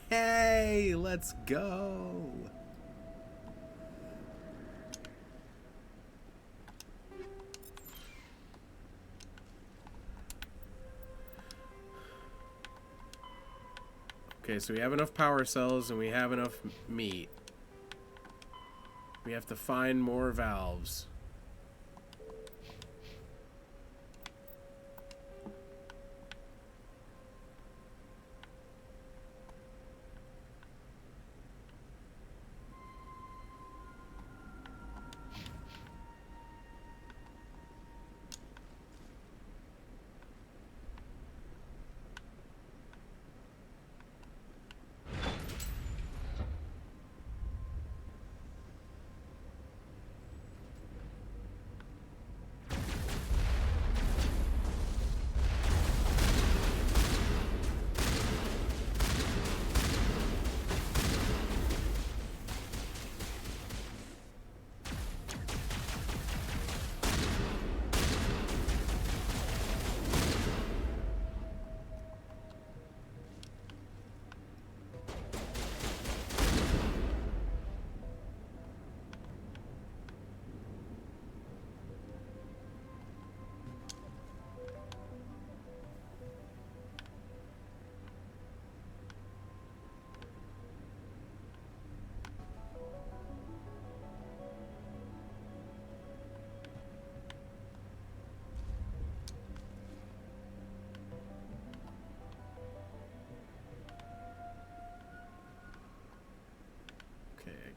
A: Hey, let's go. Okay, so we have enough power cells and we have enough meat. We have to find more valves.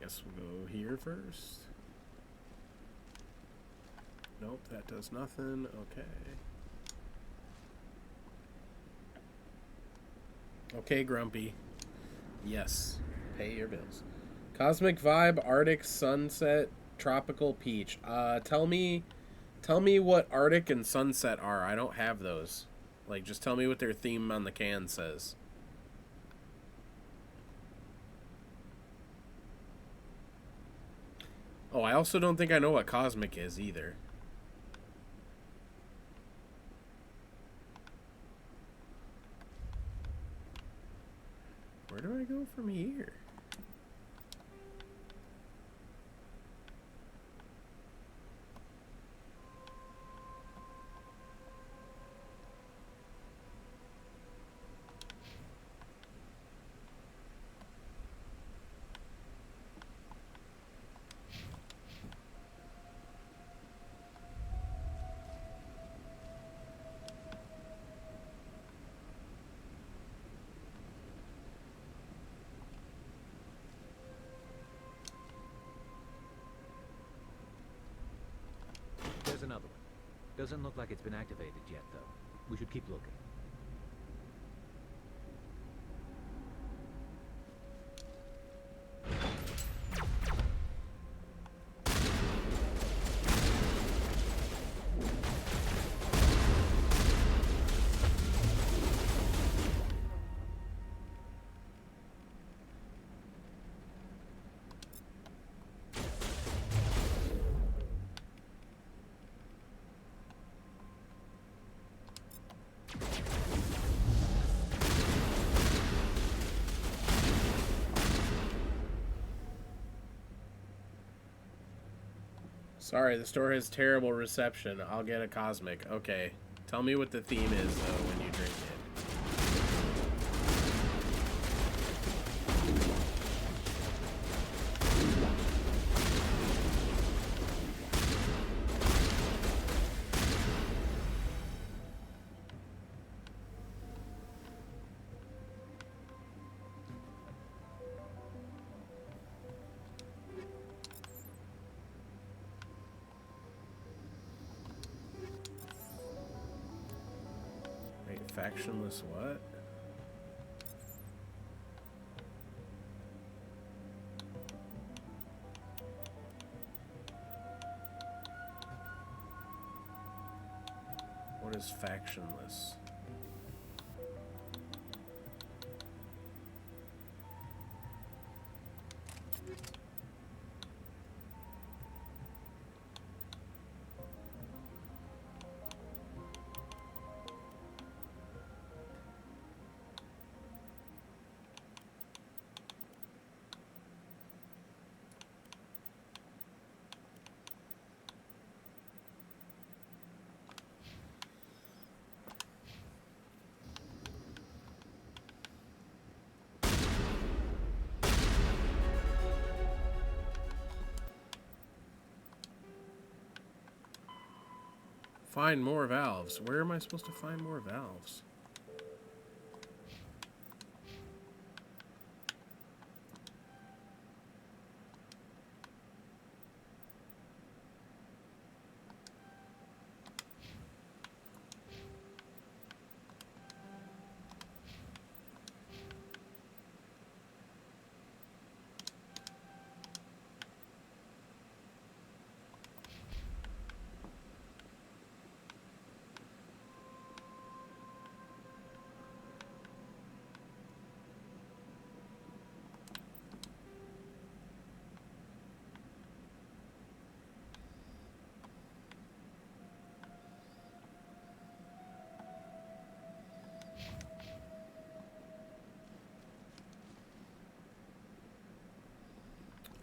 A: guess we'll go here first. Nope, that does nothing. Okay. Okay, Grumpy. Yes. Pay your bills. Cosmic Vibe, Arctic Sunset, Tropical Peach. Tell me what Arctic and Sunset are. I don't have those. Like, just tell me what their theme on the can says. Oh, I also don't think I know what Cosmic is either. Where do I go from here?
F: There's another one. Doesn't look like it's been activated yet, though. We should keep looking.
A: Sorry, the store has terrible reception. I'll get a Cosmic. Okay. Tell me what the theme is, though, when you drink it. Factionless what? What is factionless? Find more valves. Where am I supposed to find more valves?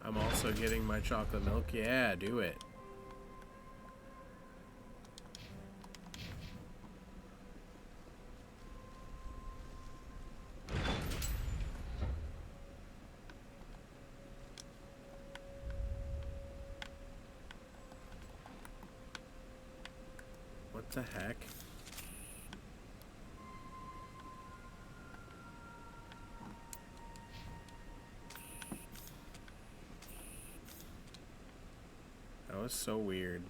A: I'm also getting my chocolate milk. Yeah, do it. What the heck? was so weird.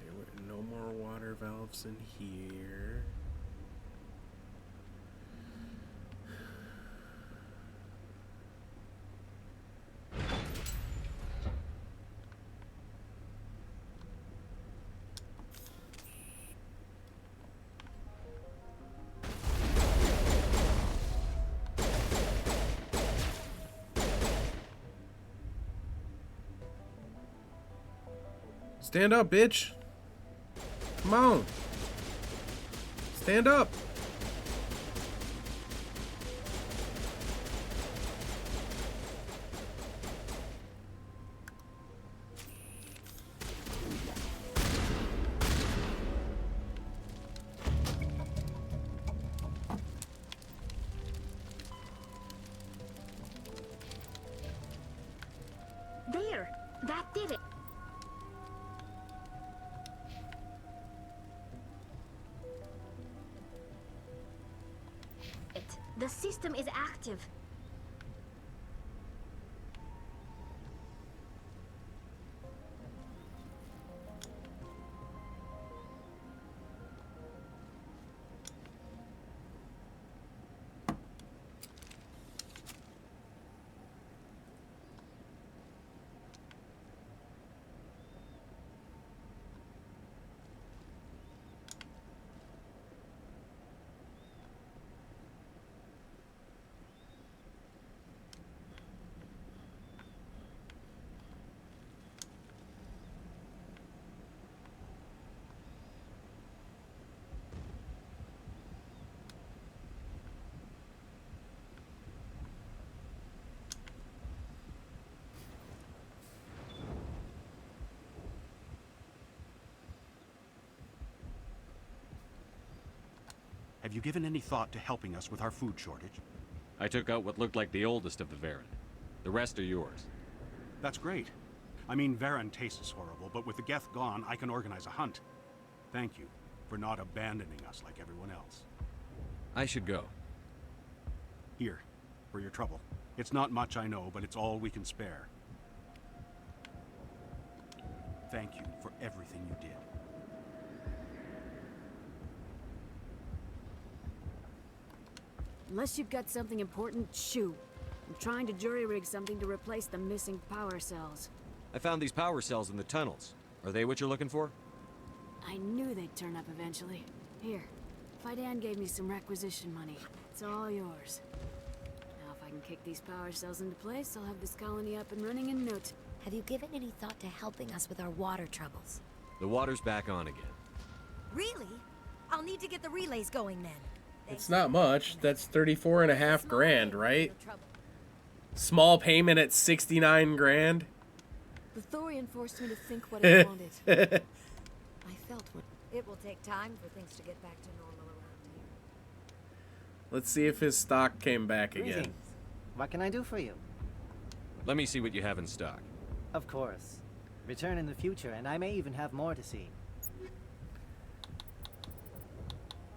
A: Okay, no more water valves in here. Stand up, bitch. Come on. Stand up.
H: There! That did it! The system is active.
O: Have you given any thought to helping us with our food shortage?
E: I took out what looked like the oldest of the Varen. The rest are yours.
O: That's great. I mean, Varen tastes horrible, but with the Geth gone, I can organize a hunt. Thank you for not abandoning us like everyone else.
E: I should go.
O: Here, for your trouble. It's not much, I know, but it's all we can spare. Thank you for everything you did.
G: Unless you've got something important, shoo. I'm trying to jury-rig something to replace the missing power cells.
E: I found these power cells in the tunnels. Are they what you're looking for?
G: I knew they'd turn up eventually. Here, Fidan gave me some requisition money. It's all yours. Now if I can kick these power cells into place, I'll have this colony up and running in no time.
P: Have you given any thought to helping us with our water troubles?
E: The water's back on again.
P: Really? I'll need to get the relays going then.
A: It's not much. That's 34.5 grand, right? Small payment at 69 grand.
G: The Thorian forced me to think what I wanted. I felt what...
P: It will take time for things to get back to normal around here.
A: Let's see if his stock came back again.
W: Greetings. What can I do for you?
E: Let me see what you have in stock.
W: Of course. Return in the future, and I may even have more to see.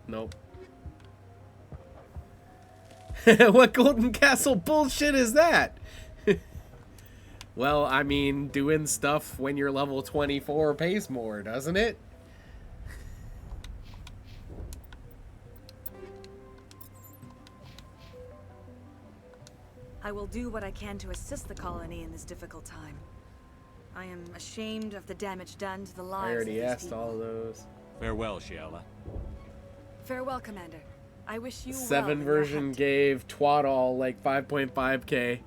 A: Nope. What Golden Castle bullshit is that? Well, I mean, doing stuff when you're level 24 pays more, doesn't it?
B: I will do what I can to assist the colony in this difficult time. I am ashamed of the damage done to the lives
A: I already
B: of these
A: asked
B: people.
A: all those.
E: Farewell, Shiala.
B: Farewell, Commander. I wish you
A: 7
B: well in your
A: version
B: hunt.
A: gave Twaddle like 5.5k.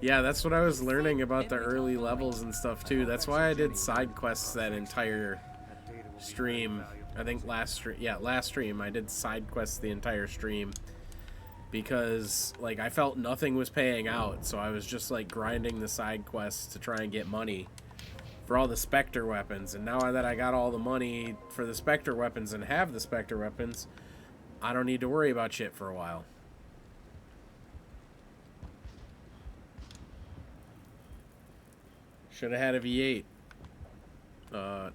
A: Yeah, that's what I was learning about the early levels and stuff too. That's why I did side quests that entire stream. I think last stream I did side quests the entire stream because like I felt nothing was paying out, so I was just like grinding the side quests to try and get money for all the Spectre weapons. And now that I got all the money for the Spectre weapons and have the Spectre weapons, I don't need to worry about shit for a while. Should have had a V8.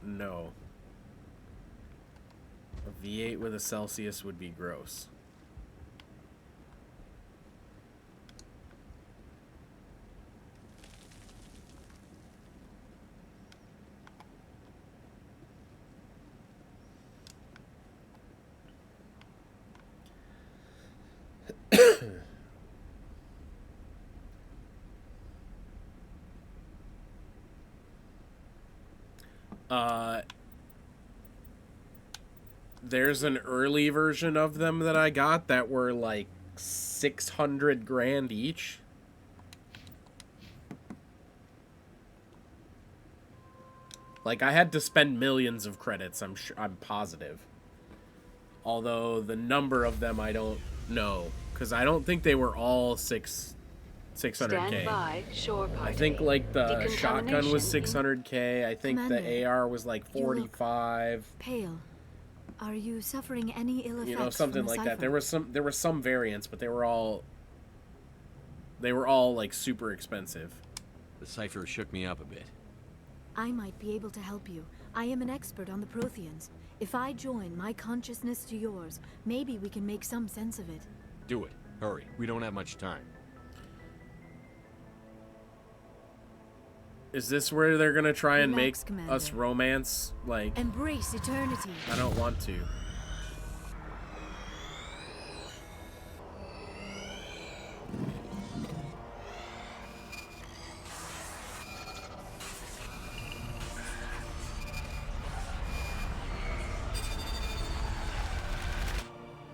A: No. A V8 with a Celsius would be gross. There's an early version of them that I got that were like 600 grand each. Like, I had to spend millions of credits, I'm positive. Although the number of them I don't know, because I don't think they were all 600K.
G: Stand by, shore party.
A: I think like the shotgun was
G: Decontamination
A: 600K. I think
G: Commander,
A: the AR was like
G: you look
A: 45.
G: Pale. Are you suffering any ill effects?
A: You know, something
G: from the
A: like that.
G: cipher?
A: There were some variants, but they were all like super expensive.
E: The cipher shook me up a bit.
G: I might be able to help you. I am an expert on the Protheans. If I join my consciousness to yours, maybe we can make some sense of it.
E: Do it. Hurry. We don't have much time.
A: Is this where they're gonna try and
G: Relax,
A: make
G: Commander.
A: us romance? Like,
G: Embrace eternity.
A: I don't want to.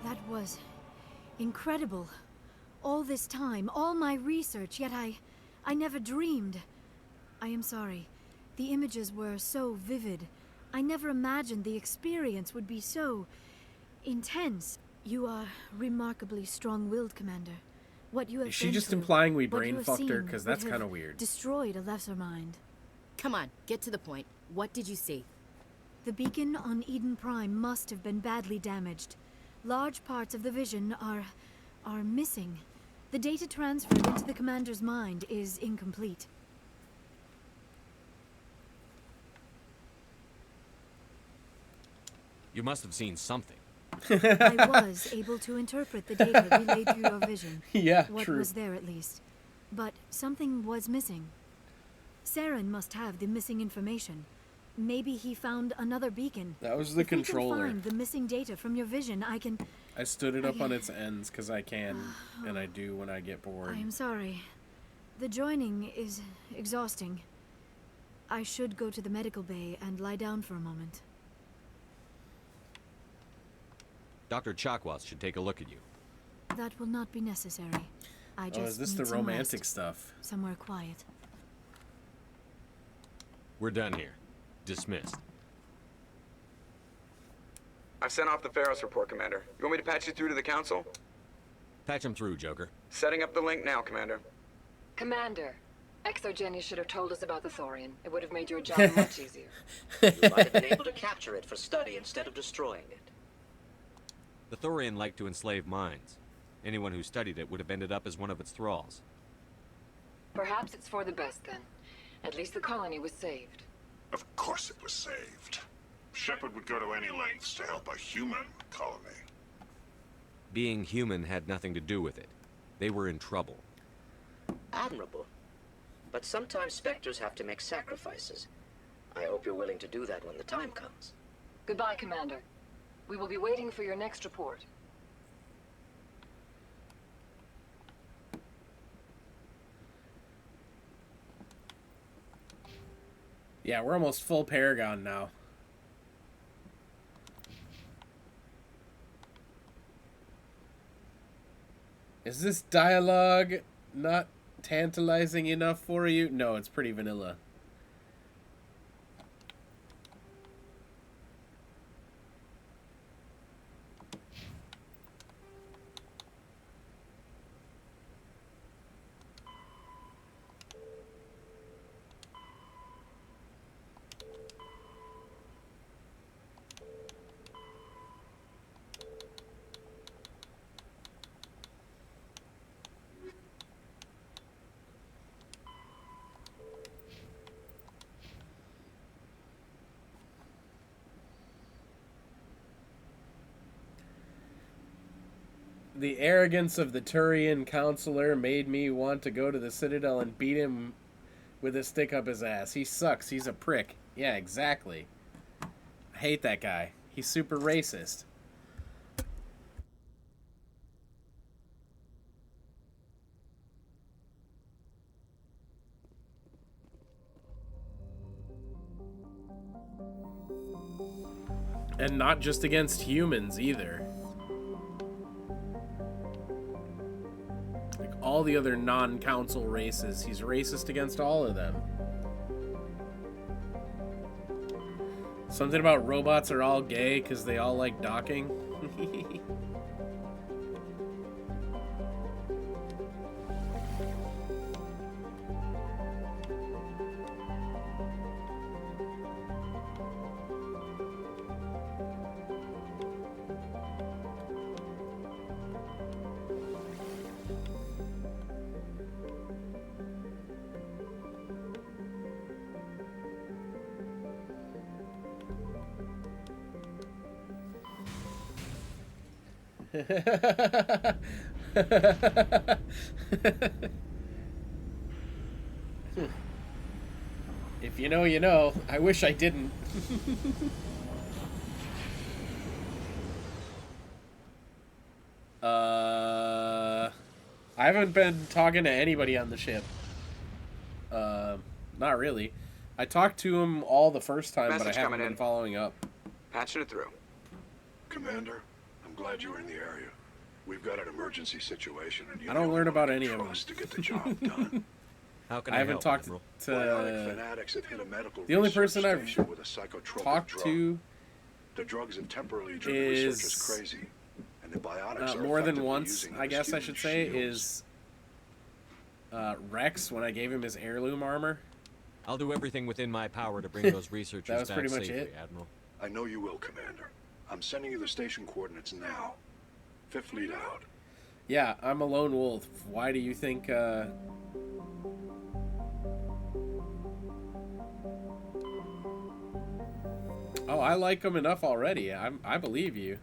G: That was incredible. All this time, all my research, yet I never dreamed. I am sorry. The images were so vivid. I never imagined the experience would be so intense. You are remarkably strong-willed, Commander. What you have
A: Is she
G: been
A: just
G: through,
A: implying we
G: what
A: brain
G: you have
A: fucked her?
G: seen
A: Because
G: would
A: that's
G: have
A: kind of weird.
G: Destroyed a lesser mind.
S: Come on, get to the point. What did you see?
G: The beacon on Eden Prime must have been badly damaged. Large parts of the vision are missing. The data transferred into the commander's mind is incomplete.
E: You must have seen something.
G: I was able to interpret the data relayed through your vision.
A: Yeah,
G: what
A: true.
G: was there at least. But something was missing. Saren must have the missing information. Maybe he found another beacon.
A: That was the
G: If we can
A: controller.
G: find the missing data from your vision, I can...
A: I stood it up on its ends because I can, and I do when I get bored.
G: I am sorry. The joining is exhausting. I should go to the medical bay and lie down for a moment.
E: Dr. Chakwas should take a look at you.
G: That will not be necessary. I just
A: Oh, is this
G: need
A: the
G: some
A: romantic
G: rest.
A: stuff?
G: Somewhere quiet.
E: We're done here. Dismissed.
T: I've sent off the Pharos report, Commander. You want me to patch you through to the Council?
E: Patch him through, Joker.
T: Setting up the link now, Commander.
U: Commander, Exogeny should have told us about the Thorian. It would have made your job much easier.
V: You might have been able to capture it for study instead of destroying it.
E: The Thorian liked to enslave minds. Anyone who studied it would have ended up as one of its thralls.
U: Perhaps it's for the best then. At least the colony was saved.
Y: Of course it was saved. Shepard would go to any lengths to help a human colony.
E: Being human had nothing to do with it. They were in trouble.
V: Admirable. But sometimes Spectres have to make sacrifices. I hope you're willing to do that when the time comes.
U: Goodbye, Commander. We will be waiting for your next report.
A: Yeah, we're almost full Paragon now. Is this dialogue not tantalizing enough for you? No, it's pretty vanilla. The arrogance of the Turian counselor made me want to go to the Citadel and beat him with a stick up his ass. He sucks. He's a prick. Yeah, exactly. I hate that guy. He's super racist. And not just against humans either. Like all the other non-council races, he's racist against all of them. Something about robots are all gay because they all like docking. If you know, you know. I wish I didn't. I haven't been talking to anybody on the ship. Not really. I talked to him all the first time, but I
T: Message
A: haven't
T: coming
A: been
T: in.
A: following up.
T: Patching it through.
Y: Commander, I'm glad you were in the area. We've got an emergency situation, and you
A: I don't learn about any of them.
Y: to get the job done.
E: How can
A: I haven't
E: help,
A: talked
E: Admiral?
Y: Bionic fanatics have hit a medical
A: the only
Y: research
A: person I've
Y: station with a psychotropic
A: talked
Y: drug.
A: to
Y: The drugs have temporarily driven researchers crazy, and the biotics are
A: more than
Y: effectively
A: once,
Y: using them
A: I
Y: as
A: guess I
Y: human
A: should say,
Y: shields.
A: is Rex when I gave him his heirloom armor.
E: I'll do everything within my power to bring those researchers
A: That was
E: back
A: pretty much
E: safely,
A: it.
E: Admiral.
Y: I know you will, Commander. I'm sending you the station coordinates now. Fifth lead out.
A: Yeah, I'm a lone wolf. Why do you think, Oh, I like him enough already. I believe you.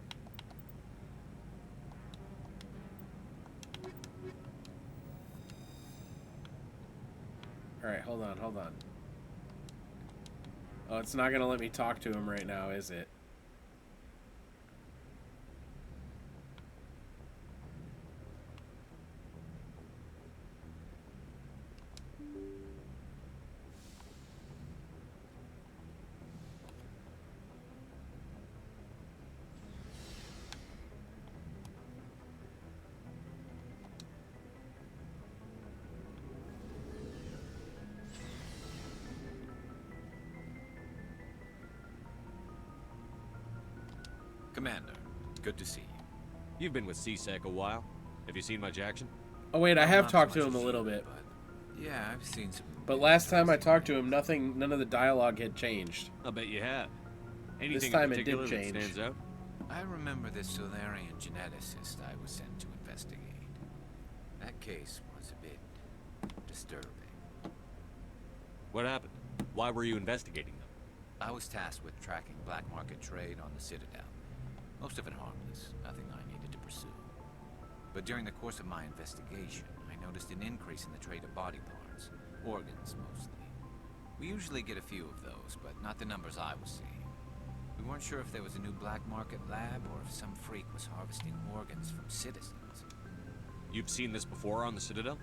A: Alright, hold on. Oh, it's not gonna let me talk to him right now, is it?
C: Commander, good to see you.
E: You've been with CSEC a while. Have you seen much action?
A: Oh wait, I have
C: Not so
A: talked to
C: much
A: him a
C: as
A: little
C: you,
A: bit.
C: but yeah, I've seen some.
A: But last time I talked to him, none of the dialogue had changed.
E: I'll bet you have. Anything
A: This time
E: in
A: it did
E: particular that
A: change.
E: stands out?
C: I remember this Solarian geneticist I was sent to investigate. That case was a bit disturbing.
E: What happened? Why were you investigating them?
C: I was tasked with tracking black market trade on the Citadel. Most of it harmless, nothing I needed to pursue. But during the course of my investigation, I noticed an increase in the trade of body parts, organs mostly. We usually get a few of those, but not the numbers I was seeing. We weren't sure if there was a new black market lab or if some freak was harvesting organs from citizens.
E: You've seen this before on the Citadel?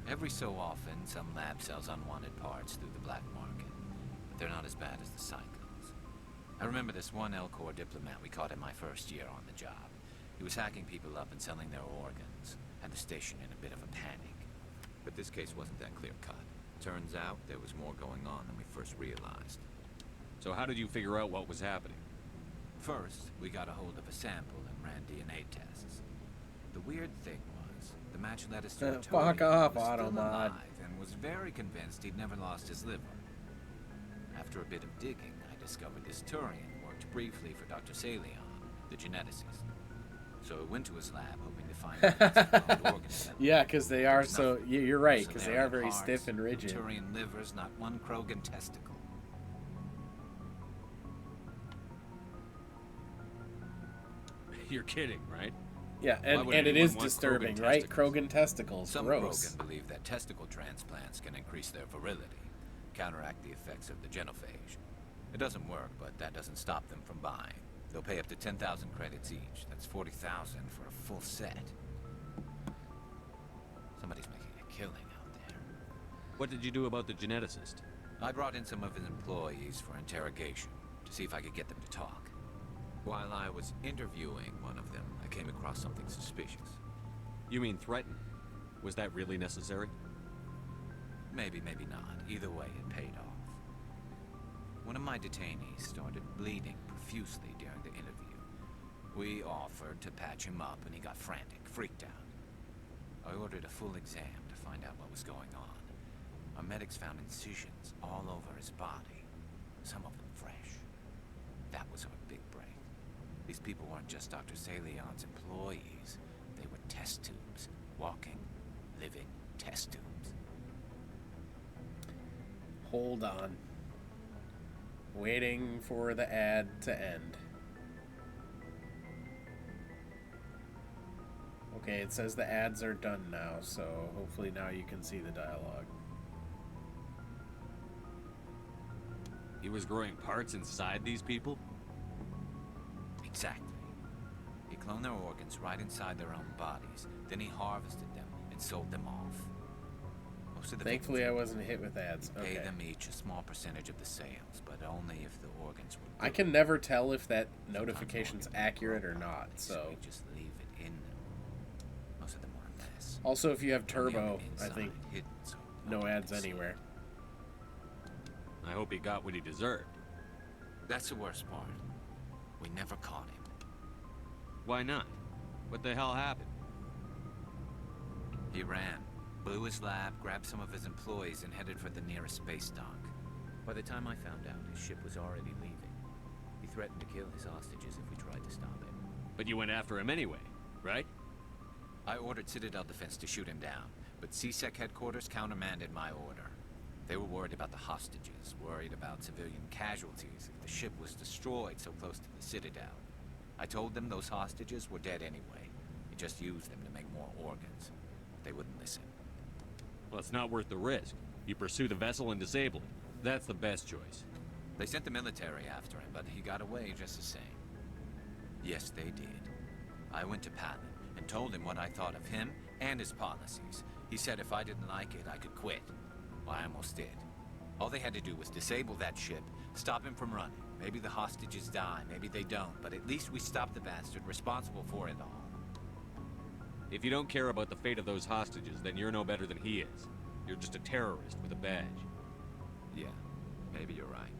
C: Every so often, some lab sells unwanted parts through the black market, but they're not as bad as the cyclones. I remember this one Elcor diplomat we caught in my first year on the job. He was hacking people up and selling their organs, had the station in a bit of a panic. But this case wasn't that clear-cut. Turns out there was more going on than we first realized.
E: So how did you figure out what was happening?
C: First, we got a hold of a sample and ran DNA tests. The weird thing was, the match led us to a
A: Fuck
C: Turian
A: off,
C: who was still
A: Automod.
C: alive and was very convinced he'd never lost his liver. After a bit of digging, I discovered this Turian worked briefly for Dr. Salion, the geneticist. So I went to his lab hoping to find evidence of organ assembly.
A: Yeah, because they are so. You're right, because they are
C: Solarian
A: very
C: hearts,
A: stiff and rigid.
C: Turian livers, not one Krogan testicle.
E: You're kidding, right?
A: Yeah,
E: Why
A: and
E: would
A: it
E: anyone
A: is
E: want
A: disturbing,
E: Krogan
A: right?
E: testicles?
A: Krogan testicles,
C: Some
A: gross.
C: Krogan believe that testicle transplants can increase their virility, counteract the effects of the genophage. It doesn't work, but that doesn't stop them from buying. They'll pay up to 10,000 credits each. That's 40,000 for a full set. Somebody's making a killing out there.
E: What did you do about the geneticist?
C: I brought in some of his employees for interrogation. to see if I could get them to talk. While I was interviewing one of them, I came across something suspicious.
E: You mean threaten? Was that really necessary?
C: Maybe, maybe not. Either way, it paid off. One of my detainees started bleeding profusely during the interview. We offered to patch him up, and he got frantic, freaked out. I ordered a full exam to find out what was going on. Our medics found incisions all over his body, some of them fresh. That was our big break. These people weren't just Dr. Salion's employees. They were test tubes. Walking, living test tubes.
A: Hold on. Waiting for the ad to end. Okay, it says the ads are done now, so hopefully now you can see the dialogue.
E: He was growing parts inside these people?
C: Exactly. He cloned their organs right inside their own bodies. Then he harvested them and sold them off. Most of the
A: Thankfully, I wasn't hit with ads.
C: Pay
A: Okay.
C: them each a small percentage of the sales, but only if the organs were
A: I can never tell if that notification's accurate or not, so.
C: we just leave it in them. Most of them were a mess.
A: Also, if you have
C: Only on
A: turbo,
C: the
A: I
C: inside,
A: think
C: hidden so
A: no
C: nobody
A: ads
C: could see.
A: anywhere.
E: I hope he got what he deserved.
C: That's the worst part. We never caught him.
E: Why not? What the hell happened?
C: He ran, blew his lab, grabbed some of his employees, and headed for the nearest space dock. By the time I found out, his ship was already leaving. He threatened to kill his hostages if we tried to stop him.
E: But you went after him anyway, right?
C: I ordered Citadel Defense to shoot him down, but CSEC headquarters countermanded my order. They were worried about the hostages, worried about civilian casualties if the ship was destroyed so close to the Citadel. I told them those hostages were dead anyway. We just used them to make more organs. They wouldn't listen.
E: Well, it's not worth the risk. You pursue the vessel and disable it. That's the best choice.
C: They sent the military after him, but he got away just the same. Yes, they did. I went to Palin and told him what I thought of him and his policies. He said if I didn't like it, I could quit. Well, I almost did. All they had to do was disable that ship, stop him from running. Maybe the hostages die, maybe they don't, but at least we stopped the bastard responsible for it all.
E: If you don't care about the fate of those hostages, then you're no better than he is. You're just a terrorist with a badge.
C: Yeah, maybe you're right.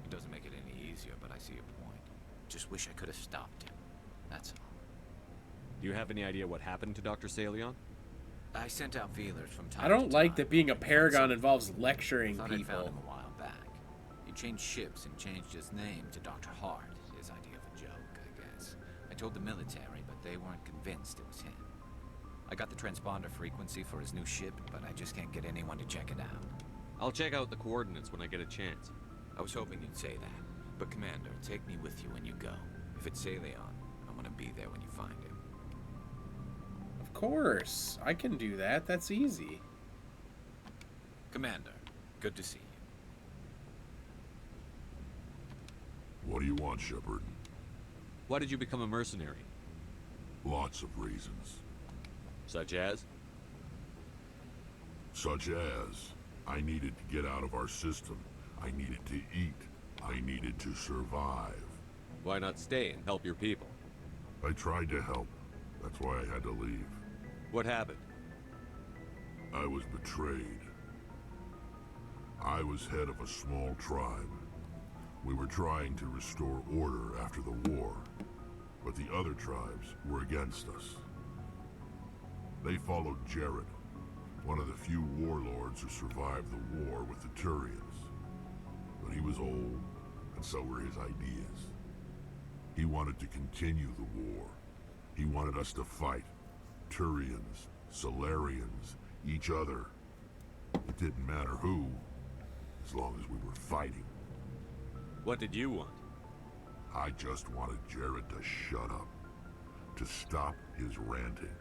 C: It doesn't make it any easier, but I see your point. Just wish I could have stopped him. That's all.
E: Do you have any idea what happened to Dr. Salion?
C: I sent out feelers from time
A: I
C: to
A: don't like
C: time.
A: that being a paragon involves lecturing
C: Thought I'd found
A: people.
C: him a while back. He changed ships and changed his name to Dr. Hart. His idea of a joke, I guess. I told the military, but they weren't convinced it was him. I got the transponder frequency for his new ship, but I just can't get anyone to check it out.
E: I'll check out the coordinates when I get a chance.
C: I was hoping you'd say that. But Commander, take me with you when you go. If it's Salion, I want to be there when you find him.
A: Of course, I can do that. That's easy.
C: Commander, good to see you.
Y: What do you want, Shepard?
E: Why did you become a mercenary?
Y: Lots of reasons.
E: Such as?
Y: Such as, I needed to get out of our system. I needed to eat. I needed to survive.
E: Why not stay and help your people?
Y: I tried to help. That's why I had to leave.
E: What happened?
Y: I was betrayed. I was head of a small tribe. We were trying to restore order after the war, but the other tribes were against us. They followed Jared, one of the few warlords who survived the war with the Turians. But he was old, and so were his ideas. He wanted to continue the war. He wanted us to fight. Turians, Solarians, each other. It didn't matter who, as long as we were fighting.
E: What did you want?
Y: I just wanted Jared to shut up, to stop his ranting.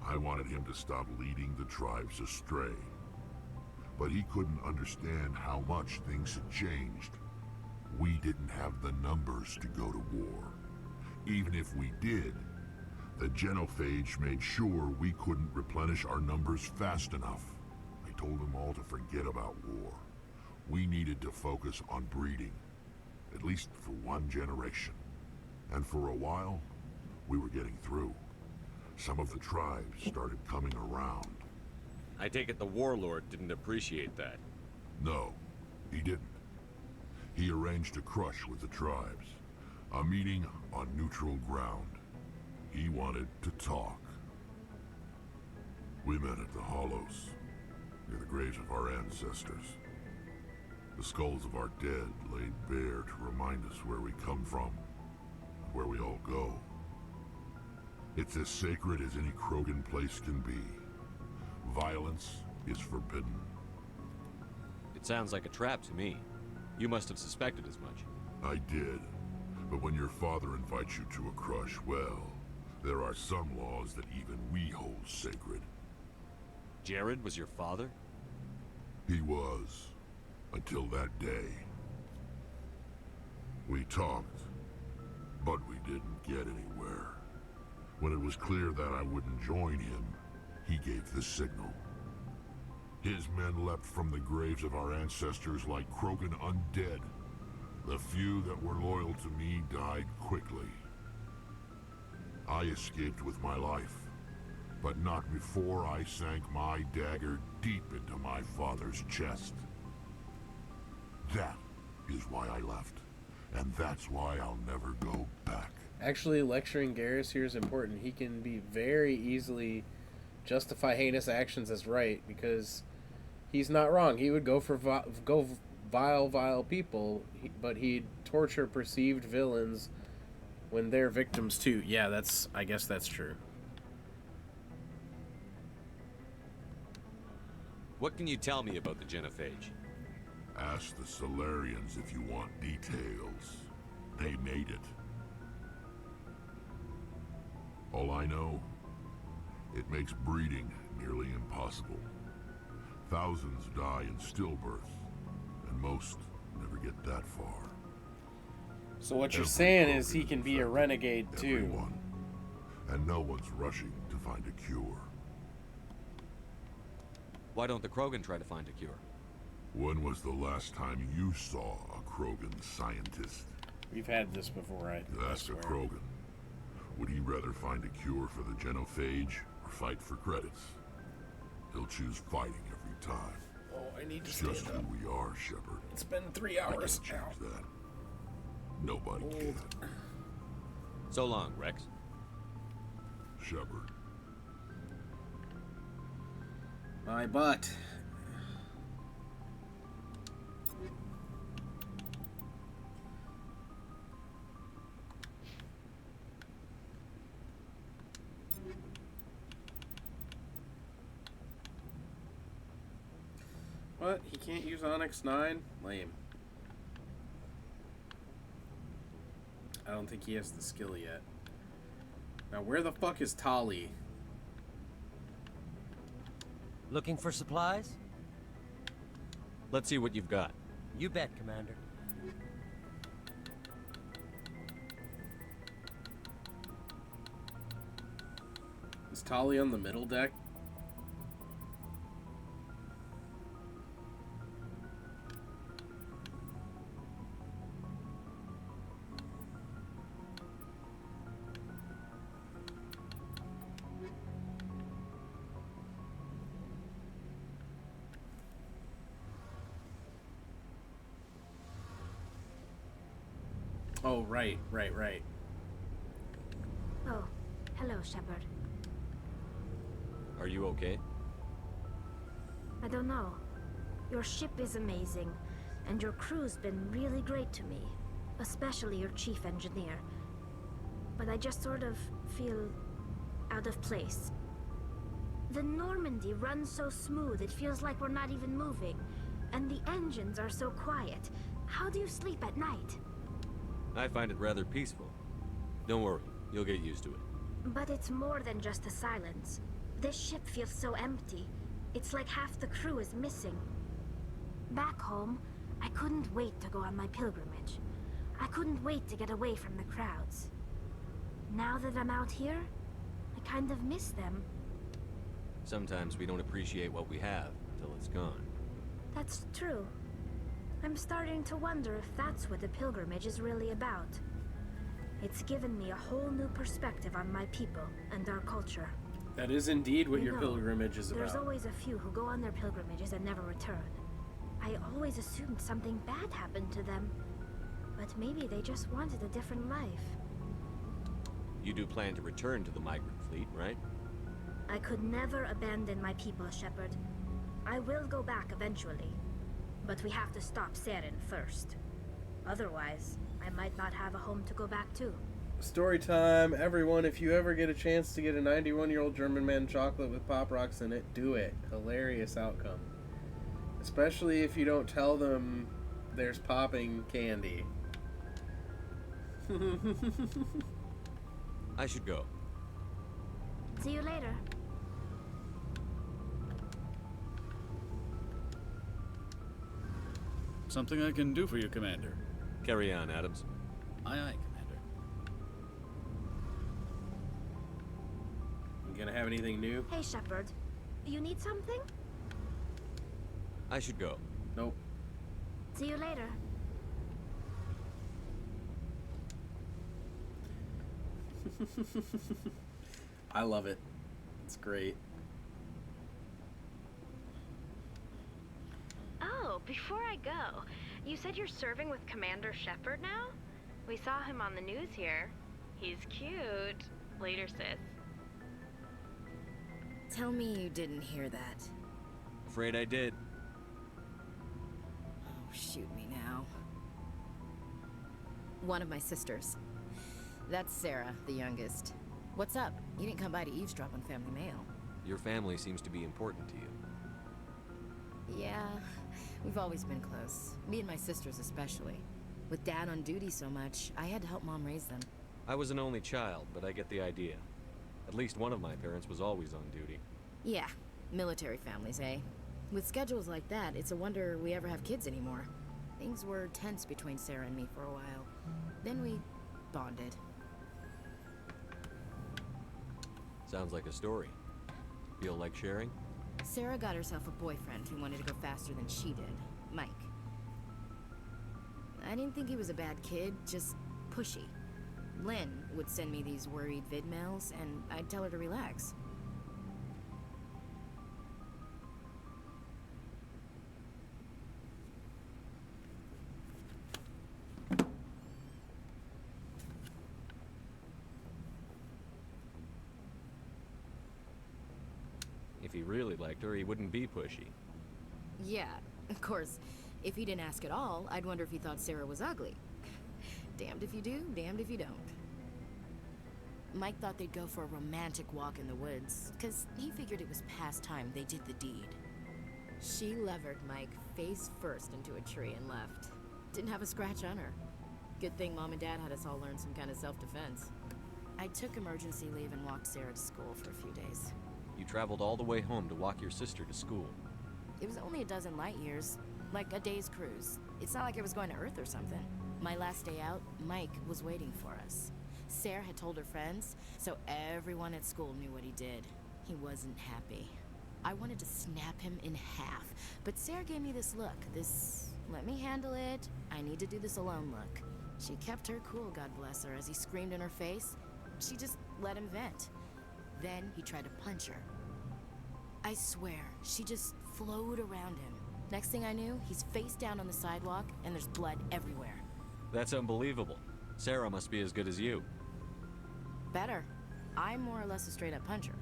Y: I wanted him to stop leading the tribes astray. But he couldn't understand how much things had changed. We didn't have the numbers to go to war. Even if we did, the genophage made sure we couldn't replenish our numbers fast enough. I told them all to forget about war. We needed to focus on breeding. at least for one generation. And for a while, we were getting through. Some of the tribes started coming around.
E: I take it the warlord didn't appreciate that.
Y: No, he didn't. He arranged a crush with the tribes. A meeting on neutral ground. He wanted to talk. We met at the Hollows, near the graves of our ancestors. The skulls of our dead laid bare to remind us where we come from, and where we all go. It's as sacred as any Krogan place can be. Violence is forbidden.
E: It sounds like a trap to me. You must have suspected as much.
Y: I did. But when your father invites you to a crush, well, there are some laws that even we hold sacred.
E: Jared was your father?
Y: He was. Until that day. We talked, but we didn't get anywhere. When it was clear that I wouldn't join him, he gave the signal. His men leapt from the graves of our ancestors like Krogan undead. The few that were loyal to me died quickly. I escaped with my life, but not before I sank my dagger deep into my father's chest. That is why I left, and that's why I'll never go back.
A: Actually, lecturing Garrus here is important. He can be very easily justify heinous actions as right, because he's not wrong. He would go for vile people, but he'd torture perceived villains when they're victims too. Yeah, I guess that's true.
E: What can you tell me about the genophage?
Y: Ask the Solarians if you want details. They made it. All I know, it makes breeding nearly impossible. Thousands die in stillbirth, and most never get that far.
A: So what you're saying is he can be a renegade too.
Y: Everyone, and no one's rushing to find a cure.
E: Why don't the Krogan try to find a cure?
Y: When was the last time you saw a Krogan scientist?
A: We've had this before, right?
Y: Ask a Krogan. Would he rather find a cure for the genophage or fight for credits? He'll choose fighting every time.
A: Oh, I need to
Y: It's
A: stand
Y: just
A: up.
Y: who we are, Shepard.
A: It's been 3 hours
Y: I
A: now.
Y: can't choose that. Nobody can.
E: So long, Rex.
Y: Shepard.
A: My butt. What? He can't use Onyx 9? Lame. I don't think he has the skill yet. Now, where the fuck is Tali?
F: Looking for supplies?
E: Let's see what you've got.
F: You bet, Commander.
A: Is Tali on the middle deck? Oh, right.
H: Oh, hello, Shepard.
E: Are you okay?
H: I don't know. Your ship is amazing, and your crew's been really great to me. Especially your chief engineer. But I just sort of feel out of place. The Normandy runs so smooth it feels like we're not even moving. And the engines are so quiet. How do you sleep at night?
E: I find it rather peaceful. Don't worry, you'll get used to it.
H: But it's more than just the silence. This ship feels so empty. It's like half the crew is missing. Back home, I couldn't wait to go on my pilgrimage. I couldn't wait to get away from the crowds. Now that I'm out here, I kind of miss them.
E: Sometimes we don't appreciate what we have until it's gone.
H: That's true. I'm starting to wonder if that's what the pilgrimage is really about. It's given me a whole new perspective on my people and our culture.
A: That is indeed what
H: You
A: your
H: know,
A: pilgrimage is
H: There's
A: about.
H: always a few who go on their pilgrimages and never return. I always assumed something bad happened to them. But maybe they just wanted a different life.
E: You do plan to return to the migrant fleet, right?
H: I could never abandon my people, Shepard. I will go back eventually. But we have to stop Saren first. Otherwise, I might not have a home to go back to.
A: Story time, everyone. If you ever get a chance to get a 91-year-old German man chocolate with Pop Rocks in it, do it. Hilarious outcome. Especially if you don't tell them there's popping candy.
E: I should go.
H: See you later.
I: Something I can do for you, Commander.
E: Carry on, Adams.
I: Aye, aye, Commander.
A: You gonna have anything new?
H: Hey, Shepard. You need something?
E: I should go.
A: Nope.
H: See you later.
A: I love it. It's great.
J: Oh, before I go, you said you're serving with Commander Shepard now? We saw him on the news here. He's cute. Later, sis.
S: Tell me you didn't hear that.
E: Afraid I did.
S: Oh, shoot me now. One of my sisters. That's Sarah, the youngest. What's up? You didn't come by to eavesdrop on family mail.
E: Your family seems to be important to you.
S: Yeah, we've always been close. Me and my sisters especially. With Dad on duty so much, I had to help Mom raise them.
E: I was an only child, but I get the idea. At least one of my parents was always on duty.
S: Yeah, military families, eh? With schedules like that, it's a wonder we ever have kids anymore. Things were tense between Sarah and me for a while. Then we bonded.
E: Sounds like a story. Feel like sharing?
S: Sarah got herself a boyfriend who wanted to go faster than she did, Mike. I didn't think he was a bad kid, just pushy. Lynn would send me these worried vid mails, and I'd tell her to relax.
E: If he really liked her, he wouldn't be pushy.
S: Yeah, of course. If he didn't ask at all, I'd wonder if he thought Sarah was ugly. Damned if you do, damned if you don't. Mike thought they'd go for a romantic walk in the woods, because he figured it was past time they did the deed. She levered Mike face first into a tree and left. Didn't have a scratch on her. Good thing Mom and Dad had us all learn some kind of self-defense. I took emergency leave and walked Sarah to school for a few days.
E: You traveled all the way home to walk your sister to school.
S: It was only a dozen light years, like a day's cruise. It's not like I was going to Earth or something. My last day out, Mike was waiting for us. Sarah had told her friends, so everyone at school knew what he did. He wasn't happy. I wanted to snap him in half, but Sarah gave me this look, this let me handle it, I need to do this alone look. She kept her cool, God bless her, as he screamed in her face. She just let him vent. Then he tried to punch her. I swear, she just flowed around him. Next thing I knew, he's face down on the sidewalk, and there's blood everywhere.
E: That's unbelievable. Sarah must be as good as you.
S: Better. I'm more or less a straight-up puncher.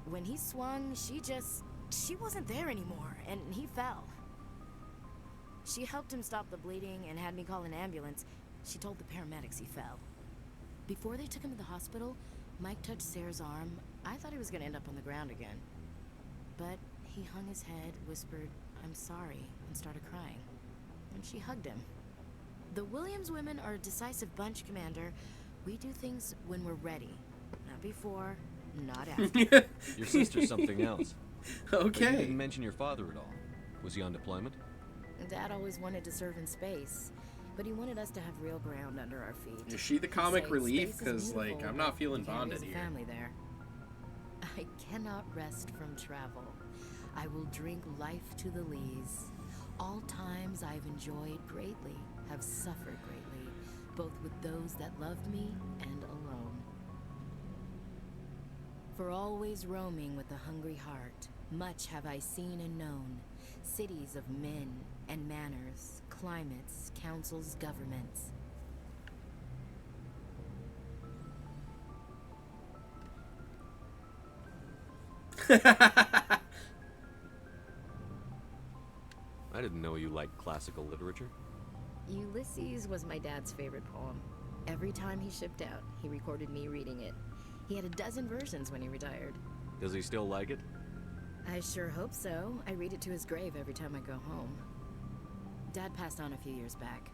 S: When he swung, she wasn't there anymore, and he fell. She helped him stop the bleeding and had me call an ambulance. She told the paramedics he fell. Before they took him to the hospital, Mike touched Sarah's arm. I thought he was gonna end up on the ground again. But he hung his head, whispered, "I'm sorry," and started crying. And she hugged him. The Williams women are a decisive bunch, Commander. We do things when we're ready. Not before, not after.
E: Your sister's something else.
A: Okay.
E: But you didn't mention your father at all. Was he on deployment?
S: Dad always wanted to serve in space, but he wanted us to have real ground under our feet.
A: Is she the comic
S: Say,
A: relief?
S: space is
A: Because, like,
S: beautiful,
A: I'm not
S: but
A: feeling
S: you can't
A: bonded
S: raise a
A: here.
S: family there. I cannot rest from travel. I will drink life to the lees. all times I've enjoyed greatly, have suffered greatly, both with those that loved me and alone. For always roaming with a hungry heart, much have I seen and known, cities of men and manners, climates, councils, governments.
E: I didn't know you liked classical literature.
S: Ulysses was my dad's favorite poem. Every time he shipped out, he recorded me reading it. He had a dozen versions when he retired.
E: Does he still like it?
S: I sure hope so. I read it to his grave every time I go home. Dad passed on a few years back.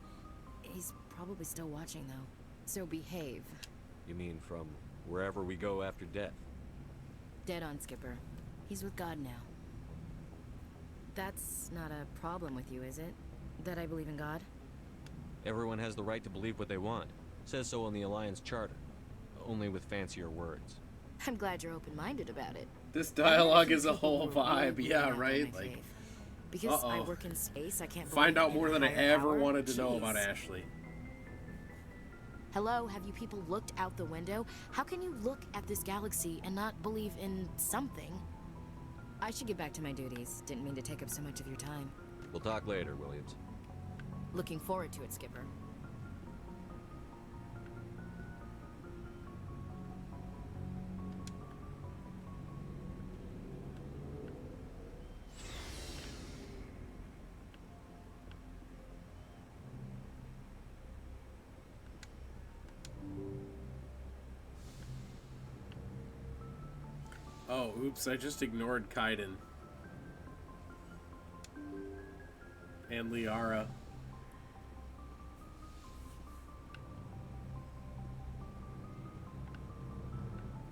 S: He's probably still watching, though. So behave.
E: You mean from wherever we go after death?
S: Dead on, Skipper. He's with God now. That's not a problem with you, is it? That I believe in God?
E: Everyone has the right to believe what they want. Says so in the Alliance Charter. Only with fancier words.
S: I'm glad you're open-minded about it.
A: This dialogue is a whole vibe, yeah, right? Like,
S: because I work in space, I can't
A: find out
S: believe
A: more
S: in
A: than
S: a
A: I
S: higher
A: ever
S: power?
A: wanted to know
S: Jeez.
A: about Ashley.
S: Hello, have you people looked out the window? How can you look at this galaxy and not believe in something? I should get back to my duties. Didn't mean to take up so much of your time.
E: We'll talk later, Williams.
S: Looking forward to it, Skipper.
A: Oh, oops, I just ignored Kaiden. And Liara.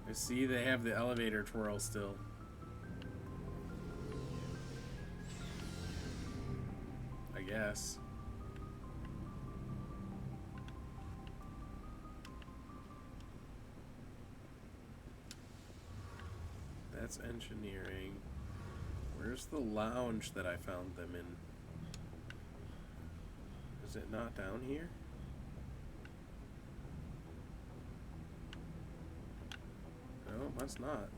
A: I see they have the elevator twirl still. I guess. That's engineering. Where's the lounge that I found them in? Is it not down here? No, must not.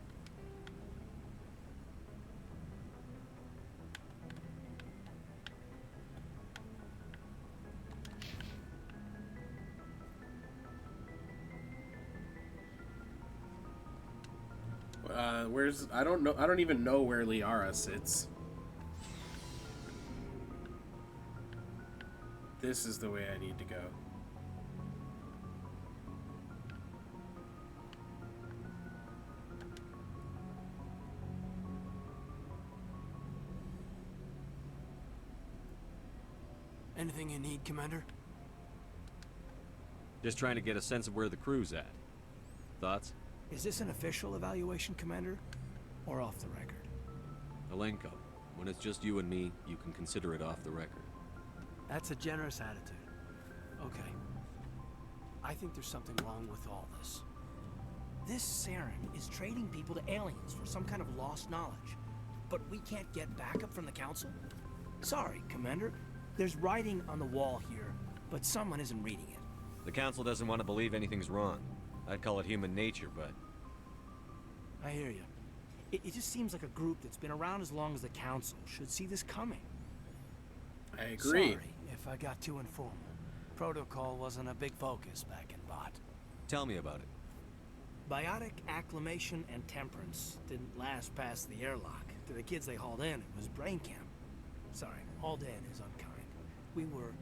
A: Where's... I don't know. I don't even know where Liara sits. This is the way I need to go.
F: Anything you need, Commander?
E: Just trying to get a sense of where the crew's at. Thoughts?
F: Is this an official evaluation, Commander? Or off the record?
E: Alenko, when it's just you and me, you can consider it off the record.
F: That's a generous attitude. Okay. I think there's something wrong with all this. This Saren is trading people to aliens for some kind of lost knowledge. But we can't get backup from the Council? Sorry, Commander. There's writing on the wall here, but someone isn't reading it.
E: The Council doesn't want to believe anything's wrong. I'd call it human nature, but...
F: I hear you. It just seems like a group that's been around as long as the Council should see this coming.
A: I agree.
F: Sorry if I got too informal. Protocol wasn't a big focus back in Bot.
E: Tell me about it.
F: Biotic acclimation and temperance didn't last past the airlock. To the kids they hauled in, it was brain camp. Sorry, hauled in is unkind. We were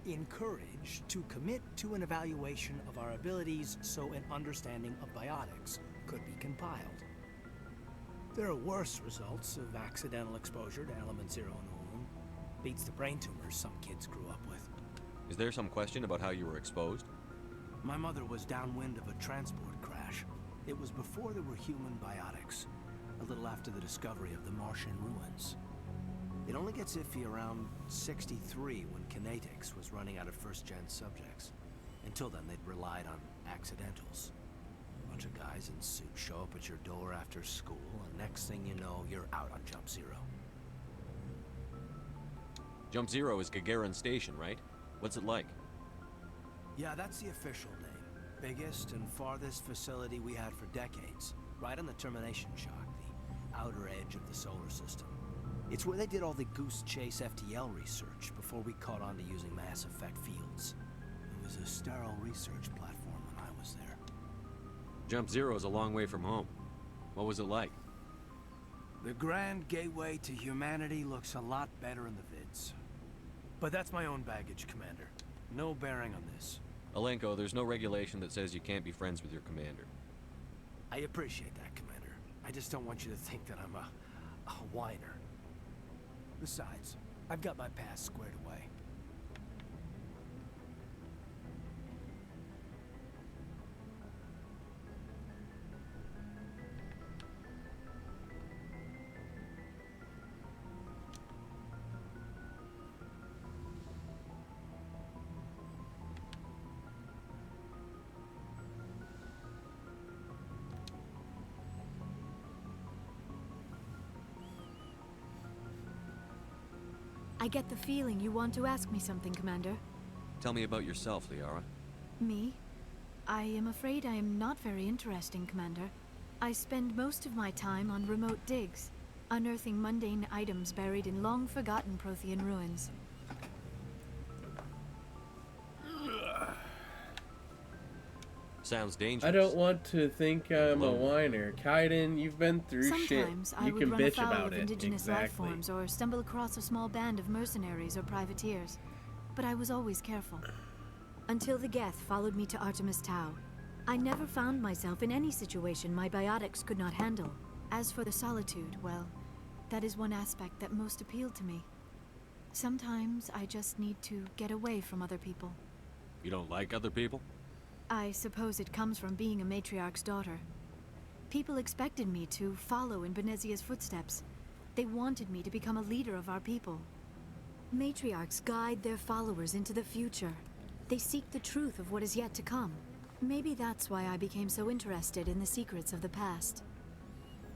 F: encouraged to commit to an evaluation of our abilities so an understanding of biotics could be compiled. There are worse results of accidental exposure to element 0 in the womb. Beats the brain tumors some kids grew up with.
E: Is there some question about how you were exposed?
F: My mother was downwind of a transport crash. It was before there were human biotics, a little after the discovery of the Martian ruins. It only gets iffy around 63 when kinetics was running out of first-gen subjects. Until then, they'd relied on accidentals. A bunch of guys in suits show up at your door after school, and next thing you know, you're out on Jump Zero.
E: Jump Zero is Gagarin Station, right? What's it like?
F: Yeah, that's the official name. Biggest and farthest facility we had for decades. Right on the termination shock, the outer edge of the solar system. It's where they did all the Goose Chase FTL research before we caught on to using mass effect fields. It was a sterile research platform when I was there.
E: Jump Zero is a long way from home. What was it like?
F: The grand gateway to humanity looks a lot better in the vids. But that's my own baggage, Commander. No bearing on this.
E: Alenko, there's no regulation that says you can't be friends with your commander.
F: I appreciate that, Commander. I just don't want you to think that I'm a whiner. Besides, I've got my past squared away.
G: I get the feeling you want to ask me something, Commander.
E: Tell me about yourself, Liara.
G: Me? I am afraid I am not very interesting, Commander. I spend most of my time on remote digs, unearthing mundane items buried in long-forgotten Prothean ruins.
E: Sounds dangerous.
A: I don't want to think I'm a whiner. Kaiden, you've been through
G: Sometimes
A: shit.
G: I
A: You
G: would
A: can
G: run
A: bitch
G: afoul
A: about
G: of
A: it.
G: indigenous life
A: Exactly.
G: forms or stumble across a small band of mercenaries or privateers. But I was always careful. Until the Geth followed me to Artemis Tau. I never found myself in any situation my biotics could not handle. As for the solitude, well, that is one aspect that most appealed to me. Sometimes I just need to get away from other people.
E: You don't like other people?
G: I suppose it comes from being a matriarch's daughter. People expected me to follow in Benezia's footsteps. They wanted me to become a leader of our people. Matriarchs guide their followers into the future. They seek the truth of what is yet to come. Maybe that's why I became so interested in the secrets of the past.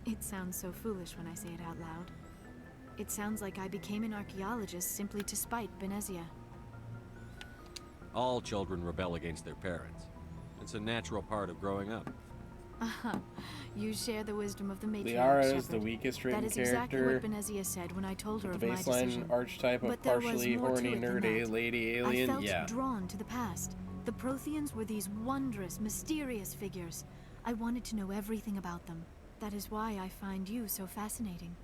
G: It sounds so foolish when I say it out loud. It sounds like I became an archaeologist simply to spite Benezia.
E: All children rebel against their parents. It's a natural part of growing up.
G: You share the wisdom of the matriarch,
A: Liara is
G: Shepard.
A: the weakest written
G: That is exactly
A: character.
G: what Benezia said when I told her
A: The
G: of my decision.
A: baseline archetype of
G: But there was
A: partially
G: more to
A: horny
G: it than
A: nerd
G: that.
A: lady alien.
G: I felt
A: Yeah.
G: drawn to the past. The Protheans were these wondrous, mysterious figures. I wanted to know everything about them. That is why I find you so fascinating.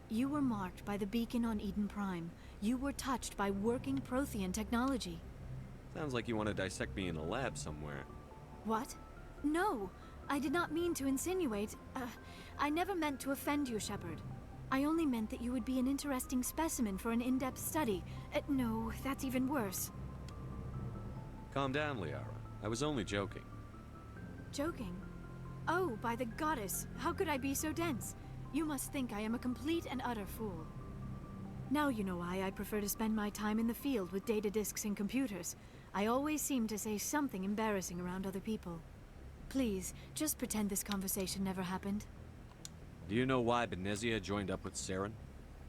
G: You were marked by the beacon on Eden Prime. You were touched by working Prothean technology.
E: Sounds like you want to dissect me in a lab somewhere.
G: What? No! I did not mean to insinuate. I never meant to offend you, Shepard. I only meant that you would be an interesting specimen for an in-depth study. No, that's even worse.
E: Calm down, Liara. I was only joking.
G: Joking? Oh, by the goddess, how could I be so dense? You must think I am a complete and utter fool. Now you know why I prefer to spend my time in the field with data disks and computers. I always seem to say something embarrassing around other people. Please, just pretend this conversation never happened.
E: Do you know why Benezia joined up with Saren?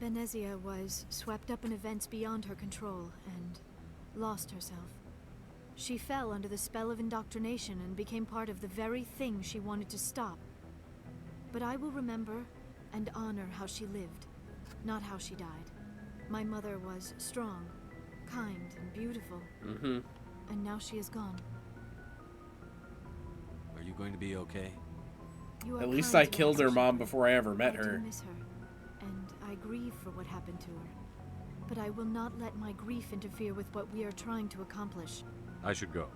G: Benezia was swept up in events beyond her control and lost herself. She fell under the spell of indoctrination and became part of the very thing she wanted to stop. But I will remember and honor how she lived, not how she died. My mother was strong, kind, and beautiful.
A: Mm-hmm.
G: And now she is gone.
E: Are you going to be okay?
G: You are
A: At least
G: kind
A: I
G: to
A: killed
G: ask,
A: her mom
G: Shepard.
A: before I ever met
G: I
A: her.
G: do miss her, and I grieve for what happened to her. But I will not let my grief interfere with what we are trying to accomplish.
E: I should go.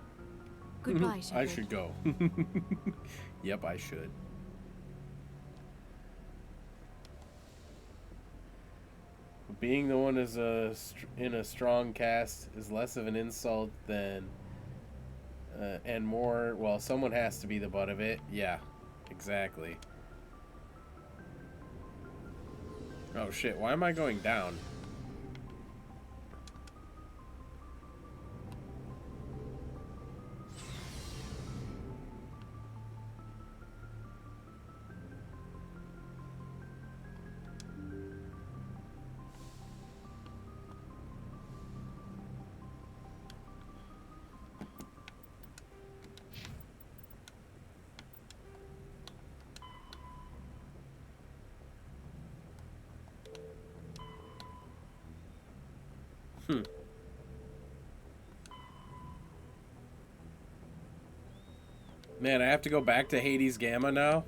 G: Goodbye, Shepard.
A: I should go. Yep, I should. Being the one is in a strong cast is less of an insult than and more, well, someone has to be the butt of it. Yeah, exactly. Oh shit, why am I going down? Man, I have to go back to Hades Gamma now?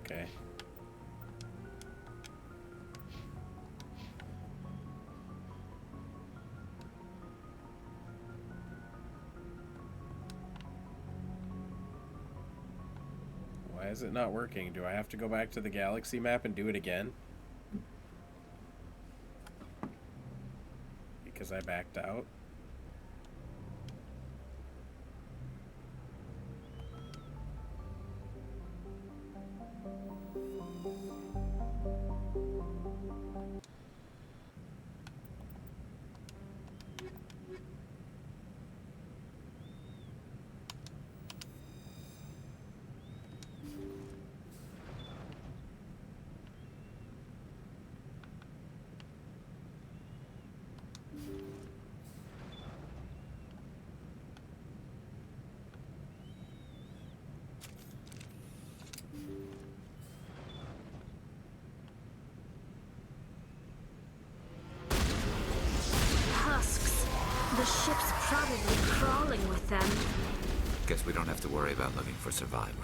A: Okay. Why is it not working? Do I have to go back to the galaxy map and do it again? Because I backed out?
H: Husks. The ship's probably crawling with them.
C: Guess we don't have to worry about looking for survivors.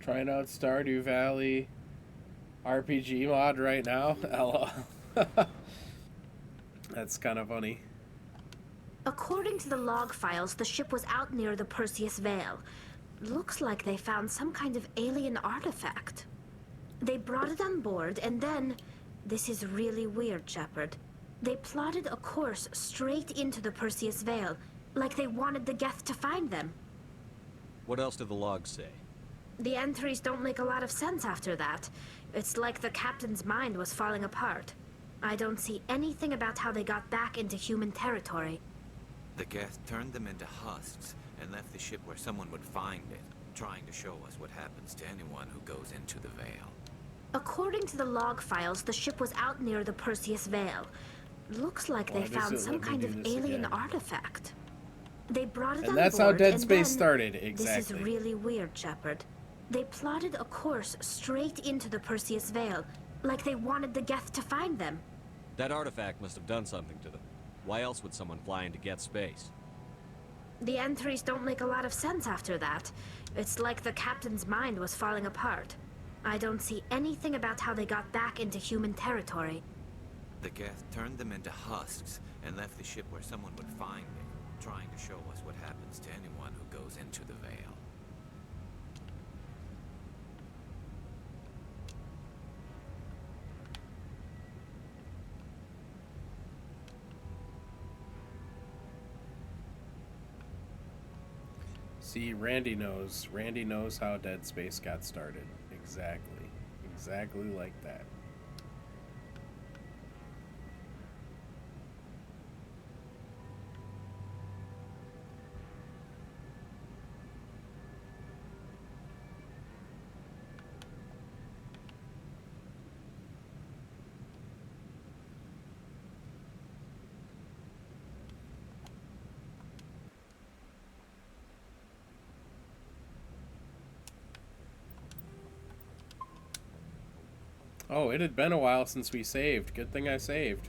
A: Trying out Stardew Valley RPG mod right now. LOL. That's kind of funny.
H: According to the log files, the ship was out near the Perseus Veil. Looks like they found some kind of alien artifact. They brought it on board, and then... This is really weird, Shepard. They plotted a course straight into the Perseus Veil, like they wanted the Geth to find them.
E: What else do the logs say?
H: The entries don't make a lot of sense after that. It's like the captain's mind was falling apart. I don't see anything about how they got back into human territory.
C: The Geth turned them into husks and left the ship where someone would find it, trying to show us what happens to anyone who goes into the Veil.
H: According to the log files, the ship was out near the Perseus Veil. Looks like they found some kind of alien artifact. They brought it on board,
A: and that's how Dead
H: and
A: Space
H: then...
A: started, exactly.
H: This is really weird, Shepard. They plotted a course straight into the Perseus Veil, like they wanted the Geth to find them.
E: That artifact must have done something to them. Why else would someone fly into Geth space?
H: The entries don't make a lot of sense after that. It's like the captain's mind was falling apart. I don't see anything about how they got back into human territory.
C: The Geth turned them into husks and left the ship where someone would find me, trying to show us what happens to anyone who goes into the Veil.
A: See, Randy knows. Randy knows how Dead Space got started. Exactly. Exactly like that. Oh, it had been a while since we saved. Good thing I saved.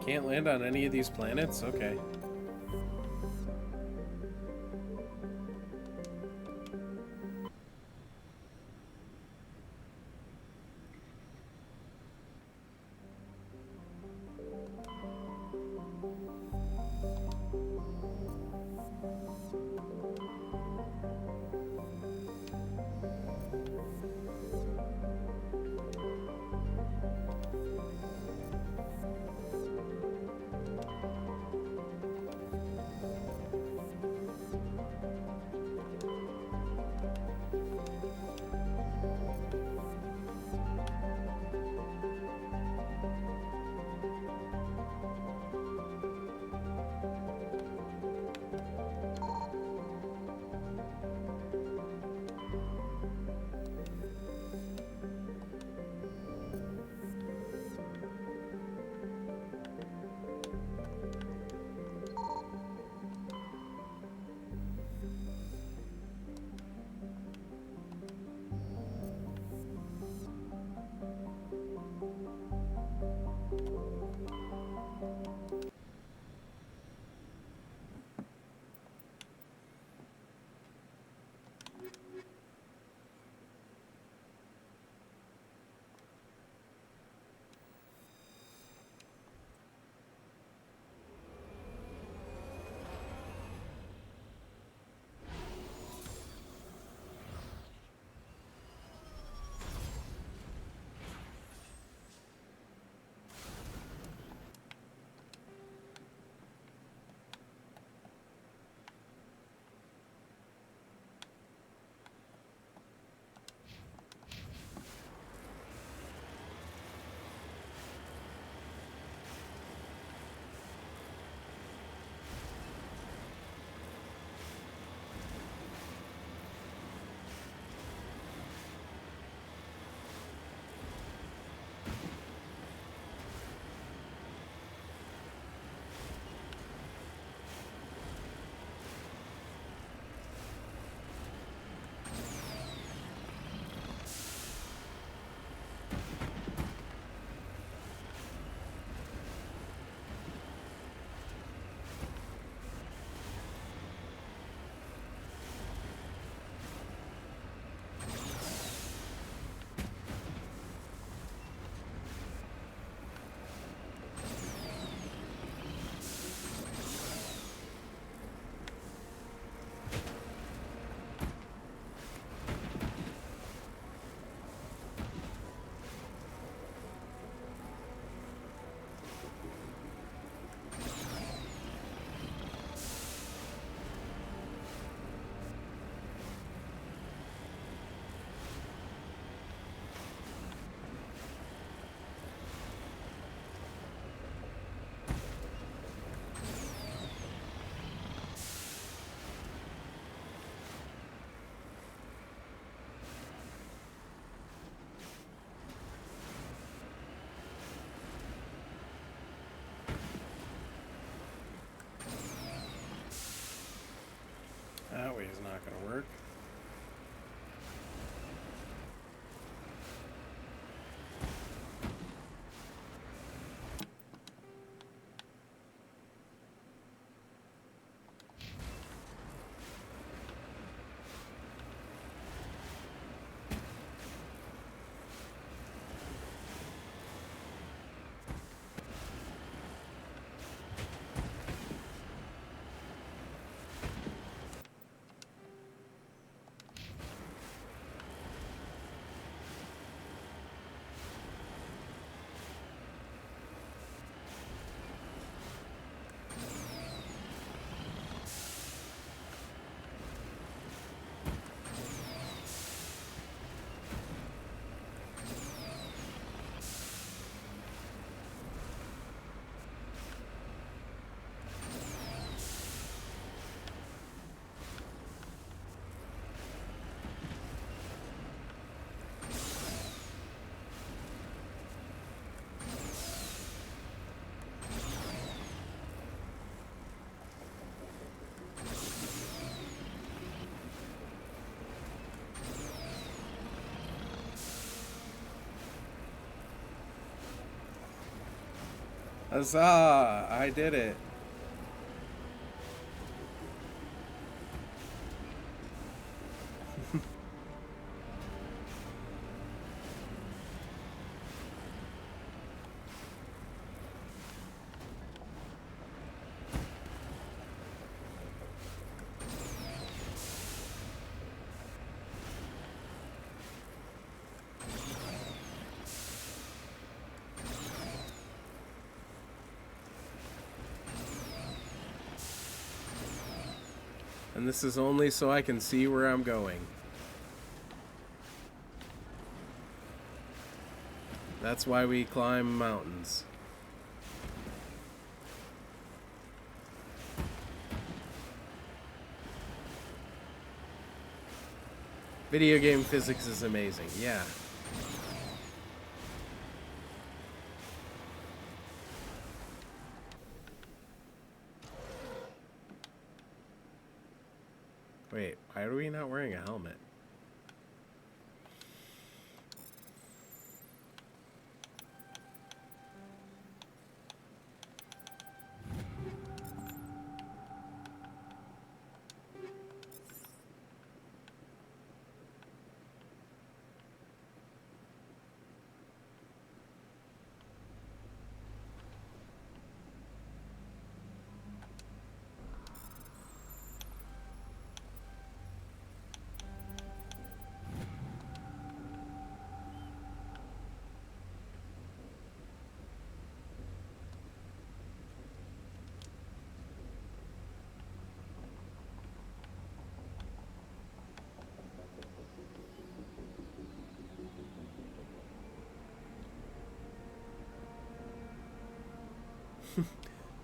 A: Can't land on any of these planets? Okay. Huzzah! I did it. And this is only so I can see where I'm going. That's why we climb mountains. Video game physics is amazing, yeah. Wait, why are we not wearing a helmet?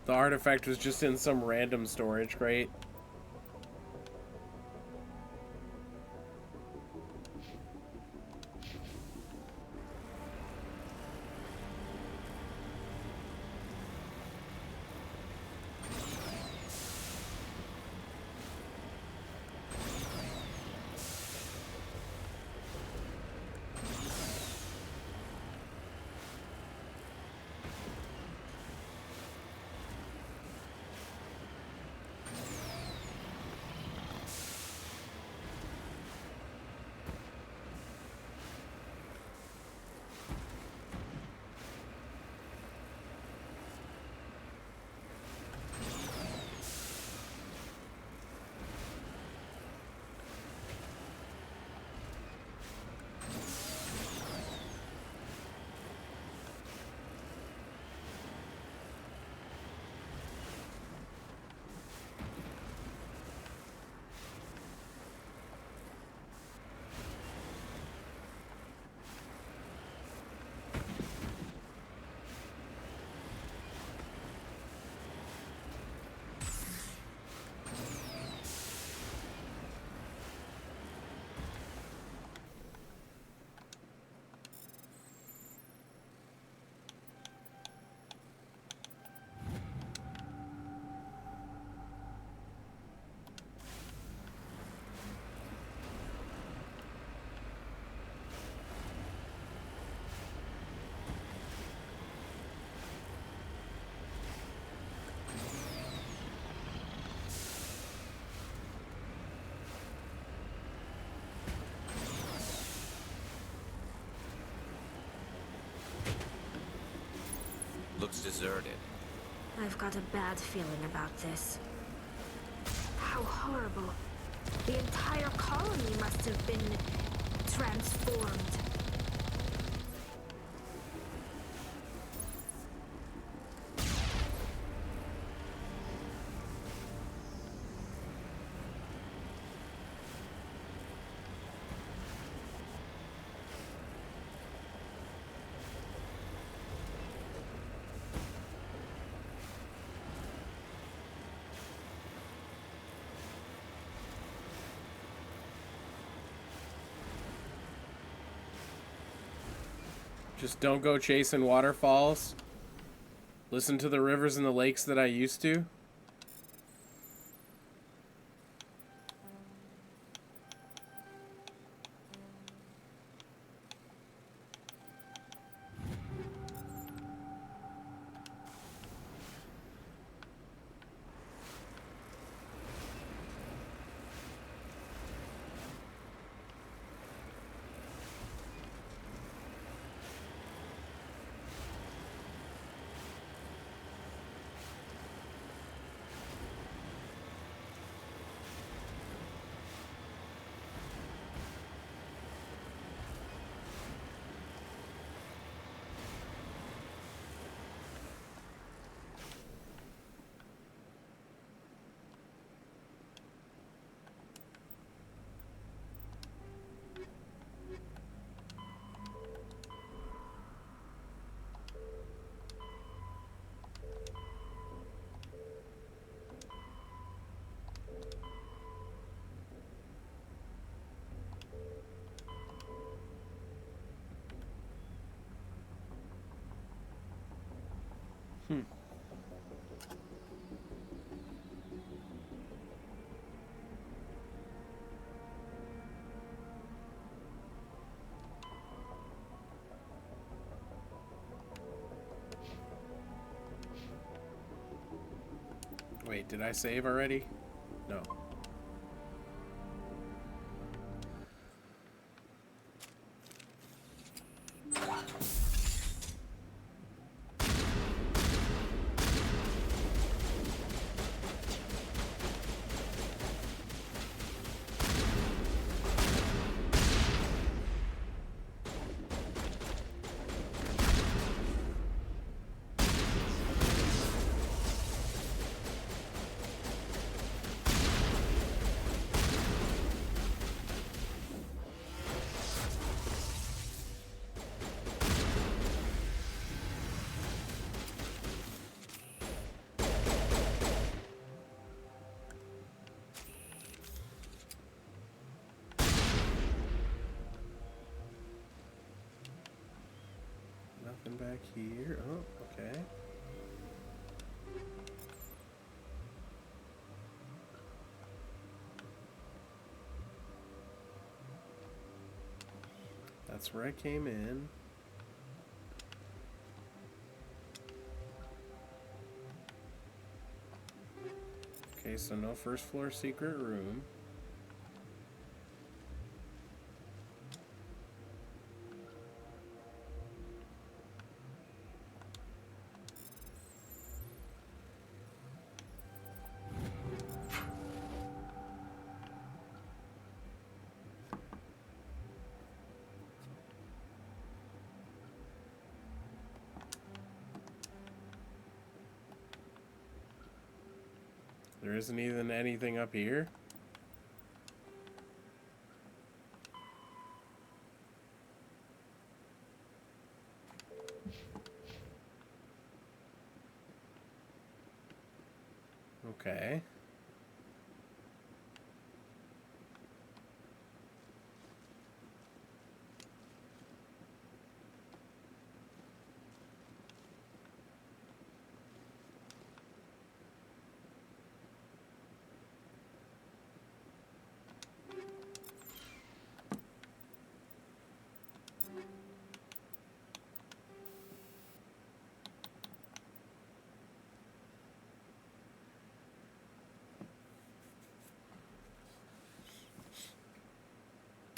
A: The artifact was just in some random storage crate.
C: Looks deserted.
H: I've got a bad feeling about this. How horrible. The entire colony must have been transformed.
A: Just don't go chasing waterfalls. Listen to the rivers and the lakes that I used to. Wait, did I save already? No. Nothing back here. Oh, okay. That's where I came in. Okay, so no first floor secret room. There isn't even anything up here. Okay.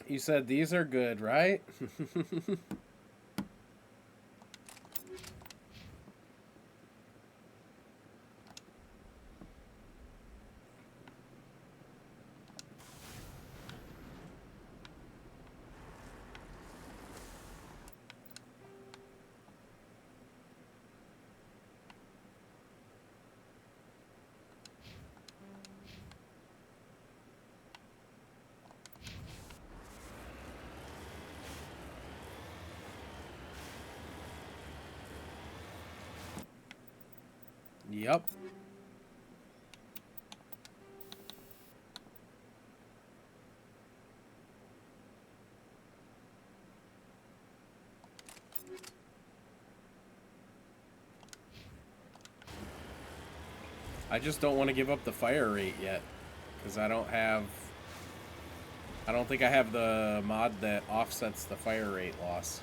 A: You said these are good, right? Yep. I just don't want to give up the fire rate yet, because I don't think I have the mod that offsets the fire rate loss.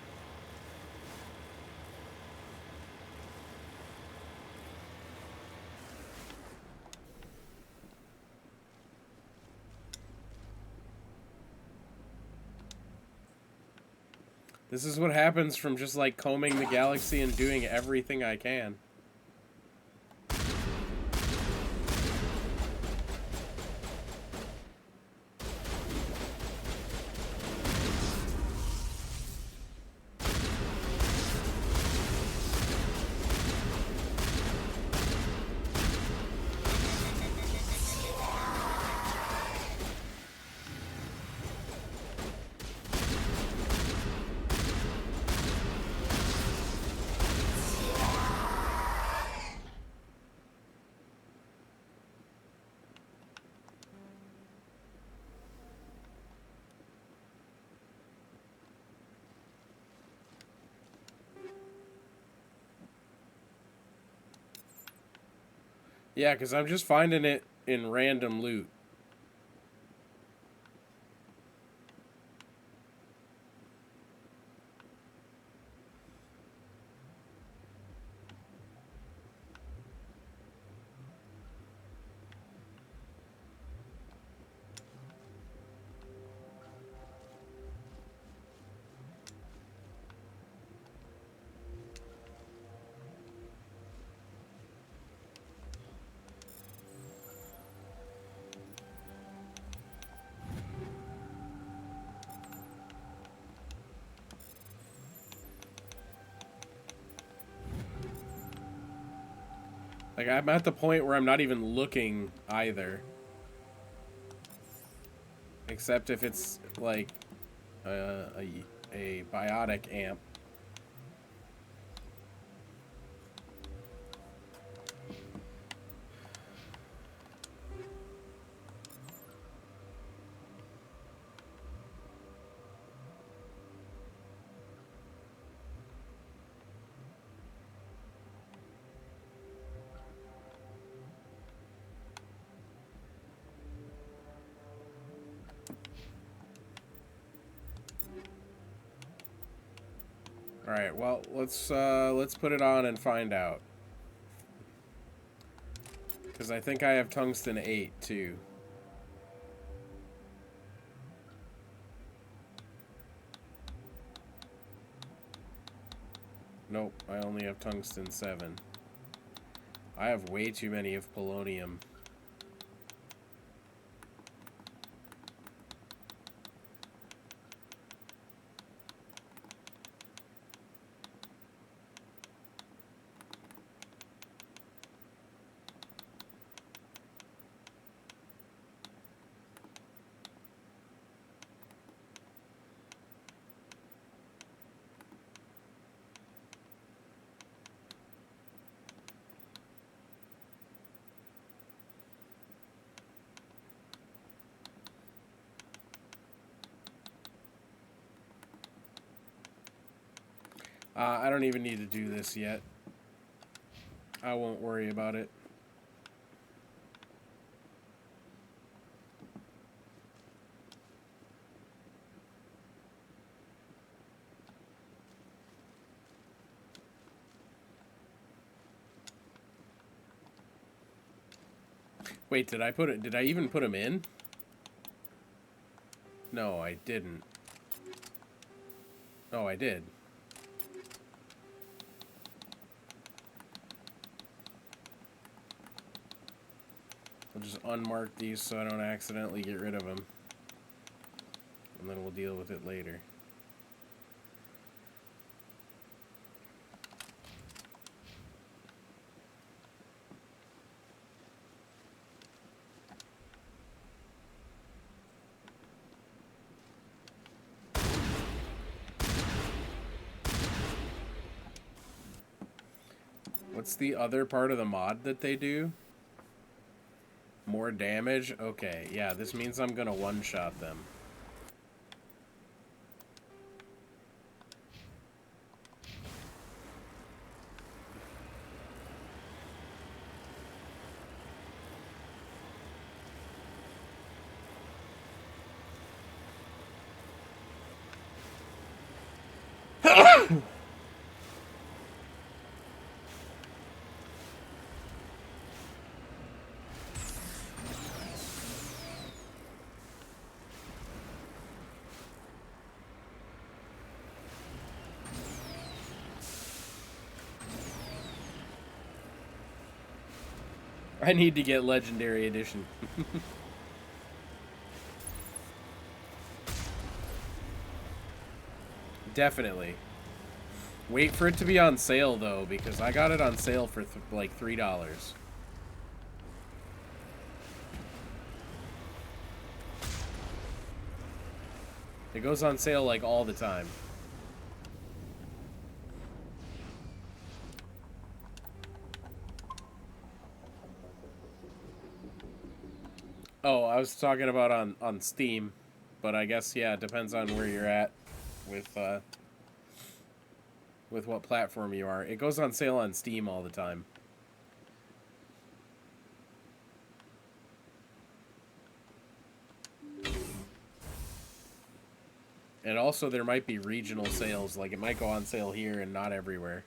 A: This is what happens from just like combing the galaxy and doing everything I can. Yeah, because I'm just finding it in random loot. Like, I'm at the point where I'm not even looking either. Except if it's, like, a biotic amp. Alright, well, let's put it on and find out. Because I think I have tungsten 8, too. Nope, I only have tungsten 7. I have way too many of polonium. I don't even need to do this yet. I won't worry about it. Wait, did I even put him in? No, I didn't. Oh, I did. I'll just unmark these so I don't accidentally get rid of them. And then we'll deal with it later. What's the other part of the mod that they do? More damage? Okay, yeah, this means I'm gonna one-shot them. I need to get Legendary Edition. Definitely. Wait for it to be on sale, though, because I got it on sale for like $3. It goes on sale like all the time. Oh, I was talking about on Steam, but I guess, yeah, it depends on where you're at with what platform you are. It goes on sale on Steam all the time. And also there might be regional sales, like it might go on sale here and not everywhere.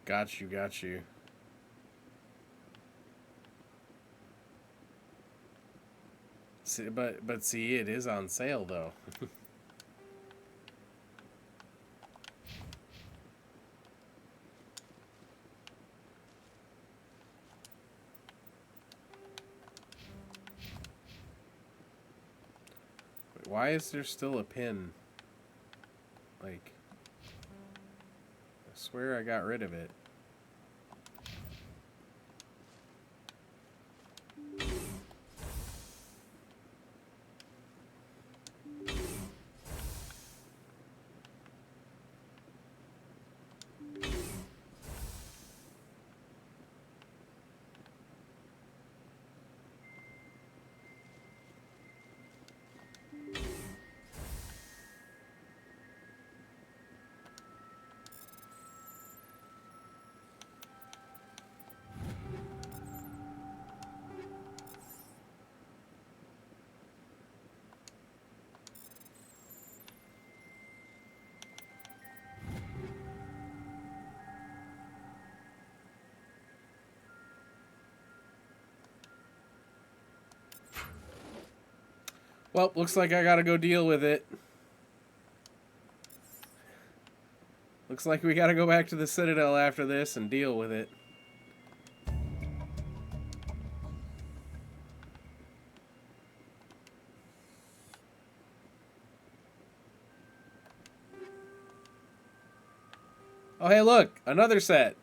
A: Got you, got you. See, but see, it is on sale though. Wait, why is there still a pin? Like, I swear I got rid of it. Well, looks like I gotta go deal with it. Looks like we gotta go back to the Citadel after this and deal with it. Oh, hey, look! Another set!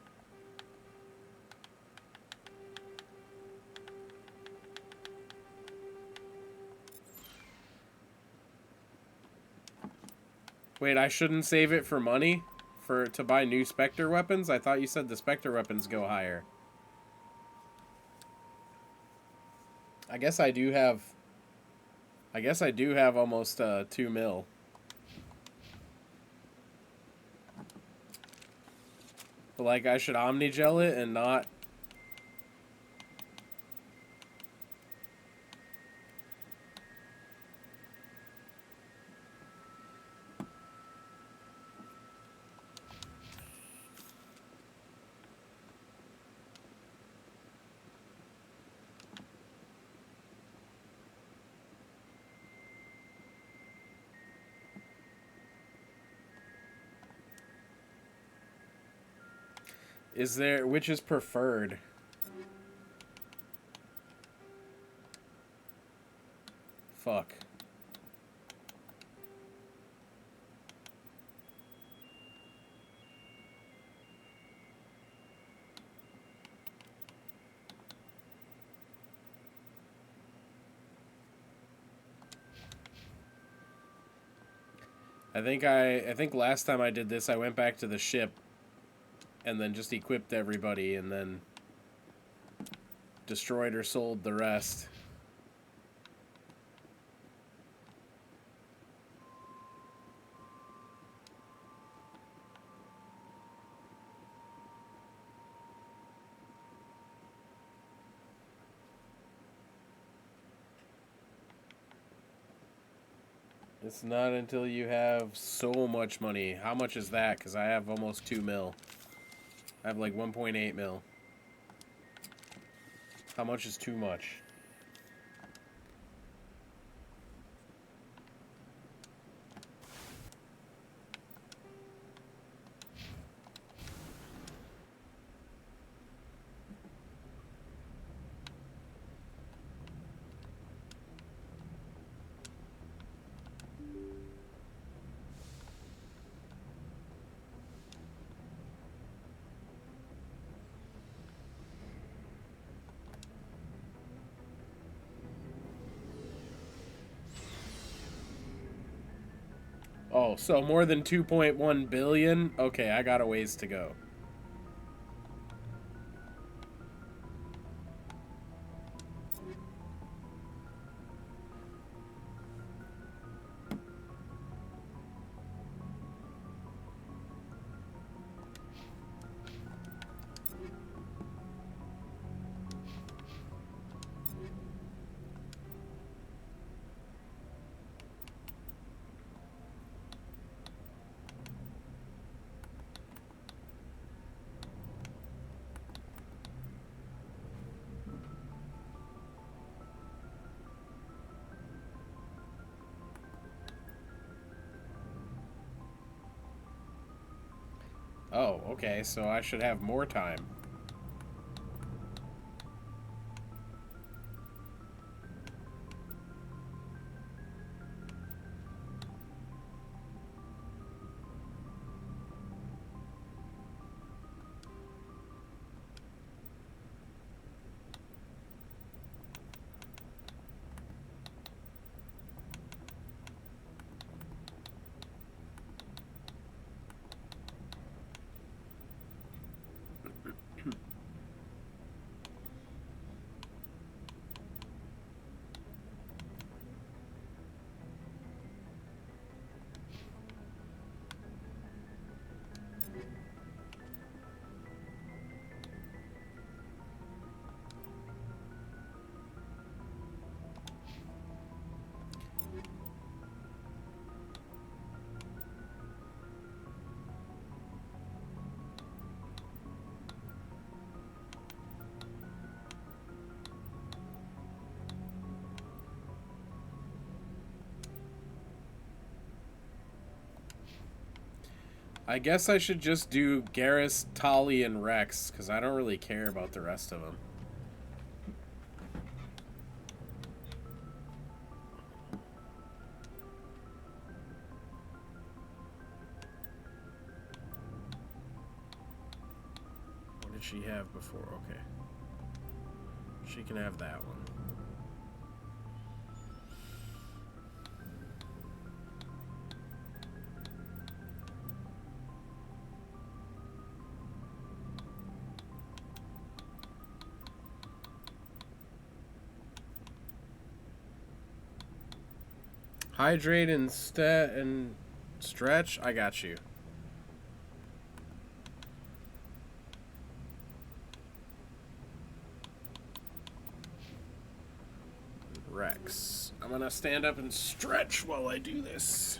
A: Wait, I shouldn't save it for money? To buy new Spectre weapons? I thought you said the Spectre weapons go higher. I guess I do have almost 2 mil. But like I should Omnigel it and not... Is there... Which is preferred? Fuck. I think last time I did this, I went back to the ship and then just equipped everybody and then destroyed or sold the rest. It's not until you have so much money. How much is that? Because I have almost 2 mil. I have like 1.8 mil. How much is too much? Oh, so more than 2.1 billion? Okay, I got a ways to go. Oh, okay, so I should have more time. I guess I should just do Garrus, Tali, and Rex, because I don't really care about the rest of them. What did she have before? Okay. She can have that one. Hydrate and stretch. I got you. Rex. I'm gonna stand up and stretch while I do this.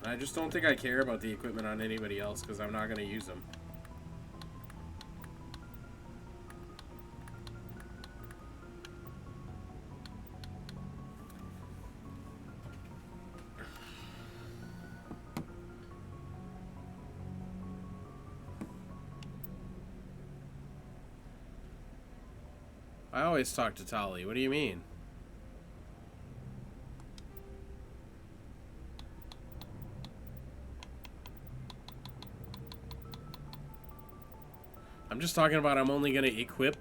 A: I just don't think I care about the equipment on anybody else because I'm not going to use them. I always talk to Tali. What do you mean? I'm just talking about I'm only going to equip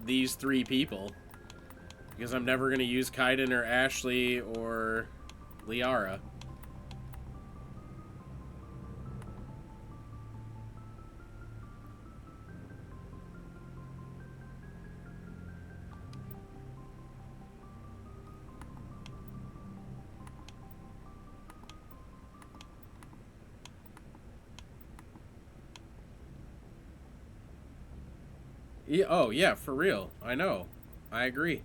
A: these 3 people. Because I'm never going to use Kaiden or Ashley or Liara. Yeah, oh, yeah, for real. I know. I agree.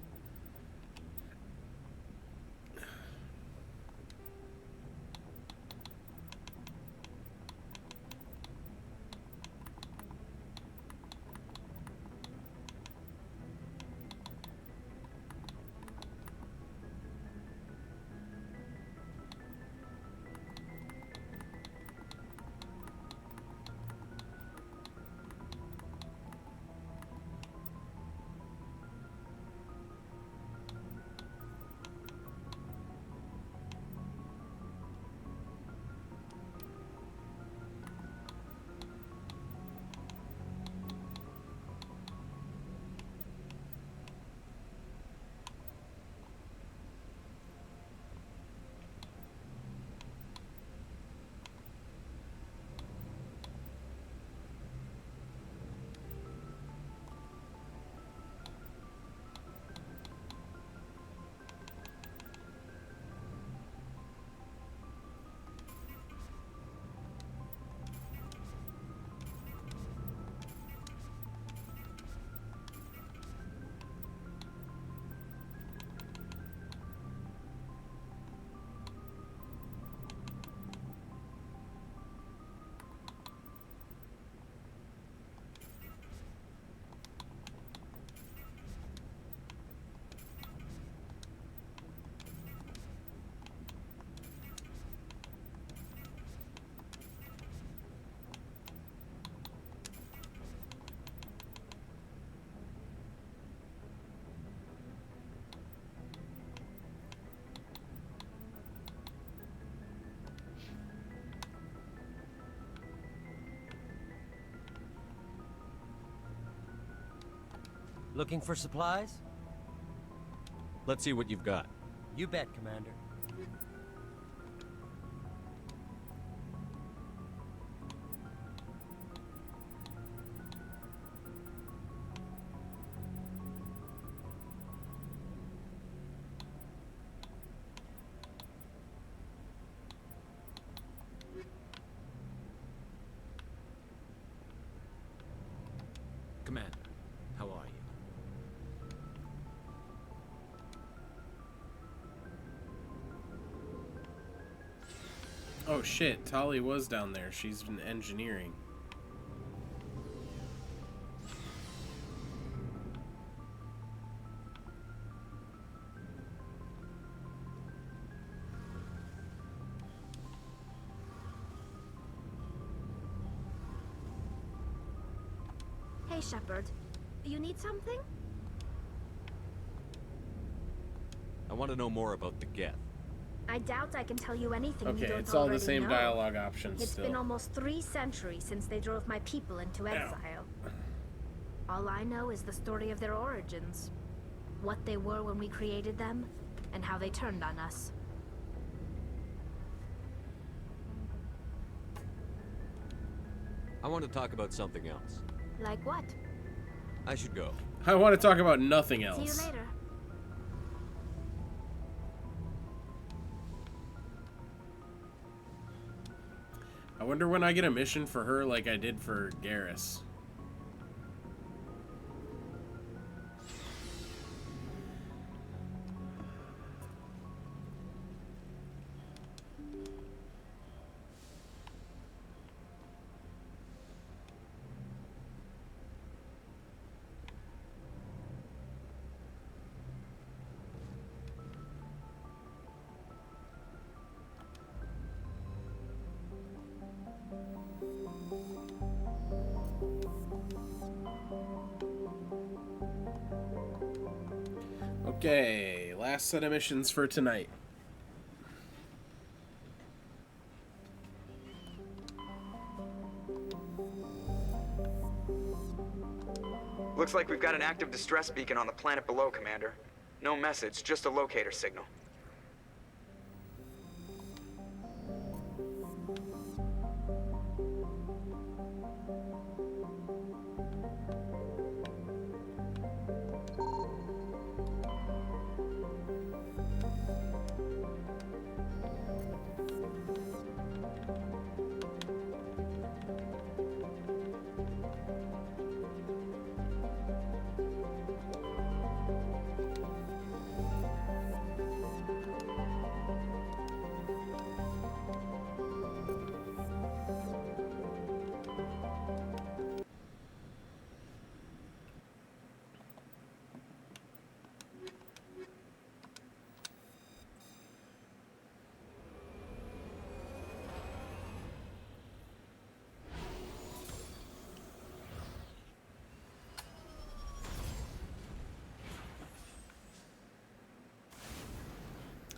L: Looking for supplies?
E: Let's see what you've got.
L: You bet, Commander.
C: Commander, how are you?
A: Oh shit, Tali was down there. She's been engineering.
H: Hey, Shepard. You need something?
E: I want to know more about the Geth.
H: I doubt I can tell you anything you
A: Okay,
H: don't
A: it's all the
H: already
A: same
H: know.
A: dialogue options
H: It's
A: still.
H: been almost 3 centuries since they drove my people into exile. All I know is the story of their origins. What they were when we created them, and how they turned on us.
E: I want to talk about something else.
H: Like what?
E: I should go.
A: I want to talk about nothing else.
H: See you later.
A: I wonder when I get a mission for her like I did for Garrus. Okay, last set of missions for tonight.
T: Looks like we've got an active distress beacon on the planet below, Commander. No message, just a locator signal.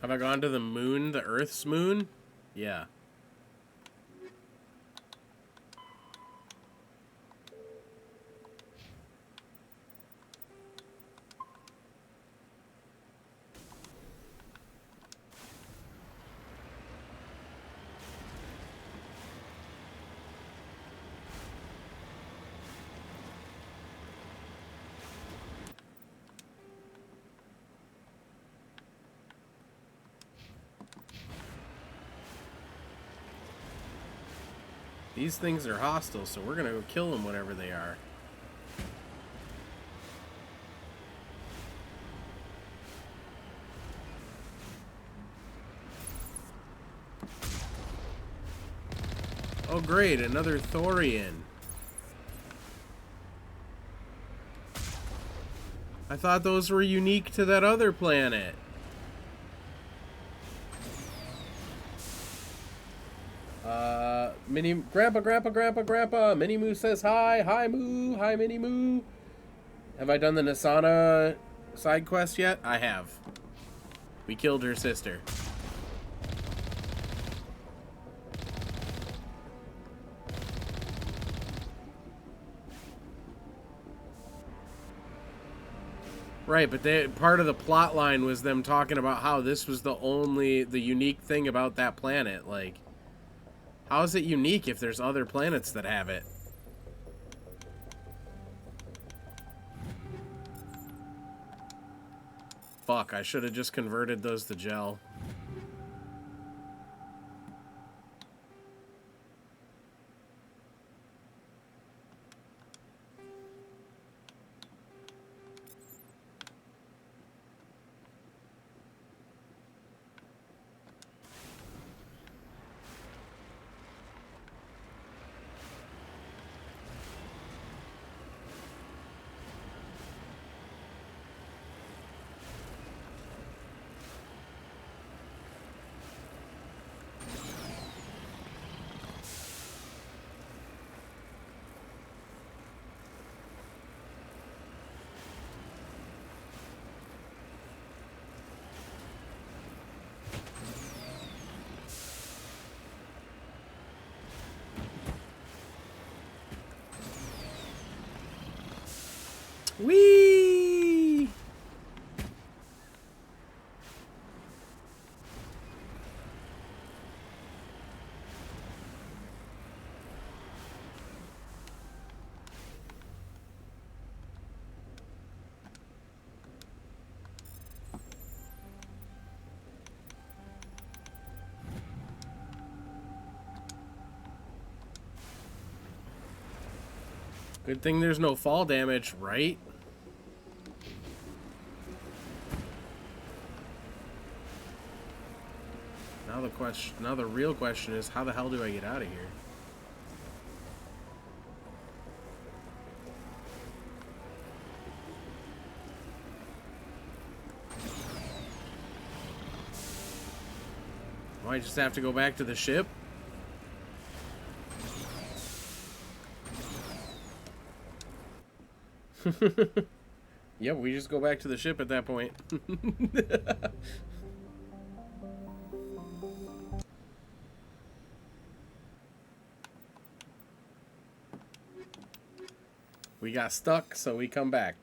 T: Have I gone to the moon, the Earth's moon? Yeah. These things are hostile, so we're gonna go kill them, whatever they are. Oh great, another Thorian. I thought those were unique to that other planet. Grandpa. Mini Moo says hi. Hi, Moo. Hi, Mini Moo. Have I done the Nasana side quest yet? I have. We killed her sister.
A: Right, but part of the plot line was them talking about how this was the unique thing about that planet. Like, how is it unique if there's other planets that have it? Fuck, I should have just converted those to gel. Whee! Good thing there's no fall damage, right? Now the real question is, how the hell do I get out of here? Do I just have to go back to the ship? Yep, we just go back to the ship at that point. We got stuck, so we come back.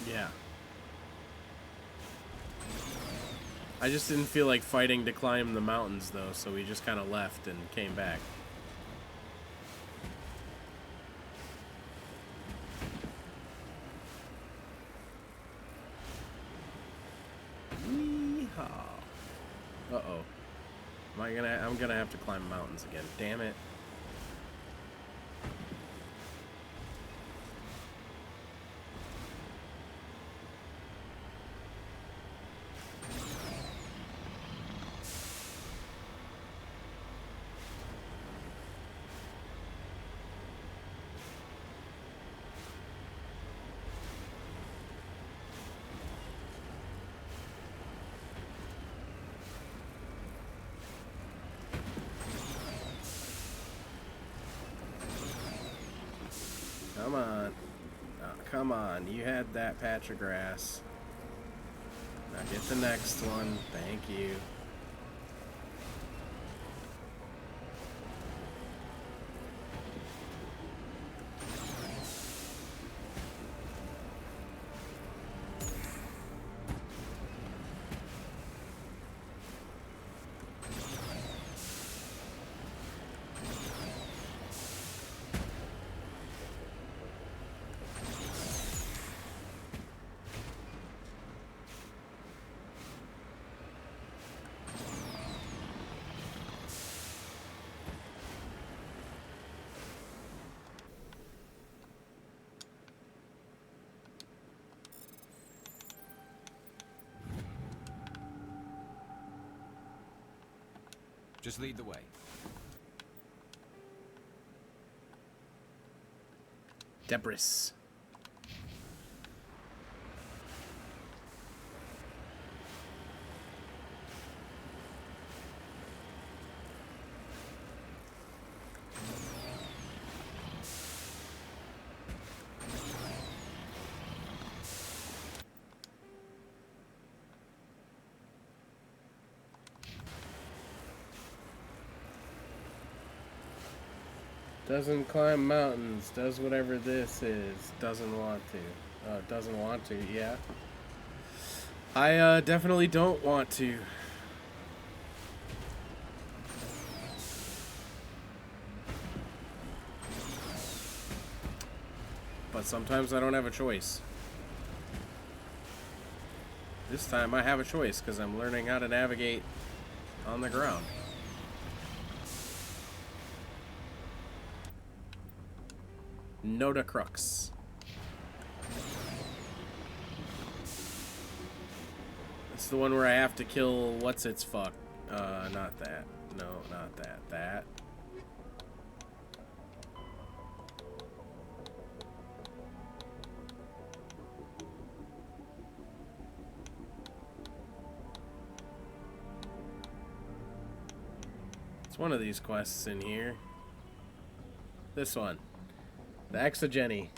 A: Yeah. I just didn't feel like fighting to climb the mountains, though, so we just kind of left and came back. Yeehaw. Uh-oh. I'm gonna have to climb mountains again. Damn it. Come on. Oh, come on. You had that patch of grass. Now get the next one. Thank you.
C: Just lead the way.
A: Debris. Doesn't climb mountains. Does whatever this is. Doesn't want to. Doesn't want to, yeah. I definitely don't want to. But sometimes I don't have a choice. This time I have a choice because I'm learning how to navigate on the ground. Noda Crux. It's the one where I have to kill what's its fuck. Not that. No, not that. That. It's one of these quests in here. This one. The Exogeny.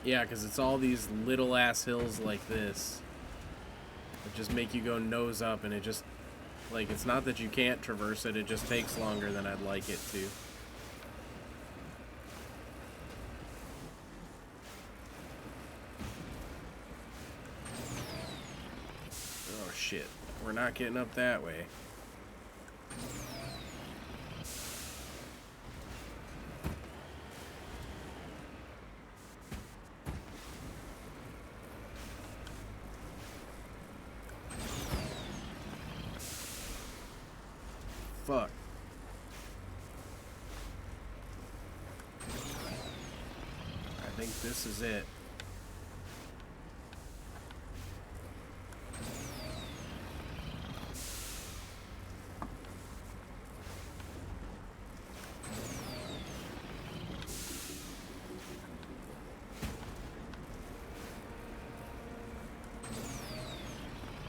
A: Yeah, because it's all these little ass hills like this that just make you go nose up, and it just, like, it's not that you can't traverse it, it just takes longer than I'd like it to. Oh shit, we're not getting up that way. Fuck. I think this is it.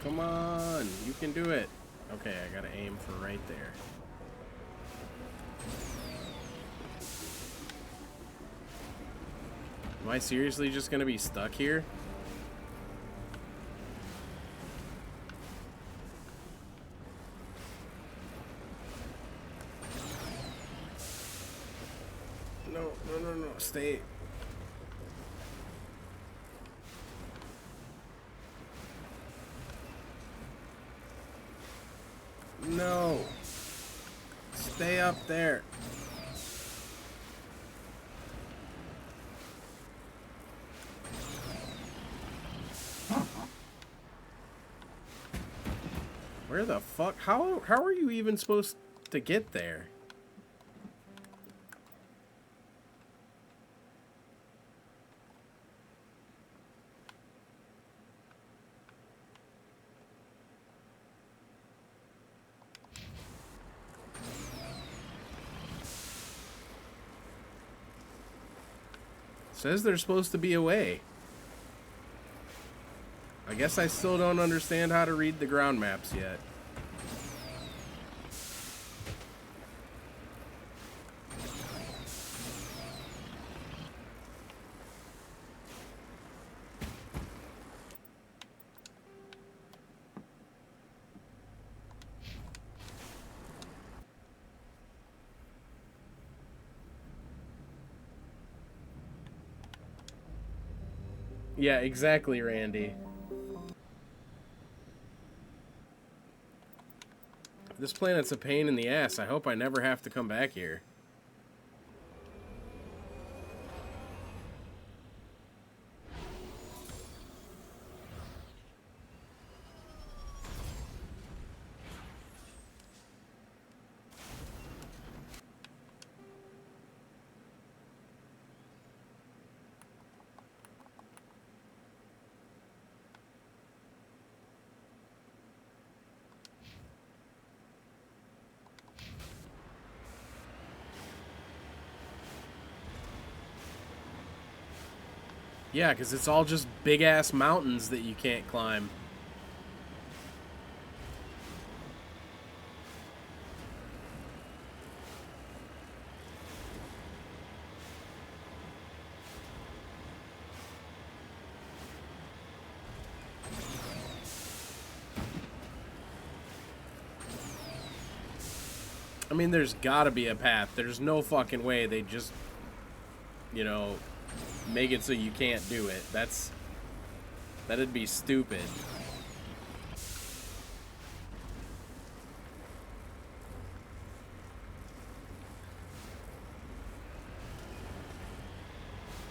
A: Come on, you can do it. Okay, I gotta aim for right there. Am I seriously just gonna be stuck here? No, no, no, no, stay. No. Stay up there. Where the fuck? How are you even supposed to get there? Says there's supposed to be a way. I guess I still don't understand how to read the ground maps yet. Yeah, exactly, Randy. This planet's a pain in the ass. I hope I never have to come back here. Yeah, because it's all just big-ass mountains that you can't climb. I mean, there's gotta be a path. There's no fucking way they just, you know, make it so you can't do it. That'd be stupid.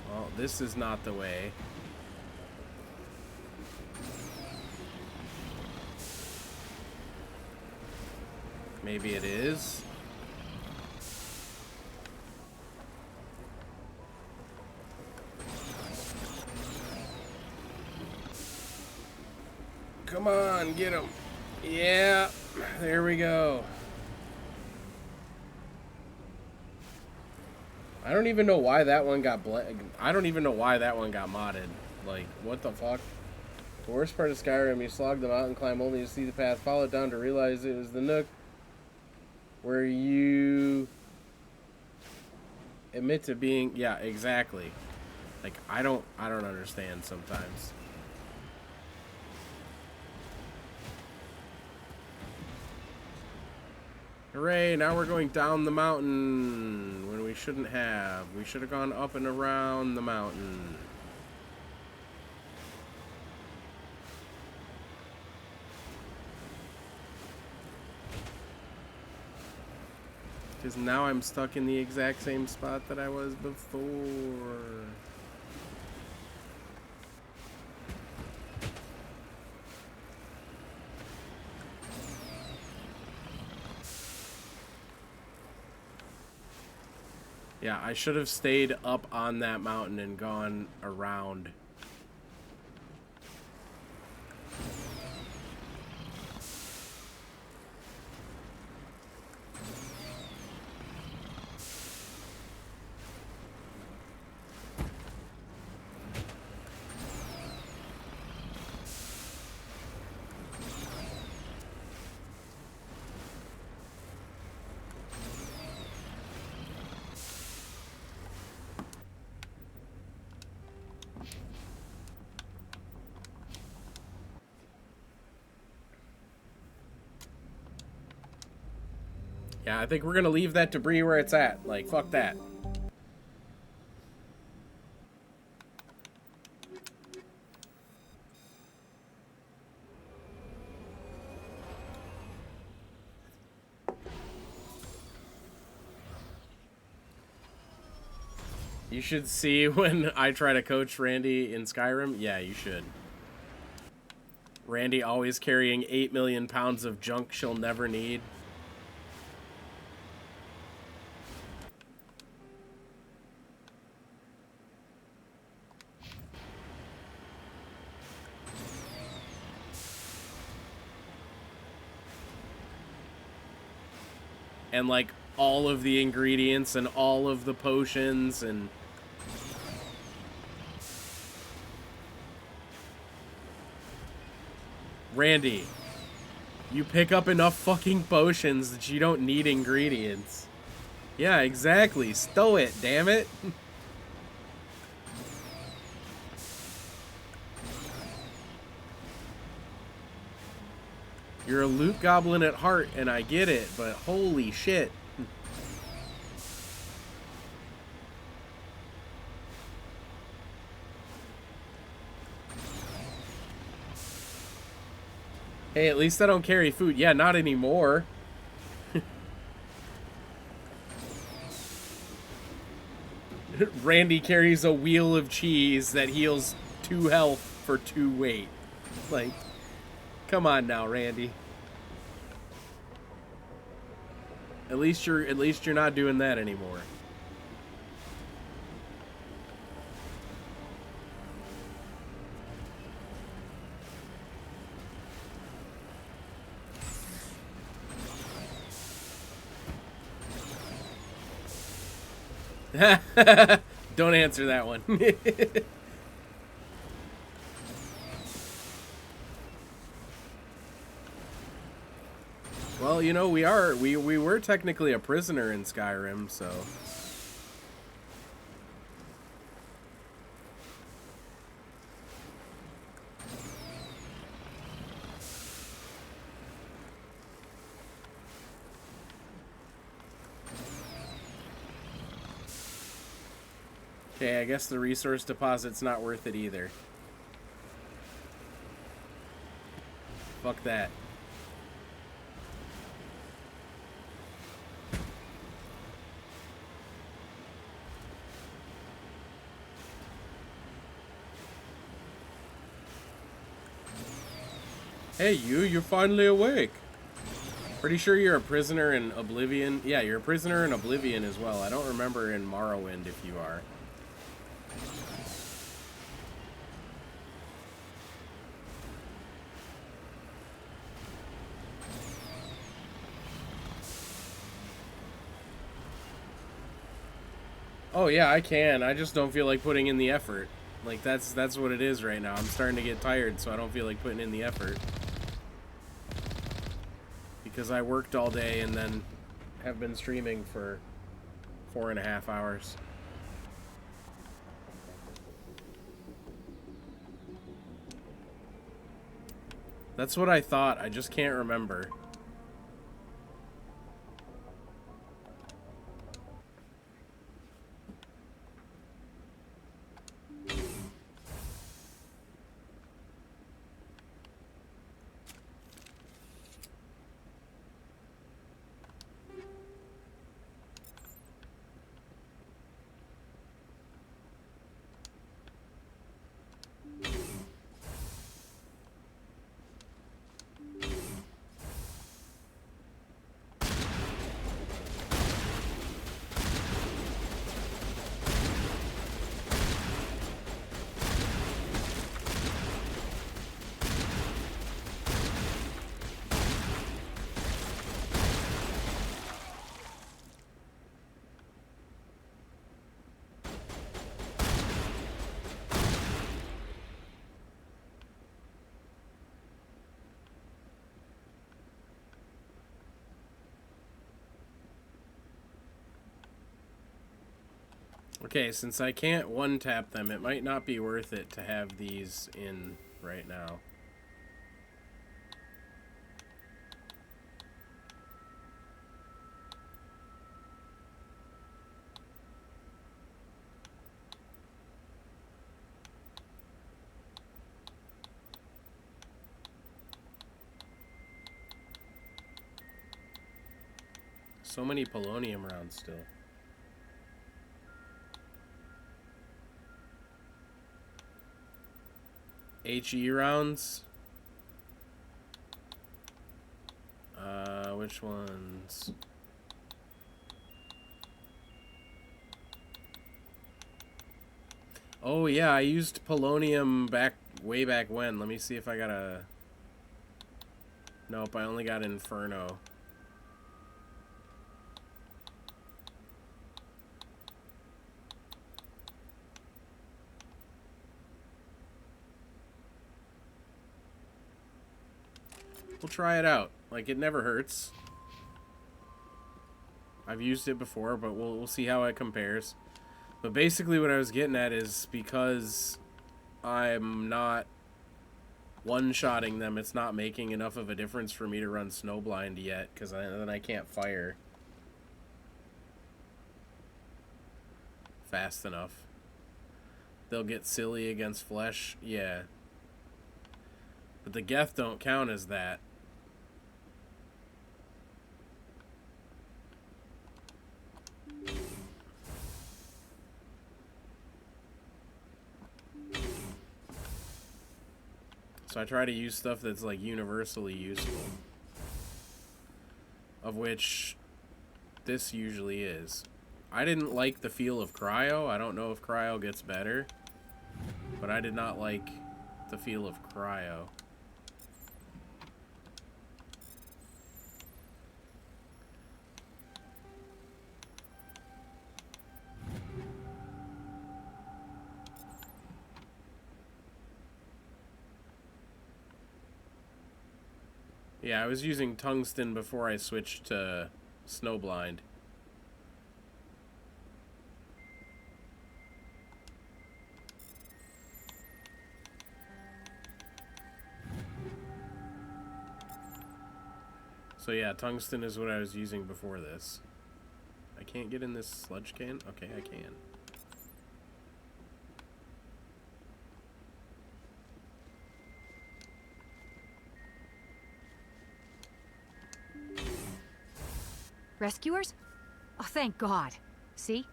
A: Well, this is not the way. Maybe it is. Come on, get him. Yeah, there we go. I don't even know why that one got I don't even know why that one got modded. Like, what the fuck? The worst part of Skyrim, you slog the mountain climb only to see the path, follow it down to realize it was the nook where you admit to being, yeah, exactly. Like, I don't understand sometimes. Hooray, now we're going down the mountain when we shouldn't have. We should have gone up and around the mountain. Because now I'm stuck in the exact same spot that I was before. Yeah, I should have stayed up on that mountain and gone around. Yeah, I think we're gonna leave that debris where it's at. Like, fuck that. You should see when I try to coach Randy in Skyrim. Yeah, you should. Randy always carrying 8 million pounds of junk she'll never need. And like all of the ingredients and all of the potions and Randy, you pick up enough fucking potions that you don't need ingredients. Yeah, exactly. Stow it, damn it. You're a loot goblin at heart, and I get it, but holy shit. Hey, at least I don't carry food. Yeah, not anymore. Randy carries a wheel of cheese that heals 2 health for 2 weight. Like, come on now, Randy. At least you're not doing that anymore. Don't answer that one. Well, you know, we were technically a prisoner in Skyrim, so. Okay, I guess the resource deposit's not worth it either. Fuck that. Hey, you're finally awake. Pretty sure you're a prisoner in Oblivion. Yeah, you're a prisoner in Oblivion as well. I don't remember in Morrowind if you are. Oh yeah, I can. I just don't feel like putting in the effort. Like that's what it is right now. I'm starting to get tired, so I don't feel like putting in the effort. Because I worked all day and then have been streaming for 4.5 hours. That's what I thought. I just can't remember. Okay, since I can't one-tap them, it might not be worth it to have these in right now. So many polonium rounds still. HE rounds? Which ones? Oh yeah, I used polonium way back when. Let me see if I got a... Nope, I only got Inferno. We'll try it out. Like, it never hurts. I've used it before, but we'll see how it compares. But basically what I was getting at is because I'm not one-shotting them, it's not making enough of a difference for me to run Snowblind yet, because then I can't fire fast enough. They'll get silly against flesh, yeah. But the Geth don't count as that. So I try to use stuff that's like universally useful. Of which this usually is. I didn't like the feel of Cryo. I don't know if Cryo gets better. But I did not like the feel of Cryo. Yeah, I was using tungsten before I switched to snowblind. So yeah, tungsten is what I was using before this. I can't get in this sludge can? Okay, I can.
M: Rescuers? Oh, thank God. See?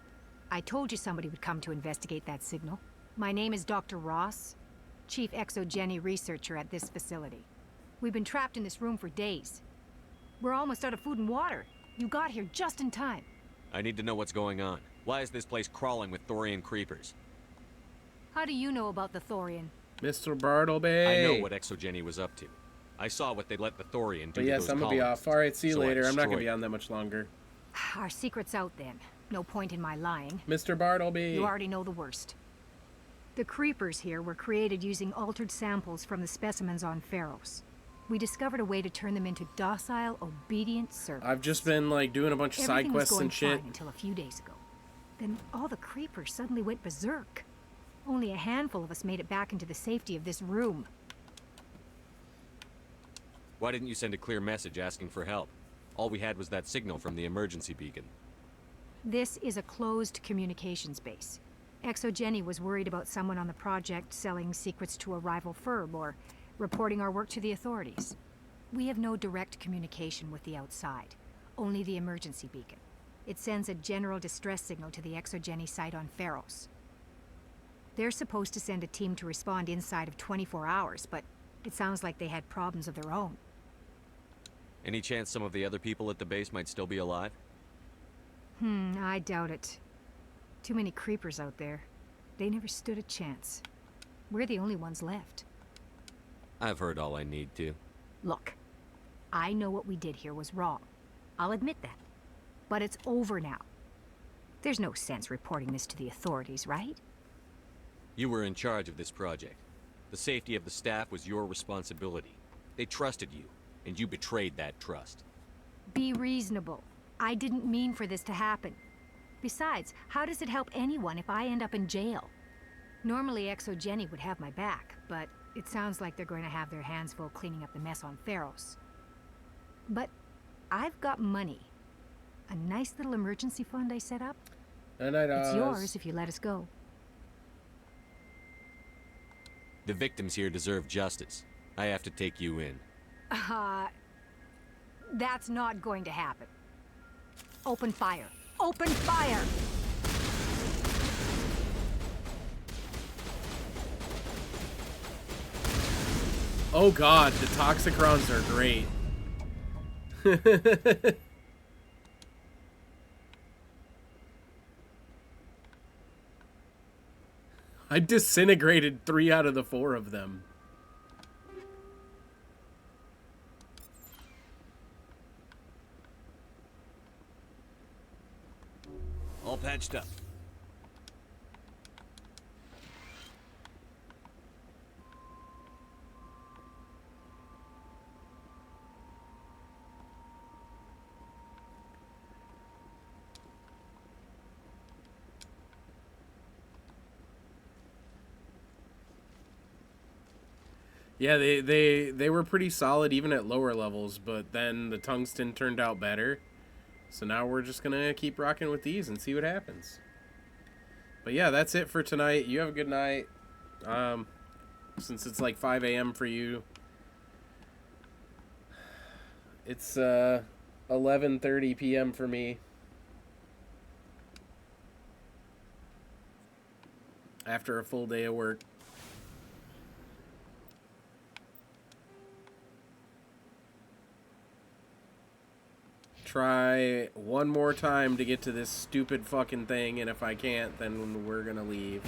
M: I told you somebody would come to investigate that signal. My name is Dr. Ross, Chief Exogeny Researcher at this facility. We've been trapped in this room for days. We're almost out of food and water. You got here just in time.
E: I need to know what's going on. Why is this place crawling with Thorian creepers?
M: How do you know about the Thorian?
A: Mr. Bartleby!
E: I know what Exogeny was up to. I saw what they let the Thorian do
A: but yes,
E: to those
A: I'm gonna be
E: colonists,
A: off. Alright, see you
E: so I
A: later. I'm not gonna
E: destroyed
A: be on that much longer.
M: Our secret's out then. No point in my lying.
A: Mr. Bartleby!
M: You already know the worst. The creepers here were created using altered samples from the specimens on Pharos. We discovered a way to turn them into docile, obedient servants.
A: I've just been like doing a bunch of side quests and shit.
M: Everything was going fine until a few days ago. Then all the creepers suddenly went berserk. Only a handful of us made it back into the safety of this room.
E: Why didn't you send a clear message asking for help? All we had was that signal from the emergency beacon.
M: This is a closed communications base. Exogeny was worried about someone on the project selling secrets to a rival firm or reporting our work to the authorities. We have no direct communication with the outside, only the emergency beacon. It sends a general distress signal to the Exogeny site on Pharos. They're supposed to send a team to respond inside of 24 hours, but it sounds like they had problems of their own.
E: Any chance some of the other people at the base might still be alive?
M: I doubt it. Too many creepers out there. They never stood a chance. We're the only ones left.
E: I've heard all I need to.
M: Look, I know what we did here was wrong. I'll admit that. But it's over now. There's no sense reporting this to the authorities, right?
E: You were in charge of this project. The safety of the staff was your responsibility. They trusted you, and you betrayed that trust.
M: Be reasonable. I didn't mean for this to happen. Besides, how does it help anyone if I end up in jail? Normally Exogeny would have my back, but it sounds like they're going to have their hands full cleaning up the mess on Pharos. But I've got money. A nice little emergency fund I set up.
A: And
M: it's yours if you let us go.
E: The victims here deserve justice. I have to take you in.
M: That's not going to happen. Open fire. Open fire!
A: Oh god, the toxic rounds are great. I disintegrated 3 out of the 4 of them.
E: All patched up.
A: Yeah, they were pretty solid even at lower levels, but then the tungsten turned out better. So now we're just gonna keep rocking with these and see what happens. But yeah, that's it for tonight. You have a good night. Since it's like 5 a.m. for you. It's 11:30 p.m. for me. After a full day of work. Try one more time to get to this stupid fucking thing, and if I can't, then we're gonna leave.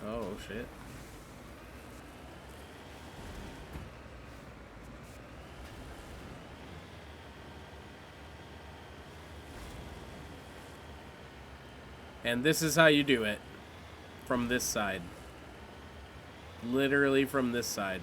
A: Oh, shit. And this is how you do it. From this side. Literally from this side.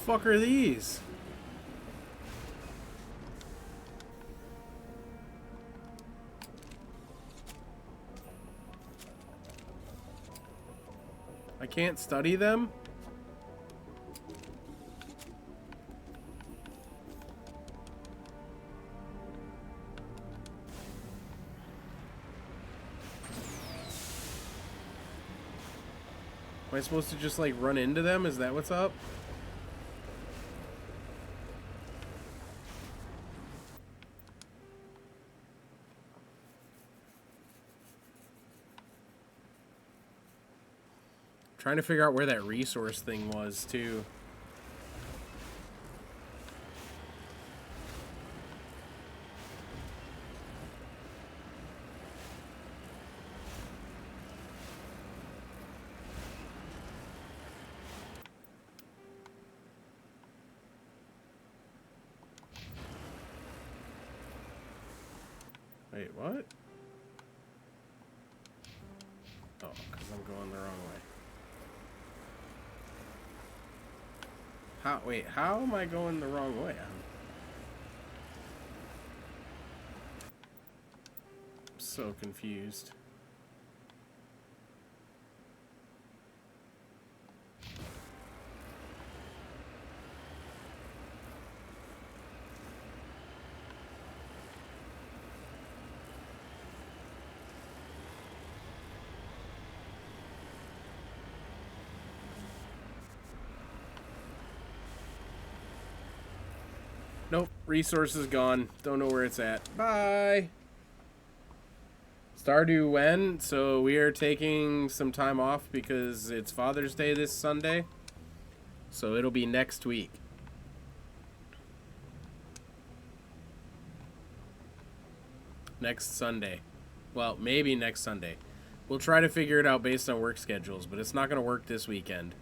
A: fuck are these? I can't study them? Am I supposed to just like run into them? Is that what's up? Trying to figure out where that resource thing was too. Wait, what? Oh, because I'm going the wrong way. Wait, how am I going the wrong way? I'm so confused. Nope, resources gone. Don't know where it's at. Bye. Stardew when? So we are taking some time off because it's Father's Day this Sunday. So it'll be next week. Next Sunday. Well, maybe next Sunday. We'll try to figure it out based on work schedules, but it's not going to work this weekend.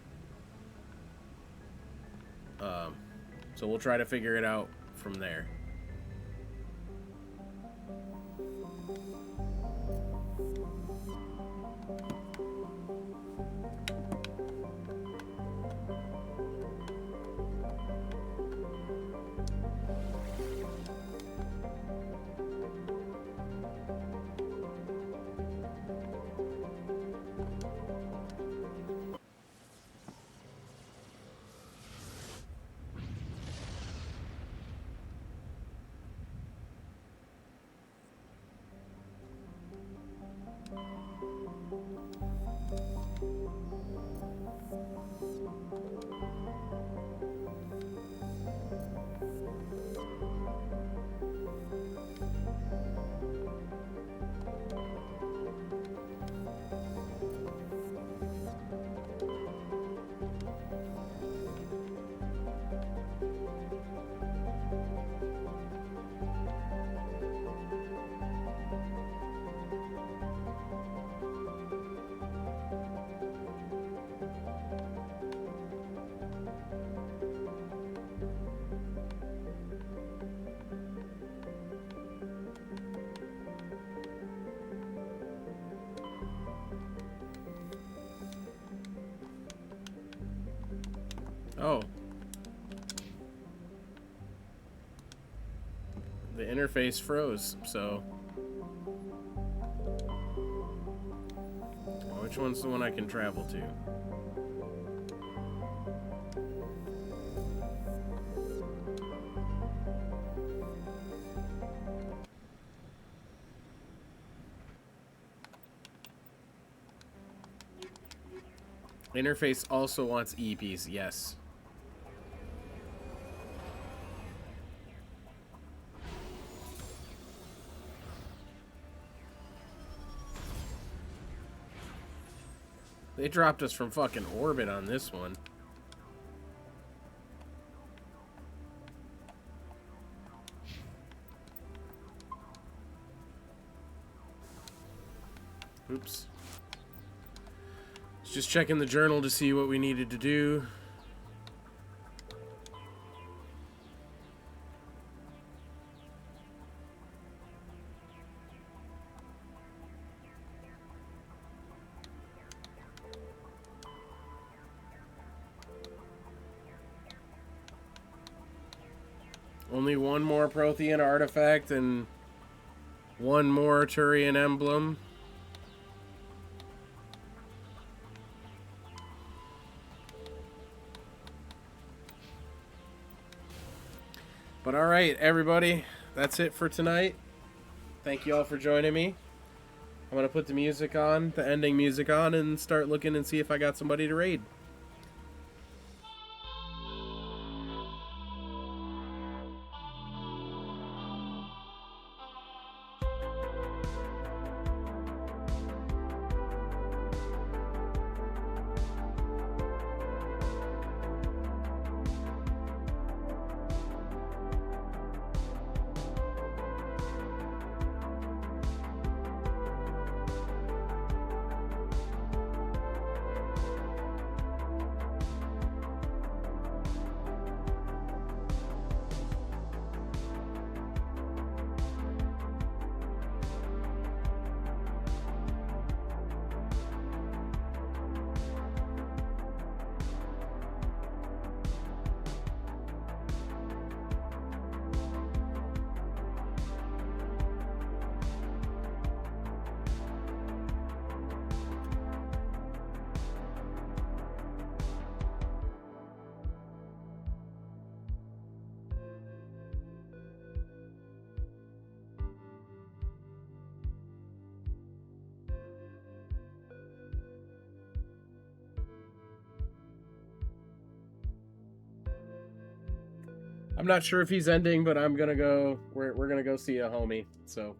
A: So we'll try to figure it out from there. Oh. The interface froze, so... Which one's the one I can travel to? Interface also wants EPs, yes. They dropped us from fucking orbit on this one. Oops. Just checking the journal to see what we needed to do. Only one more Prothean artifact and one more Turian emblem. But alright, everybody. That's it for tonight. Thank you all for joining me. I'm going to put the music on, the ending music on, and start looking and see if I got somebody to raid. I'm not sure if he's ending, but I'm gonna go. We're gonna go see a homie. So.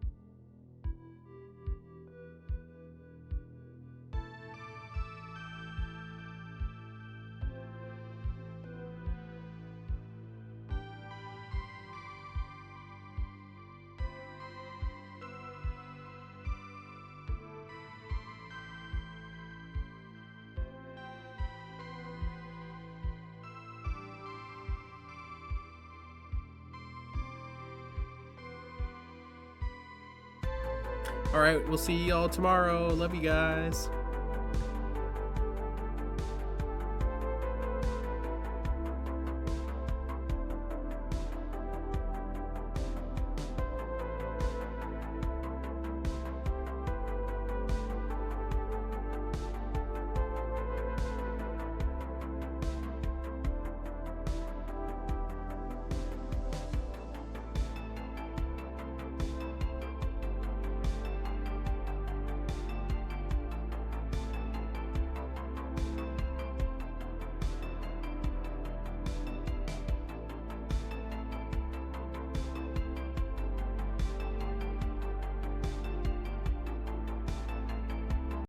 A: All right, we'll see y'all tomorrow. Love you guys.